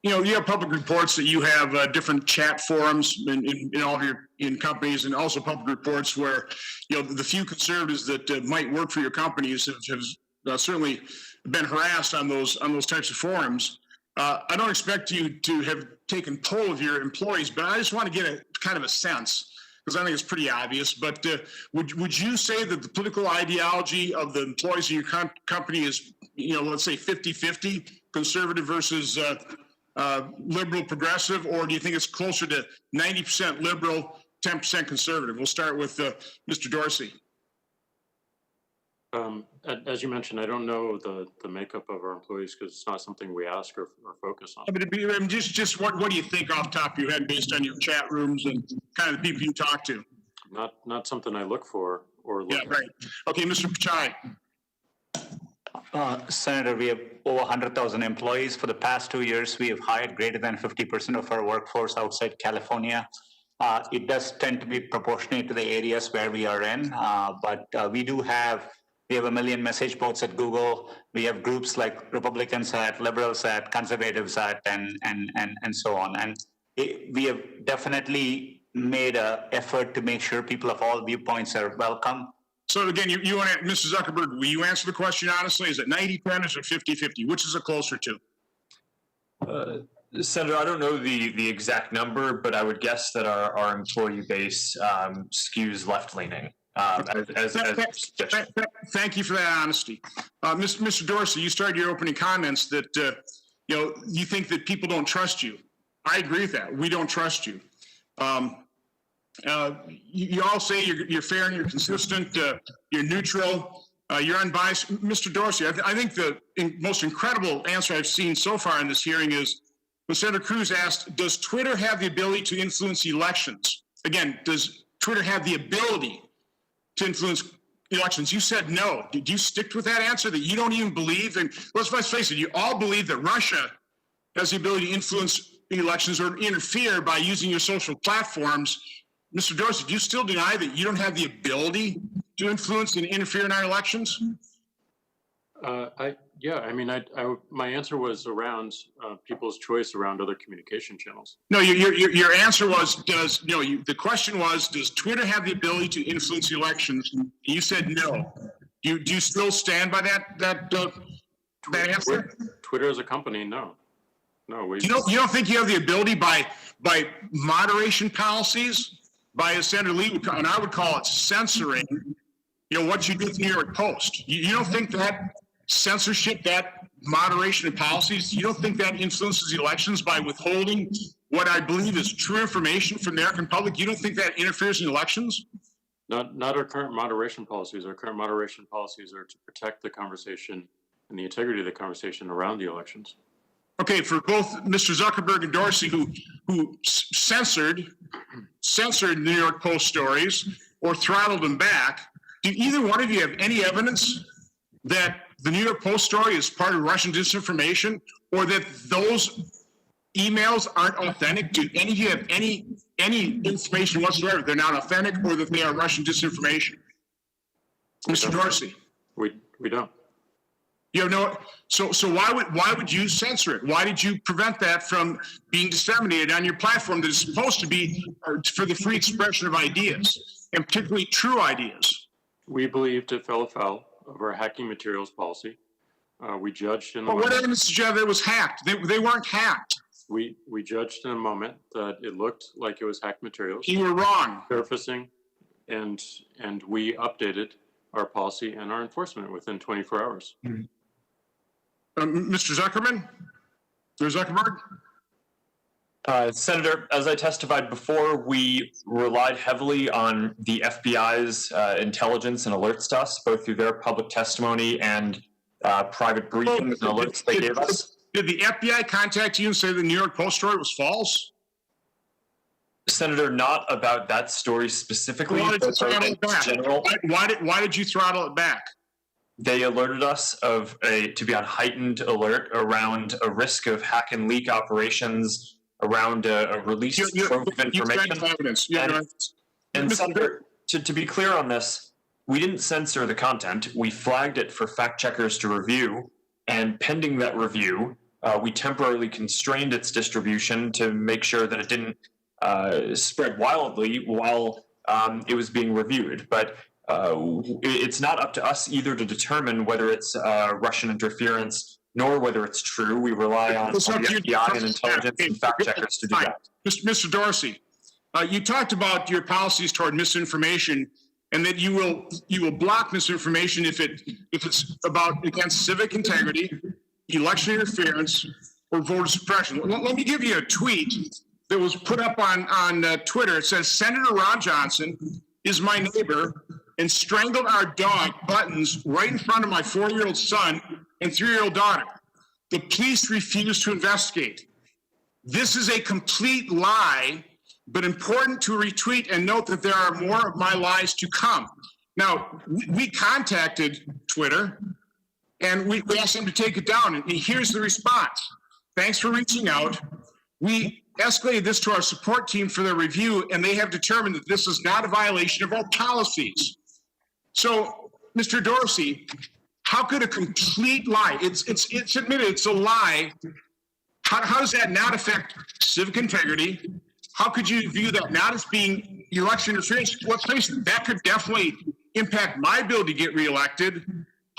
Speaker 6: You have public reports that you have different chat forums in all of your companies, and also public reports where the few conservatives that might work for your companies have certainly been harassed on those types of forums. I don't expect you to have taken poll of your employees, but I just want to get a kind of a sense, because I think it's pretty obvious. But would you say that the political ideology of the employees of your company is, let's say 50-50, conservative versus liberal progressive, or do you think it's closer to 90% liberal, 10% conservative? We'll start with Mr. Dorsey.
Speaker 3: As you mentioned, I don't know the makeup of our employees because it's not something we ask or focus on.
Speaker 6: But just what do you think off the top of your head based on your chat rooms and kind of the people you talk to?
Speaker 3: Not something I look for or look
Speaker 6: right. Okay, Mr. Pichai.
Speaker 4: Senator, we have over 100,000 employees. For the past 2 years, we have hired greater than 50% of our workforce outside California. It does tend to be proportionate to the areas where we are in, but we have 1 million message boards at Google. We have groups like Republicans at, Liberals at, Conservatives at, and so on. And we have definitely made an effort to make sure people of all viewpoints are welcome.
Speaker 6: So again, you want to, Mr. Zuckerberg, will you answer the question honestly? Is it 90-10 or is it 50-50? Which is it closer to?
Speaker 5: Senator, I don't know the exact number, but I would guess that our employee base skews left-leaning.
Speaker 6: Thank you for that honesty. Mr. Dorsey, you started your opening comments that you think that people don't trust you. I agree with that. We don't trust you. You all say you're fair and you're consistent, you're neutral, you're unbiased. Mr. Dorsey, I think the most incredible answer I've seen so far in this hearing is when Senator Cruz asked, does Twitter have the ability to influence elections? Again, does Twitter have the ability to influence elections? You said no. Did you stick with that answer that you don't even believe? And let's face it, you all believe that Russia has the ability to influence elections or interfere by using your social platforms. Mr. Dorsey, do you still deny that you don't have the ability to influence and interfere in our elections?
Speaker 3: My answer was around people's choice around other communication channels.
Speaker 6: No, your answer was, the question was, does Twitter have the ability to influence elections? And you said no. Do you still stand by that answer?
Speaker 3: Twitter as a company, no. No,
Speaker 6: you don't think you have the ability by moderation policies, by, as Senator Lee would call, and I would call it censoring, what you do with the New York Post. You don't think that censorship, that moderation of policies, you don't think that influences elections by withholding what I believe is true information from the American public? You don't think that interferes in elections?
Speaker 3: Not our current moderation policies. Our current moderation policies are to protect the conversation and the integrity of the conversation around the elections.
Speaker 6: Okay, for both Mr. Zuckerberg and Dorsey, who censored the New York Post stories or throttled them back, do either one of you have any evidence that the New York Post story is part of Russian disinformation, or that those emails aren't authentic? Do any of you have any information whatsoever they're not authentic, or that they are Russian disinformation? Mr. Dorsey,
Speaker 3: we don't.
Speaker 6: You have no. So why would you censor it? Why did you prevent that from being disseminated on your platform that is supposed to be for the free expression of ideas, and particularly true ideas?
Speaker 3: We believed it fell afoul of our hacking materials policy. We judged in the
Speaker 6: what evidence did you have that it was hacked? They weren't hacked.
Speaker 3: We judged in a moment that it looked like it was hacked materials.
Speaker 6: You were wrong.
Speaker 3: Surfacing, and we updated our policy and our enforcement within 24 hours.
Speaker 6: Mm-hmm. Mr. Zuckerman? Mr. Zuckerberg?
Speaker 5: Senator, as I testified before, we relied heavily on the FBI's intelligence and alerts to us, both through their public testimony and private briefings and alerts they gave us.
Speaker 6: Did the FBI contact you and say the New York Post story was false?
Speaker 5: Senator, not about that story specifically.
Speaker 6: Why did you throttle it back?
Speaker 5: General.
Speaker 6: Why did you throttle it back?
Speaker 5: They alerted us to be on heightened alert around a risk of hack and leak operations around a released trove of information. And Senator, to be clear on this, we didn't censor the content. We flagged it for fact checkers to review, and pending that review, we temporarily constrained its distribution to make sure that it didn't spread wildly while it was being reviewed. But it's not up to us either to determine whether it's Russian interference nor whether it's true. We rely on the FBI and intelligence and fact checkers to do that.
Speaker 6: Mr. Dorsey, you talked about your policies toward misinformation, and that you will block misinformation if it's against civic integrity, election interference, or voter suppression. Let me give you a tweet that was put up on Twitter. It says, Senator Ron Johnson is my neighbor and strangled our dog, Buttons, right in front of my 4-year-old son and 3-year-old daughter. The police refuse to investigate. This is a complete lie, but important to retweet and note that there are more of my lies to come. Now, we contacted Twitter and we asked them to take it down, and here's the response. Thanks for reaching out. We escalated this to our support team for their review, and they have determined that this is not a violation of our policies. So, Mr. Dorsey, how could a complete lie, it's admitted it's a lie, how does that not affect civic integrity? How could you view that not as being election interference? Let's face it, that could definitely impact my ability to get reelected.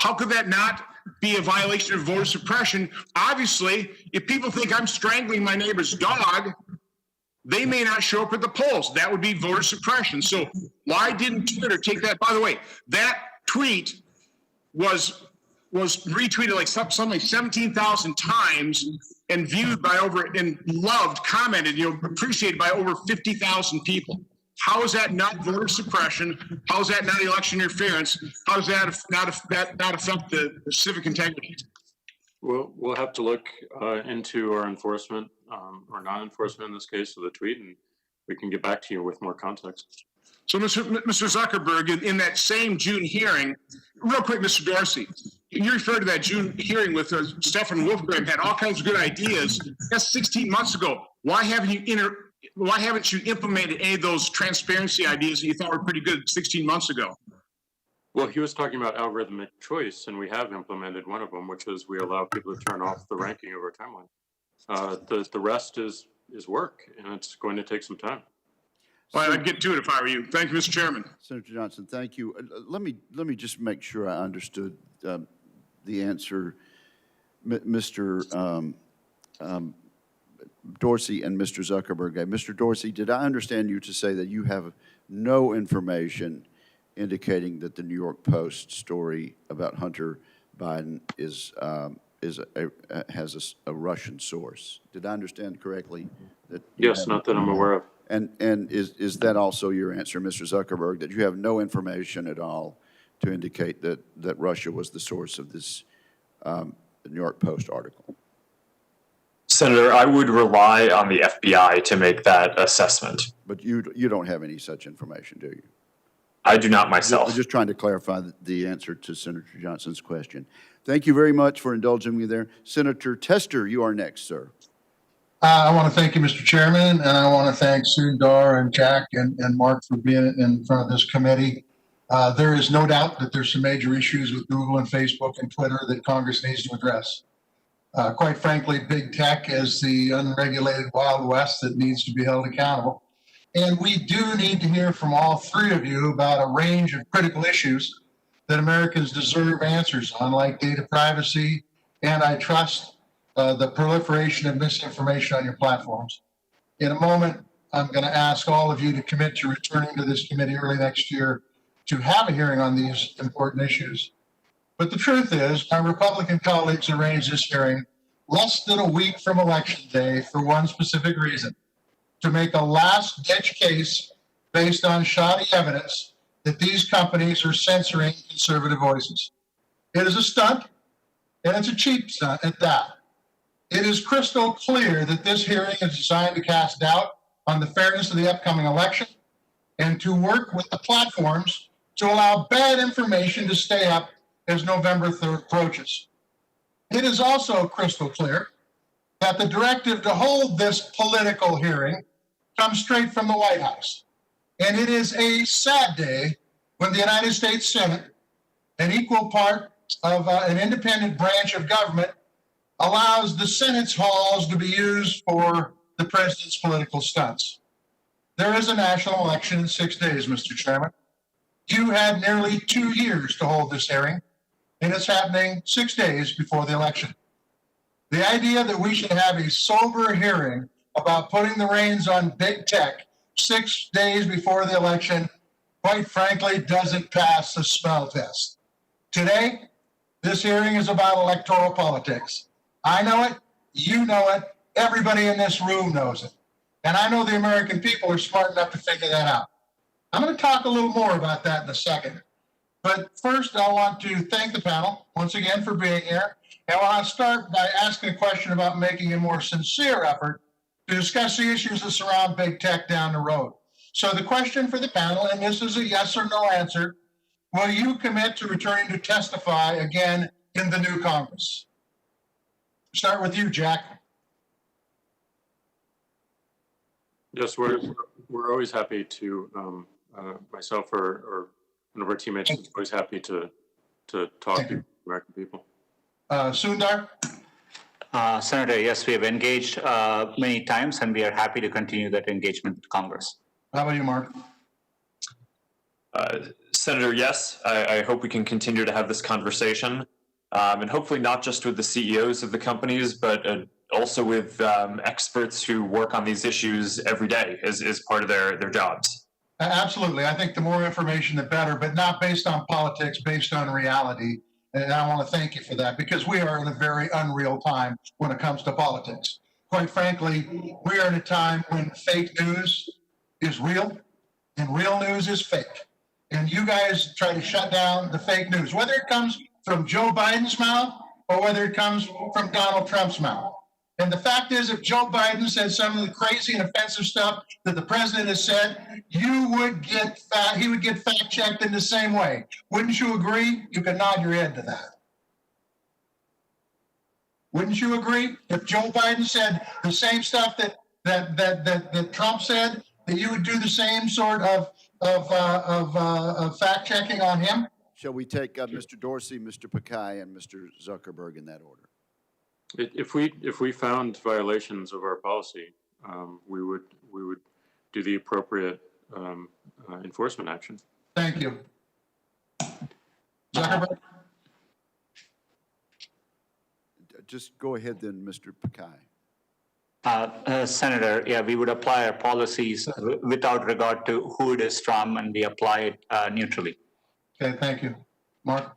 Speaker 6: How could that not be a violation of voter suppression? Obviously, if people think I'm strangling my neighbor's dog, they may not show up at the polls. That would be voter suppression. So why didn't Twitter take that? By the way, that tweet was retweeted like something like 17,000 times and viewed by and loved, commented, appreciated by over 50,000 people. How is that not voter suppression? How is that not election interference? How does that not affect the civic integrity?
Speaker 3: We'll have to look into our enforcement or non-enforcement in this case of the tweet, and we can get back to you with more context.
Speaker 6: So, Mr. Zuckerberg, in that same June hearing, real quick, Mr. Dorsey, you referred to that June hearing with Stefan Wolfgram, had all kinds of good ideas. That's 16 months ago. Why haven't you implemented any of those transparency ideas that you thought were pretty good 16 months ago?
Speaker 3: Well, he was talking about algorithmic choice, and we have implemented one of them, which is we allow people to turn off the ranking of our timeline. The rest is work, and it's going to take some time.
Speaker 6: Well, I'd get to it if I were you. Thank you, Mr. Chairman.
Speaker 1: Senator Johnson, thank you. Let me just make sure I understood the answer. Mr. Dorsey and Mr. Zuckerberg. Mr. Dorsey, did I understand you to say that you have no information indicating that the New York Post story about Hunter Biden has a Russian source? Did I understand correctly?
Speaker 3: Yes, not that I'm aware of.
Speaker 1: And is that also your answer, Mr. Zuckerberg, that you have no information at all to indicate that Russia was the source of this New York Post article?
Speaker 5: Senator, I would rely on the FBI to make that assessment.
Speaker 1: But you don't have any such information, do you?
Speaker 5: I do not myself.
Speaker 1: I'm just trying to clarify the answer to Senator Johnson's question. Thank you very much for indulging me there. Senator Tester, you are next, sir.
Speaker 7: I want to thank you, Mr. Chairman, and I want to thank Sundar and Jack and Mark for being in front of this committee. There is no doubt that there's some major issues with Google and Facebook and Twitter that Congress needs to address. Quite frankly, big tech is the unregulated Wild West that needs to be held accountable. And we do need to hear from all three of you about a range of critical issues that Americans deserve answers on, like data privacy, antitrust, the proliferation of misinformation on your platforms. In a moment, I'm going to ask all of you to commit to returning to this committee early next year to have a hearing on these important issues. But the truth is, my Republican colleagues arranged this hearing less than a week from Election Day for one specific reason: to make a last-ditch case based on shoddy evidence that these companies are censoring conservative voices. It is a stunt, and it's a cheap stunt at that. It is crystal clear that this hearing is designed to cast doubt on the fairness of the upcoming election and to work with the platforms to allow bad information to stay up as November 3rd approaches. It is also crystal clear that the directive to hold this political hearing comes straight from the White House. And it is a sad day when the United States Senate, an equal part of an independent branch of government, allows the Senate's halls to be used for the president's political stunts. There is a national election in 6 days, Mr. Chairman. You had nearly 2 years to hold this hearing, and it's happening 6 days before the election. The idea that we should have a sober hearing about putting the reins on big tech 6 days before the election, quite frankly, doesn't pass the smell test. Today, this hearing is about electoral politics. I know it, you know it, everybody in this room knows it. And I know the American people are smart enough to figure that out. I'm going to talk a little more about that in a second. But first, I want to thank the panel once again for being here. And I want to start by asking a question about making a more sincere effort to discuss the issues that surround big tech down the road. So the question for the panel, and this is a yes or no answer, will you commit to returning to testify again in the new Congress? Start with you, Jack.
Speaker 3: Yes, we're always happy to, myself or one of our teammates is always happy to talk to American people.
Speaker 7: Sundar?
Speaker 4: Senator, yes, we have engaged many times and we are happy to continue that engagement with Congress.
Speaker 7: How about you, Mark?
Speaker 5: Senator, yes, I hope we can continue to have this conversation, and hopefully not just with the CEOs of the companies, but also with experts who work on these issues every day as part of their jobs.
Speaker 7: Absolutely. I think the more information, the better, but not based on politics, based on reality. And I want to thank you for that, because we are in a very unreal time when it comes to politics. Quite frankly, we are in a time when fake news is real and real news is fake. And you guys try to shut down the fake news, whether it comes from Joe Biden's mouth or whether it comes from Donald Trump's mouth. And the fact is, if Joe Biden said some of the crazy and offensive stuff that the president has said, he would get fact-checked in the same way. Wouldn't you agree? You can nod your head to that. Wouldn't you agree? If Joe Biden said the same stuff that Trump said, that you would do the same sort of fact-checking on him?
Speaker 1: Shall we take Mr. Dorsey, Mr. Pakai, and Mr. Zuckerberg in that order?
Speaker 3: If we found violations of our policy, we would do the appropriate enforcement action.
Speaker 7: Thank you. Zuckerberg?
Speaker 1: Just go ahead then, Mr. Pakai.
Speaker 4: Senator, yeah, we would apply our policies without regard to who it is from, and we apply it neutrally.
Speaker 7: Okay, thank you. Mark?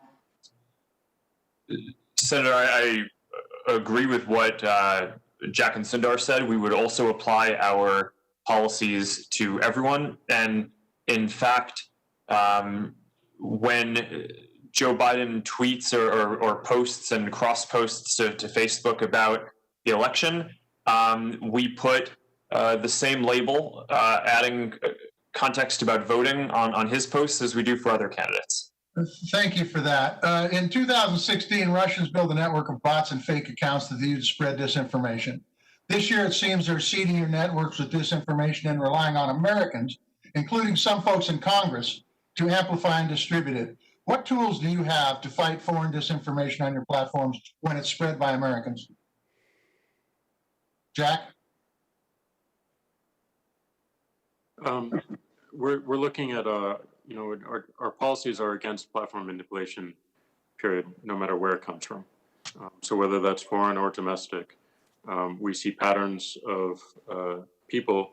Speaker 5: Senator, I agree with what Jack and Sundar said. We would also apply our policies to everyone. And in fact, when Joe Biden tweets or posts and cross posts to Facebook about the election, we put the same label, adding context about voting on his posts as we do for other candidates.
Speaker 7: Thank you for that. In 2016, Russians built a network of bots and fake accounts that they use to spread disinformation. This year, it seems they're seeding your networks with disinformation and relying on Americans, including some folks in Congress, to amplify and distribute it. What tools do you have to fight foreign disinformation on your platforms when it's spread by Americans? Jack?
Speaker 3: We're looking at our policies are against platform manipulation, period, no matter where it comes from. So whether that's foreign or domestic, we see patterns of people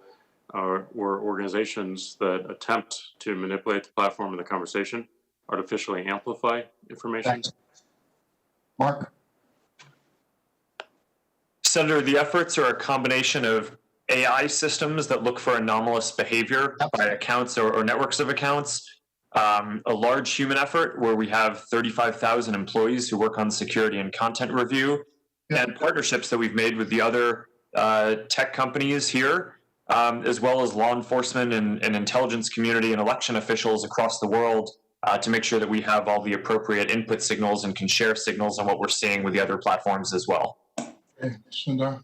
Speaker 3: or organizations that attempt to manipulate the platform and the conversation, artificially amplify information.
Speaker 7: Thanks. Mark?
Speaker 5: Senator, the efforts are a combination of AI systems that look for anomalous behavior by accounts or networks of accounts, a large human effort where we have 35,000 employees who work on security and content review, and partnerships that we've made with the other tech companies here as well as law enforcement and intelligence community and election officials across the world to make sure that we have all the appropriate input signals and can share signals on what we're seeing with the other platforms as well.
Speaker 7: Okay, Sundar.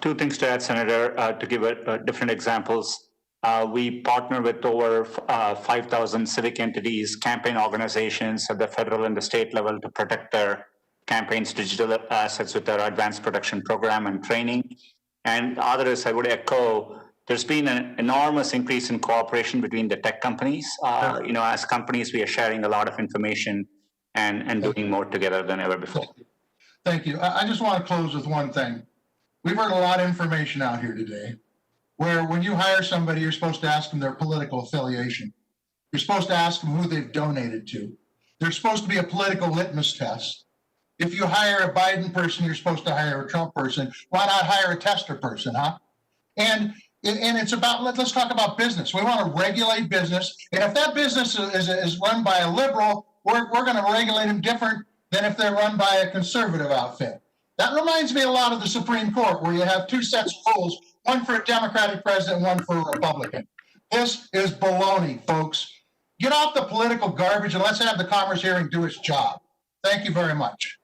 Speaker 4: Two things to add, Senator, to give different examples. We partner with over 5,000 civic entities, campaign organizations at the federal and the state level to protect their campaigns' digital assets with our advanced protection program and training. And others, I would echo, there's been an enormous increase in cooperation between the tech companies. As companies, we are sharing a lot of information and doing more together than ever before.
Speaker 7: Thank you. I just want to close with one thing. We've heard a lot of information out here today, where when you hire somebody, you're supposed to ask them their political affiliation. You're supposed to ask them who they've donated to. There's supposed to be a political litmus test. If you hire a Biden person, you're supposed to hire a Trump person. Why not hire a tester person, huh? And it's about, let's talk about business. We want to regulate business. And if that business is run by a liberal, we're going to regulate them different than if they're run by a conservative outfit. That reminds me a lot of the Supreme Court, where you have two sets of rules, one for a Democratic president, one for a Republican. This is baloney, folks. Get off the political garbage and let's have the commerce hearing do its job. Thank you very much.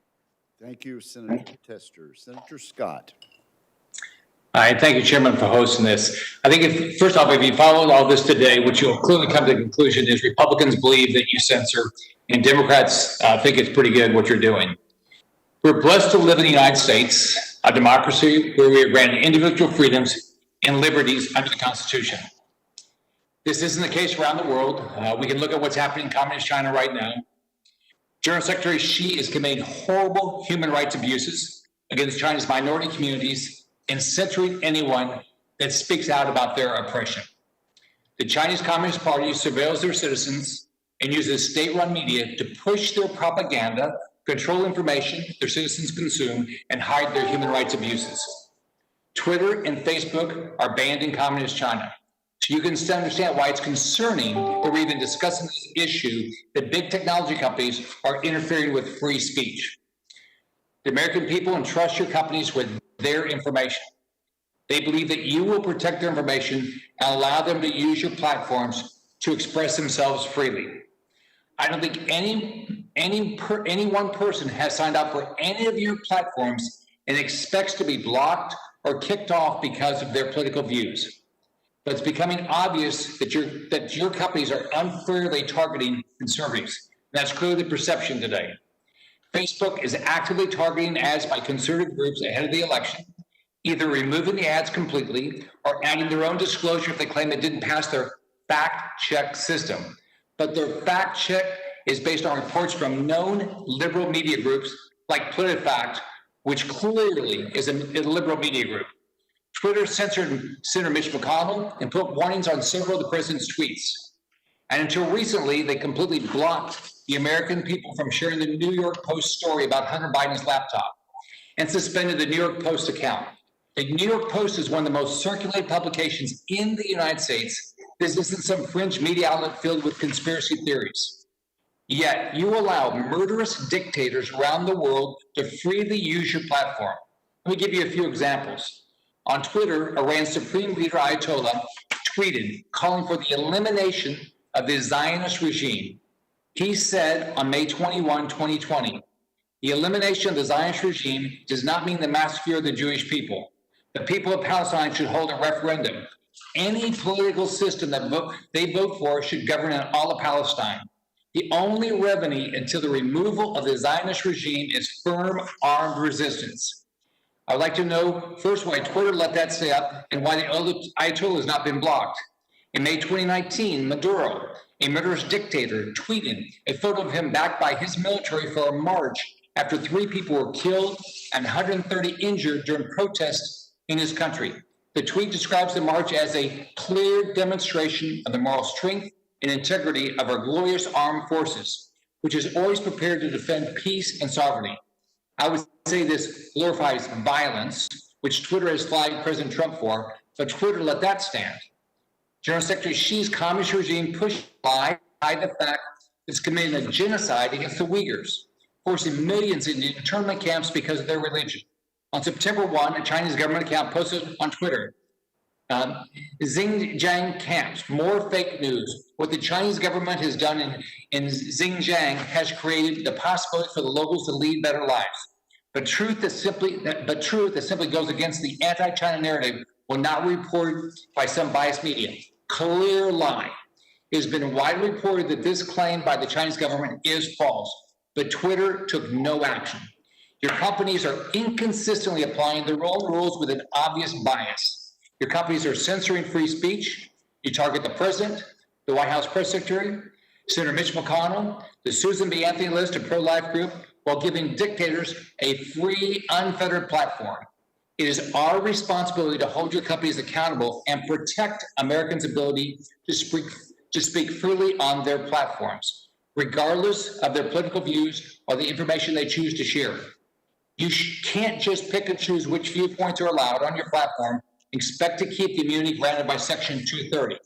Speaker 1: Thank you, Senator Tester. Senator Scott.
Speaker 8: All right, thank you, Chairman, for hosting this. I think first off, if you followed all this today, what you'll clearly come to the conclusion is Republicans believe that you censor, and Democrats think it's pretty good what you're doing. We're blessed to live in the United States, a democracy where we are granted individual freedoms and liberties under the Constitution. This isn't the case around the world. We can look at what's happening in Communist China right now. General Secretary Xi is committing horrible human rights abuses against China's minority communities and censoring anyone that speaks out about their oppression. The Chinese Communist Party surveils their citizens and uses state-run media to push their propaganda, control information their citizens consume, and hide their human rights abuses. Twitter and Facebook are banned in Communist China. So you can understand why it's concerning that we're even discussing this issue, that big technology companies are interfering with free speech. The American people entrust your companies with their information. They believe that you will protect their information and allow them to use your platforms to express themselves freely. I don't think any one person has signed up for any of your platforms and expects to be blocked or kicked off because of their political views. But it's becoming obvious that your companies are unfairly targeting conservatives. That's clearly the perception today. Facebook is actively targeting ads by conservative groups ahead of the election, either removing the ads completely or adding their own disclosure if they claim it didn't pass their fact check system. But their fact check is based on reports from known liberal media groups like PolitiFact, which clearly is a liberal media group. Twitter censored Senator Mitch McConnell and put warnings on several of the president's tweets. And until recently, they completely blocked the American people from sharing the New York Post story about Hunter Biden's laptop and suspended the New York Post account. The New York Post is one of the most circulated publications in the United States. This isn't some fringe media outlet filled with conspiracy theories. Yet you allow murderous dictators around the world to freely use your platform. Let me give you a few examples. On Twitter, Iran's Supreme Leader Ayatollah tweeted calling for the elimination of the Zionist regime. He said on May 21, 2020, the elimination of the Zionist regime does not mean the massacre of the Jewish people. The people of Palestine should hold a referendum. Any political system that they vote for should govern in all of Palestine. The only remedy until the removal of the Zionist regime is firm armed resistance. I'd like to know first why Twitter let that stay up and why the Ayatollah has not been blocked. In May 2019, Maduro, a murderous dictator, tweeted a photo of him backed by his military for a march after 3 people were killed and 130 injured during protests in his country. The tweet describes the march as a clear demonstration of the moral strength and integrity of our glorious armed forces, which is always prepared to defend peace and sovereignty. I would say this glorifies violence, which Twitter has flagged President Trump for, but Twitter let that stand. General Secretary Xi's communist regime pushed by the fact that it's committing a genocide against the Uyghurs, forcing millions into internment camps because of their religion. On September 1, a Chinese government account posted on Twitter, Xinjiang camps, more fake news. What the Chinese government has done in Xinjiang has created the possibility for the locals to lead better lives. But truth that simply goes against the anti-China narrative will not be reported by some biased media. Clear lie. It has been widely reported that this claim by the Chinese government is false, but Twitter took no action. Your companies are inconsistently applying their own rules with an obvious bias. Your companies are censoring free speech. You target the president, the White House press secretary, Senator Mitch McConnell, the Susan B. Anthony list of pro-life group, while giving dictators a free, unfettered platform. It is our responsibility to hold your companies accountable and protect Americans' ability to speak freely on their platforms, regardless of their political views or the information they choose to share. You can't just pick and choose which viewpoints are allowed on your platform, expect to keep the immunity granted by Section 230.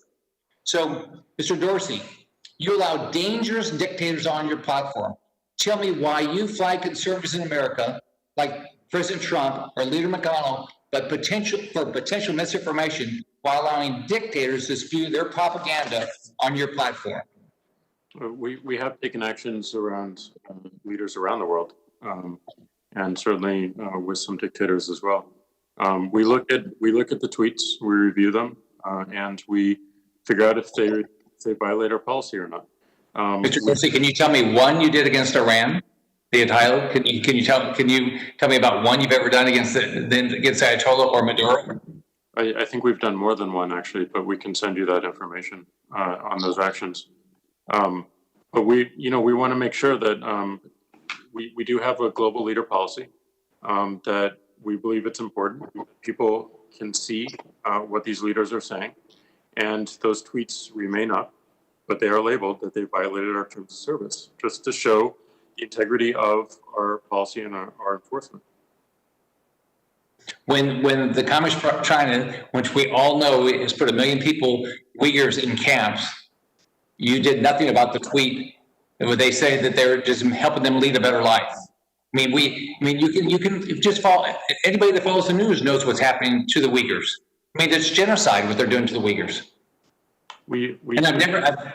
Speaker 8: So, Mr. Dorsey, you allow dangerous dictators on your platform. Tell me why you flag conservatives in America, like President Trump or Leader McConnell, but potential misinformation while allowing dictators to spew their propaganda on your platform.
Speaker 3: We have taken actions around leaders around the world, and certainly with some dictators as well. We look at the tweets, we review them, and we figure out if they violate our policy or not.
Speaker 8: Mr. Dorsey, can you tell me one you did against Iran? The Ayatollah? Can you tell me about one you've ever done against Ayatollah or Maduro?
Speaker 3: I think we've done more than one actually, but we can send you that information on those actions. But we want to make sure that we do have a global leader policy, that we believe it's important. People can see what these leaders are saying, and those tweets remain up, but they are labeled that they violated our terms of service, just to show the integrity of our policy and our enforcement.
Speaker 8: When the Communist China, which we all know has put 1 million people, Uyghurs, in camps, you did nothing about the tweet where they say that they're just helping them lead a better life. You can just follow. Anybody that follows the news knows what's happening to the Uyghurs. It's genocide what they're doing to the Uyghurs.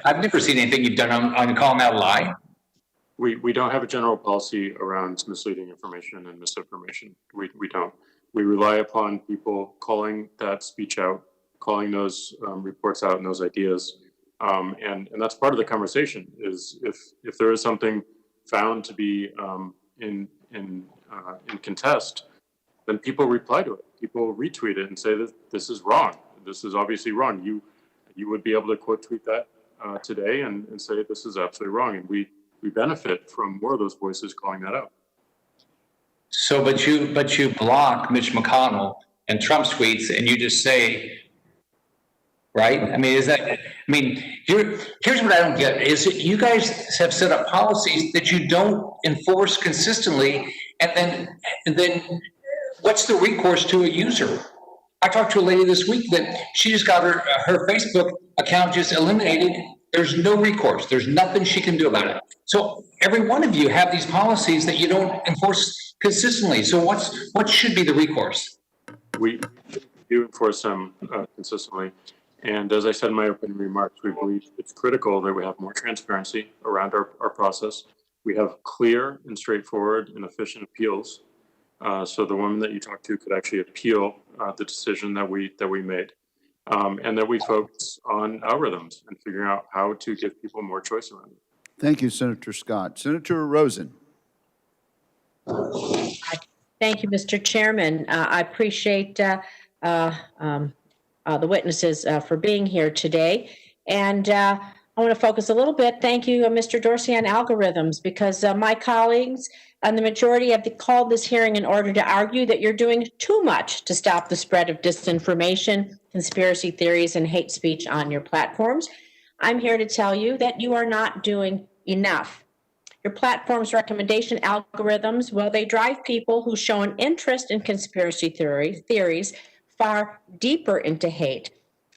Speaker 8: I've never seen anything you've done on calling out a lie.
Speaker 3: We don't have a general policy around misleading information and misinformation. We don't. We rely upon people calling that speech out, calling those reports out and those ideas. And that's part of the conversation is if there is something found to be in contest, then people reply to it. People retweet it and say that this is wrong. This is obviously wrong. You would be able to quote tweet that today and say this is absolutely wrong. And we benefit from more of those voices calling that out.
Speaker 8: So, but you block Mitch McConnell and Trump's tweets, and you just say, right? Here's what I don't get is that you guys have set up policies that you don't enforce consistently, and then what's the recourse to a user? I talked to a lady this week that she just got her Facebook account just eliminated. There's no recourse. There's nothing she can do about it. So every one of you have these policies that you don't enforce consistently. So what should be the recourse?
Speaker 3: We do enforce them consistently. And as I said in my opening remarks, we believe it's critical that we have more transparency around our process. We have clear and straightforward and efficient appeals. So the woman that you talked to could actually appeal the decision that we made. And that we focus on algorithms and figuring out how to give people more choice around it.
Speaker 1: Thank you, Senator Scott. Senator Rosen.
Speaker 9: Thank you, Mr. Chairman. I appreciate the witnesses for being here today. And I want to focus a little bit, thank you, Mr. Dorsey, on algorithms, because my colleagues and the majority have called this hearing in order to argue that you're doing too much to stop the spread of disinformation, conspiracy theories, and hate speech on your platforms. I'm here to tell you that you are not doing enough. Your platform's recommendation algorithms, well, they drive people who show an interest in conspiracy theories far deeper into hate.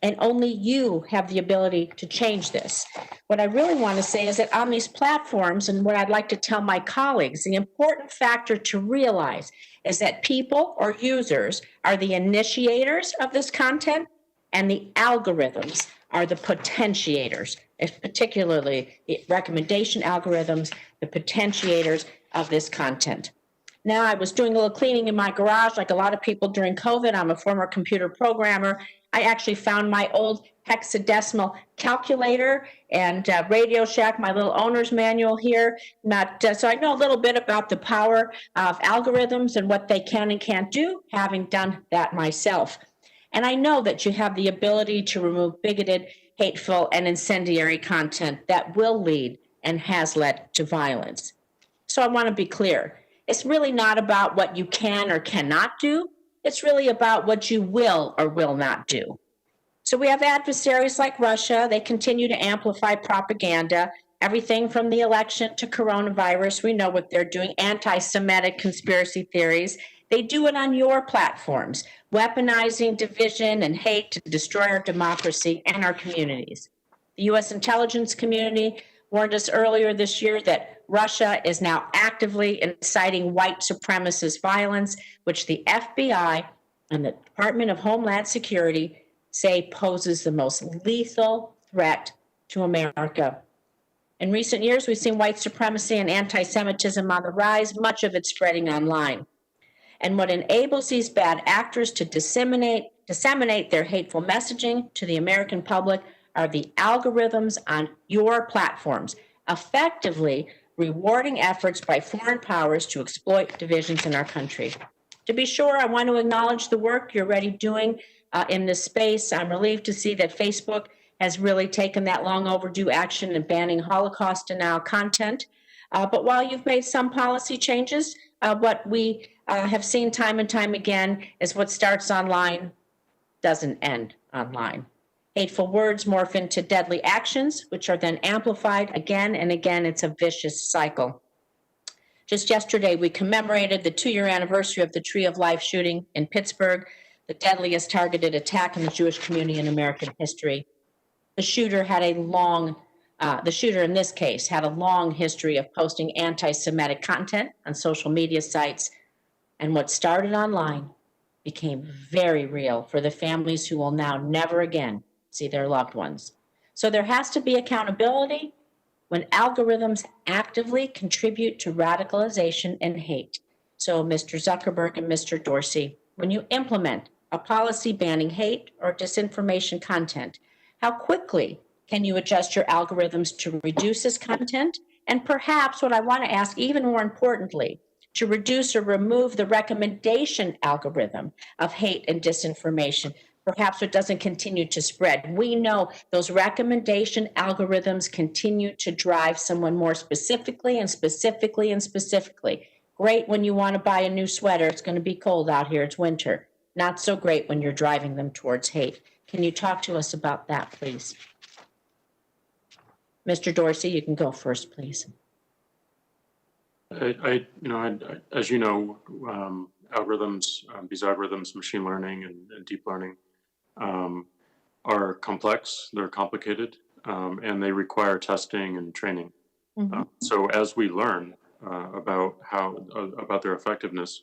Speaker 9: And only you have the ability to change this. What I really want to say is that on these platforms, and what I'd like to tell my colleagues, the important factor to realize is that people or users are the initiators of this content and the algorithms are the potentiators, particularly the recommendation algorithms, the potentiators of this content. Now, I was doing a little cleaning in my garage like a lot of people during COVID. I'm a former computer programmer. I actually found my old hexadecimal calculator and Radio Shack, my little owner's manual here. So I know a little bit about the power of algorithms and what they can and can't do, having done that myself. And I know that you have the ability to remove bigoted, hateful, and incendiary content that will lead and has led to violence. So I want to be clear. It's really not about what you can or cannot do. It's really about what you will or will not do. So we have adversaries like Russia. They continue to amplify propaganda, everything from the election to coronavirus. We know what they're doing, anti-Semitic conspiracy theories. They do it on your platforms, weaponizing division and hate to destroy our democracy and our communities. The U.S. intelligence community warned us earlier this year that Russia is now actively inciting white supremacist violence, which the FBI and the Department of Homeland Security say poses the most lethal threat to America. In recent years, we've seen white supremacy and anti-Semitism on the rise, much of it spreading online. And what enables these bad actors to disseminate their hateful messaging to the American public are the algorithms on your platforms, effectively rewarding efforts by foreign powers to exploit divisions in our country. To be sure, I want to acknowledge the work you're already doing in this space. I'm relieved to see that Facebook has really taken that long overdue action in banning Holocaust denial content. But while you've made some policy changes, what we have seen time and time again is what starts online doesn't end online. Hateful words morph into deadly actions, which are then amplified again and again. It's a vicious cycle. Just yesterday, we commemorated the 2-year anniversary of the Tree of Life shooting in Pittsburgh, the deadliest targeted attack in the Jewish community in American history. The shooter in this case had a long history of posting anti-Semitic content on social media sites, and what started online became very real for the families who will now never again see their loved ones. So there has to be accountability when algorithms actively contribute to radicalization and hate. So Mr. Zuckerberg and Mr. Dorsey, when you implement a policy banning hate or disinformation content, how quickly can you adjust your algorithms to reduce this content? And perhaps what I want to ask even more importantly, to reduce or remove the recommendation algorithm of hate and disinformation, perhaps it doesn't continue to spread. We know those recommendation algorithms continue to drive someone more specifically and specifically and specifically. Great when you want to buy a new sweater, it's going to be cold out here, it's winter. Not so great when you're driving them towards hate. Can you talk to us about that, please? Mr. Dorsey, you can go first, please.
Speaker 3: As you know, algorithms, these algorithms, machine learning and deep learning, are complex, they're complicated, and they require testing and training. Mm-hmm. So as we learn about their effectiveness,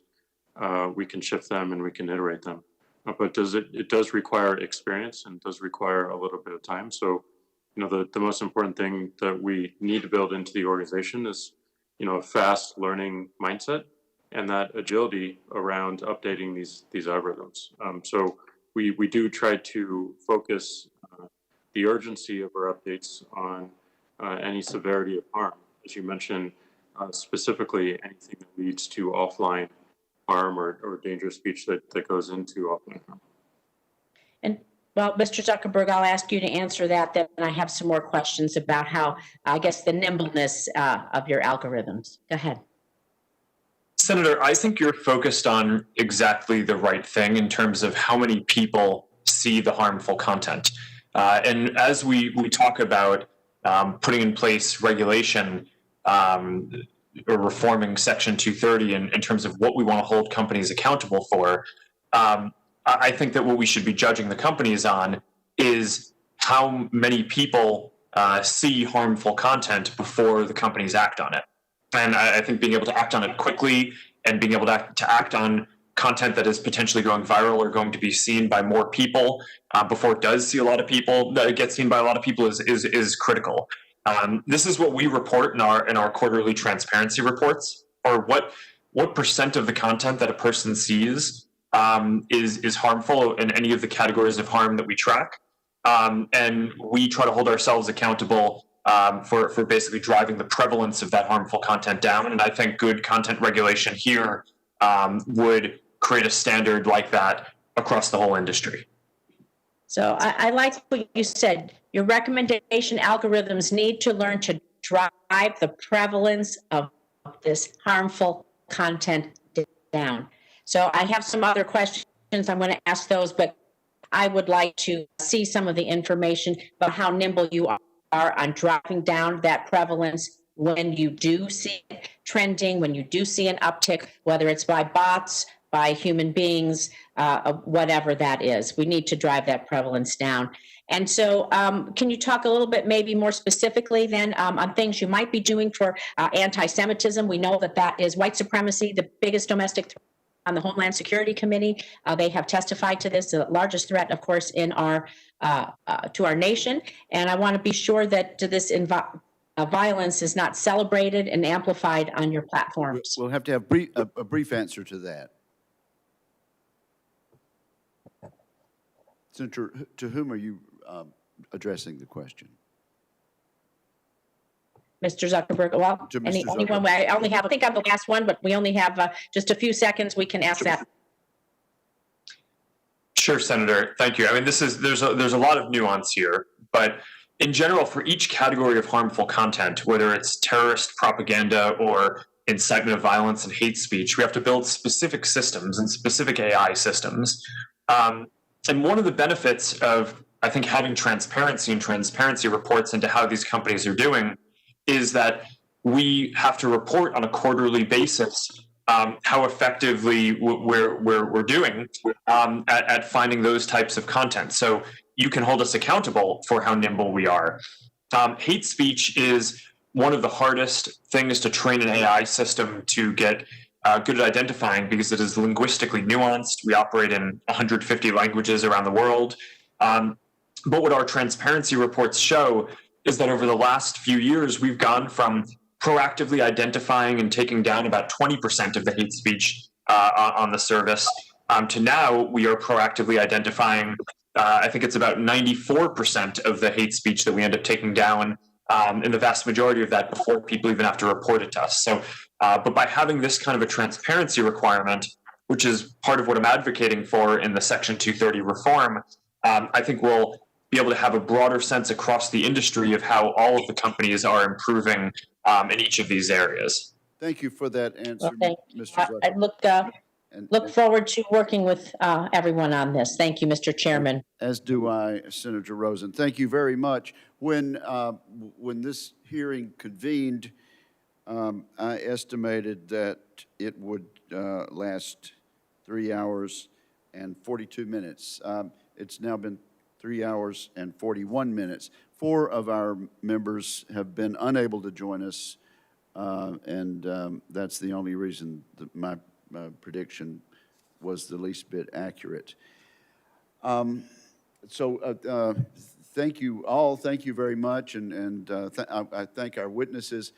Speaker 3: we can shift them and we can iterate them. But it does require experience and does require a little bit of time. So, the most important thing that we need to build into the organization is, a fast learning mindset and that agility around updating these algorithms. So we do try to focus the urgency of our updates on any severity of harm. As you mentioned, specifically anything that leads to offline harm or dangerous speech that goes into offline harm.
Speaker 9: And well, Mr. Zuckerberg, I'll ask you to answer that. Then I have some more questions about how, I guess, the nimbleness of your algorithms. Go ahead.
Speaker 5: Senator, I think you're focused on exactly the right thing in terms of how many people see the harmful content. And as we talk about putting in place regulation or reforming Section 230 in terms of what we want to hold companies accountable for, I think that what we should be judging the companies on is how many people see harmful content before the companies act on it. And I think being able to act on it quickly and being able to act on content that is potentially going viral or going to be seen by more people before it does see a lot of people, that it gets seen by a lot of people is critical. This is what we report in our quarterly transparency reports, or what percent of the content that a person sees is harmful in any of the categories of harm that we track. And we try to hold ourselves accountable for basically driving the prevalence of that harmful content down. And I think good content regulation here would create a standard like that across the whole industry.
Speaker 9: So I like what you said. Your recommendation algorithms need to learn to drive the prevalence of this harmful content down. So I have some other questions. I'm going to ask those, but I would like to see some of the information about how nimble you are on dropping down that prevalence when you do see it trending, when you do see an uptick, whether it's by bots, by human beings, whatever that is. We need to drive that prevalence down. And so can you talk a little bit maybe more specifically then on things you might be doing for anti-Semitism? We know that is white supremacy, the biggest domestic threat on the Homeland Security Committee. They have testified to this, the largest threat, of course, in our to our nation. And I want to be sure that this violence is not celebrated and amplified on your platforms.
Speaker 1: We'll have to have a brief answer to that. Senator, to whom are you addressing the question?
Speaker 9: Mr. Zuckerberg, well,
Speaker 1: To Mr. Zuckerberg.
Speaker 9: anyone, I only have, I think I'm the last one, but we only have just a few seconds. We can ask that.
Speaker 5: Sure, Senator. Thank you. I mean, there's a lot of nuance here, but in general, for each category of harmful content, whether it's terrorist propaganda or incitement of violence and hate speech, we have to build specific systems and specific AI systems. And one of the benefits of, I think, having transparency and transparency reports into how these companies are doing is that we have to report on a quarterly basis how effectively we're doing at finding those types of content. So you can hold us accountable for how nimble we are. Hate speech is one of the hardest things to train an AI system to get good at identifying because it is linguistically nuanced. We operate in 150 languages around the world. But what our transparency reports show is that over the last few years, we've gone from proactively identifying and taking down about 20% of the hate speech on the service to now we are proactively identifying, I think it's about 94% of the hate speech that we end up taking down, and the vast majority of that before people even have to report it to us. So, but by having this kind of a transparency requirement, which is part of what I'm advocating for in the Section 230 reform, I think we'll be able to have a broader sense across the industry of how all of the companies are improving in each of these areas.
Speaker 1: Thank you for that answer,
Speaker 9: Okay.
Speaker 1: Mr.
Speaker 9: I look forward to working with everyone on this. Thank you, Mr. Chairman.
Speaker 1: As do I, Senator Rosen. Thank you very much. When this hearing convened, I estimated that it would last 3 hours and 42 minutes. It's now been 3 hours and 41 minutes. 4 of our members have been unable to join us, and that's the only reason that my prediction was the least bit accurate. So thank you all. Thank you very much, and I thank our witnesses.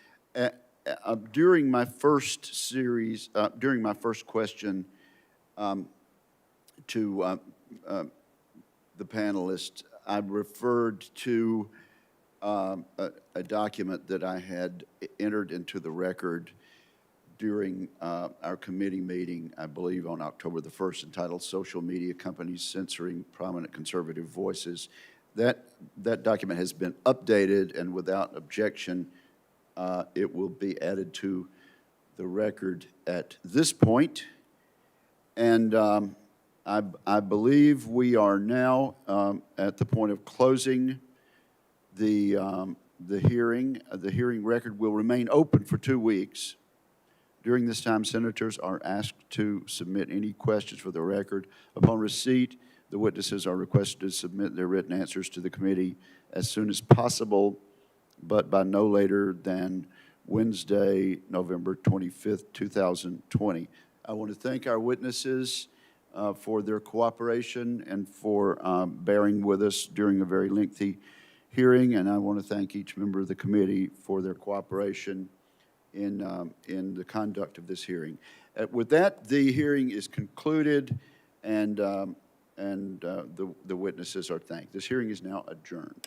Speaker 1: During my first series, during my first question to the panelists, I referred to a document that I had entered into the record during our committee meeting, I believe on October the 1st, entitled Social Media Companies Censoring Prominent Conservative Voices. That document has been updated, and without objection, it will be added to the record at this point. And I believe we are now at the point of closing the hearing. The hearing record will remain open for 2 weeks. During this time, senators are asked to submit any questions for the record. Upon receipt, the witnesses are requested to submit their written answers to the committee as soon as possible, but by no later than Wednesday, November 25th, 2020. I want to thank our witnesses for their cooperation and for bearing with us during a very lengthy hearing, and I want to thank each member of the committee for their cooperation in the conduct of this hearing. With that, the hearing is concluded, and the witnesses are thanked. This hearing is now adjourned.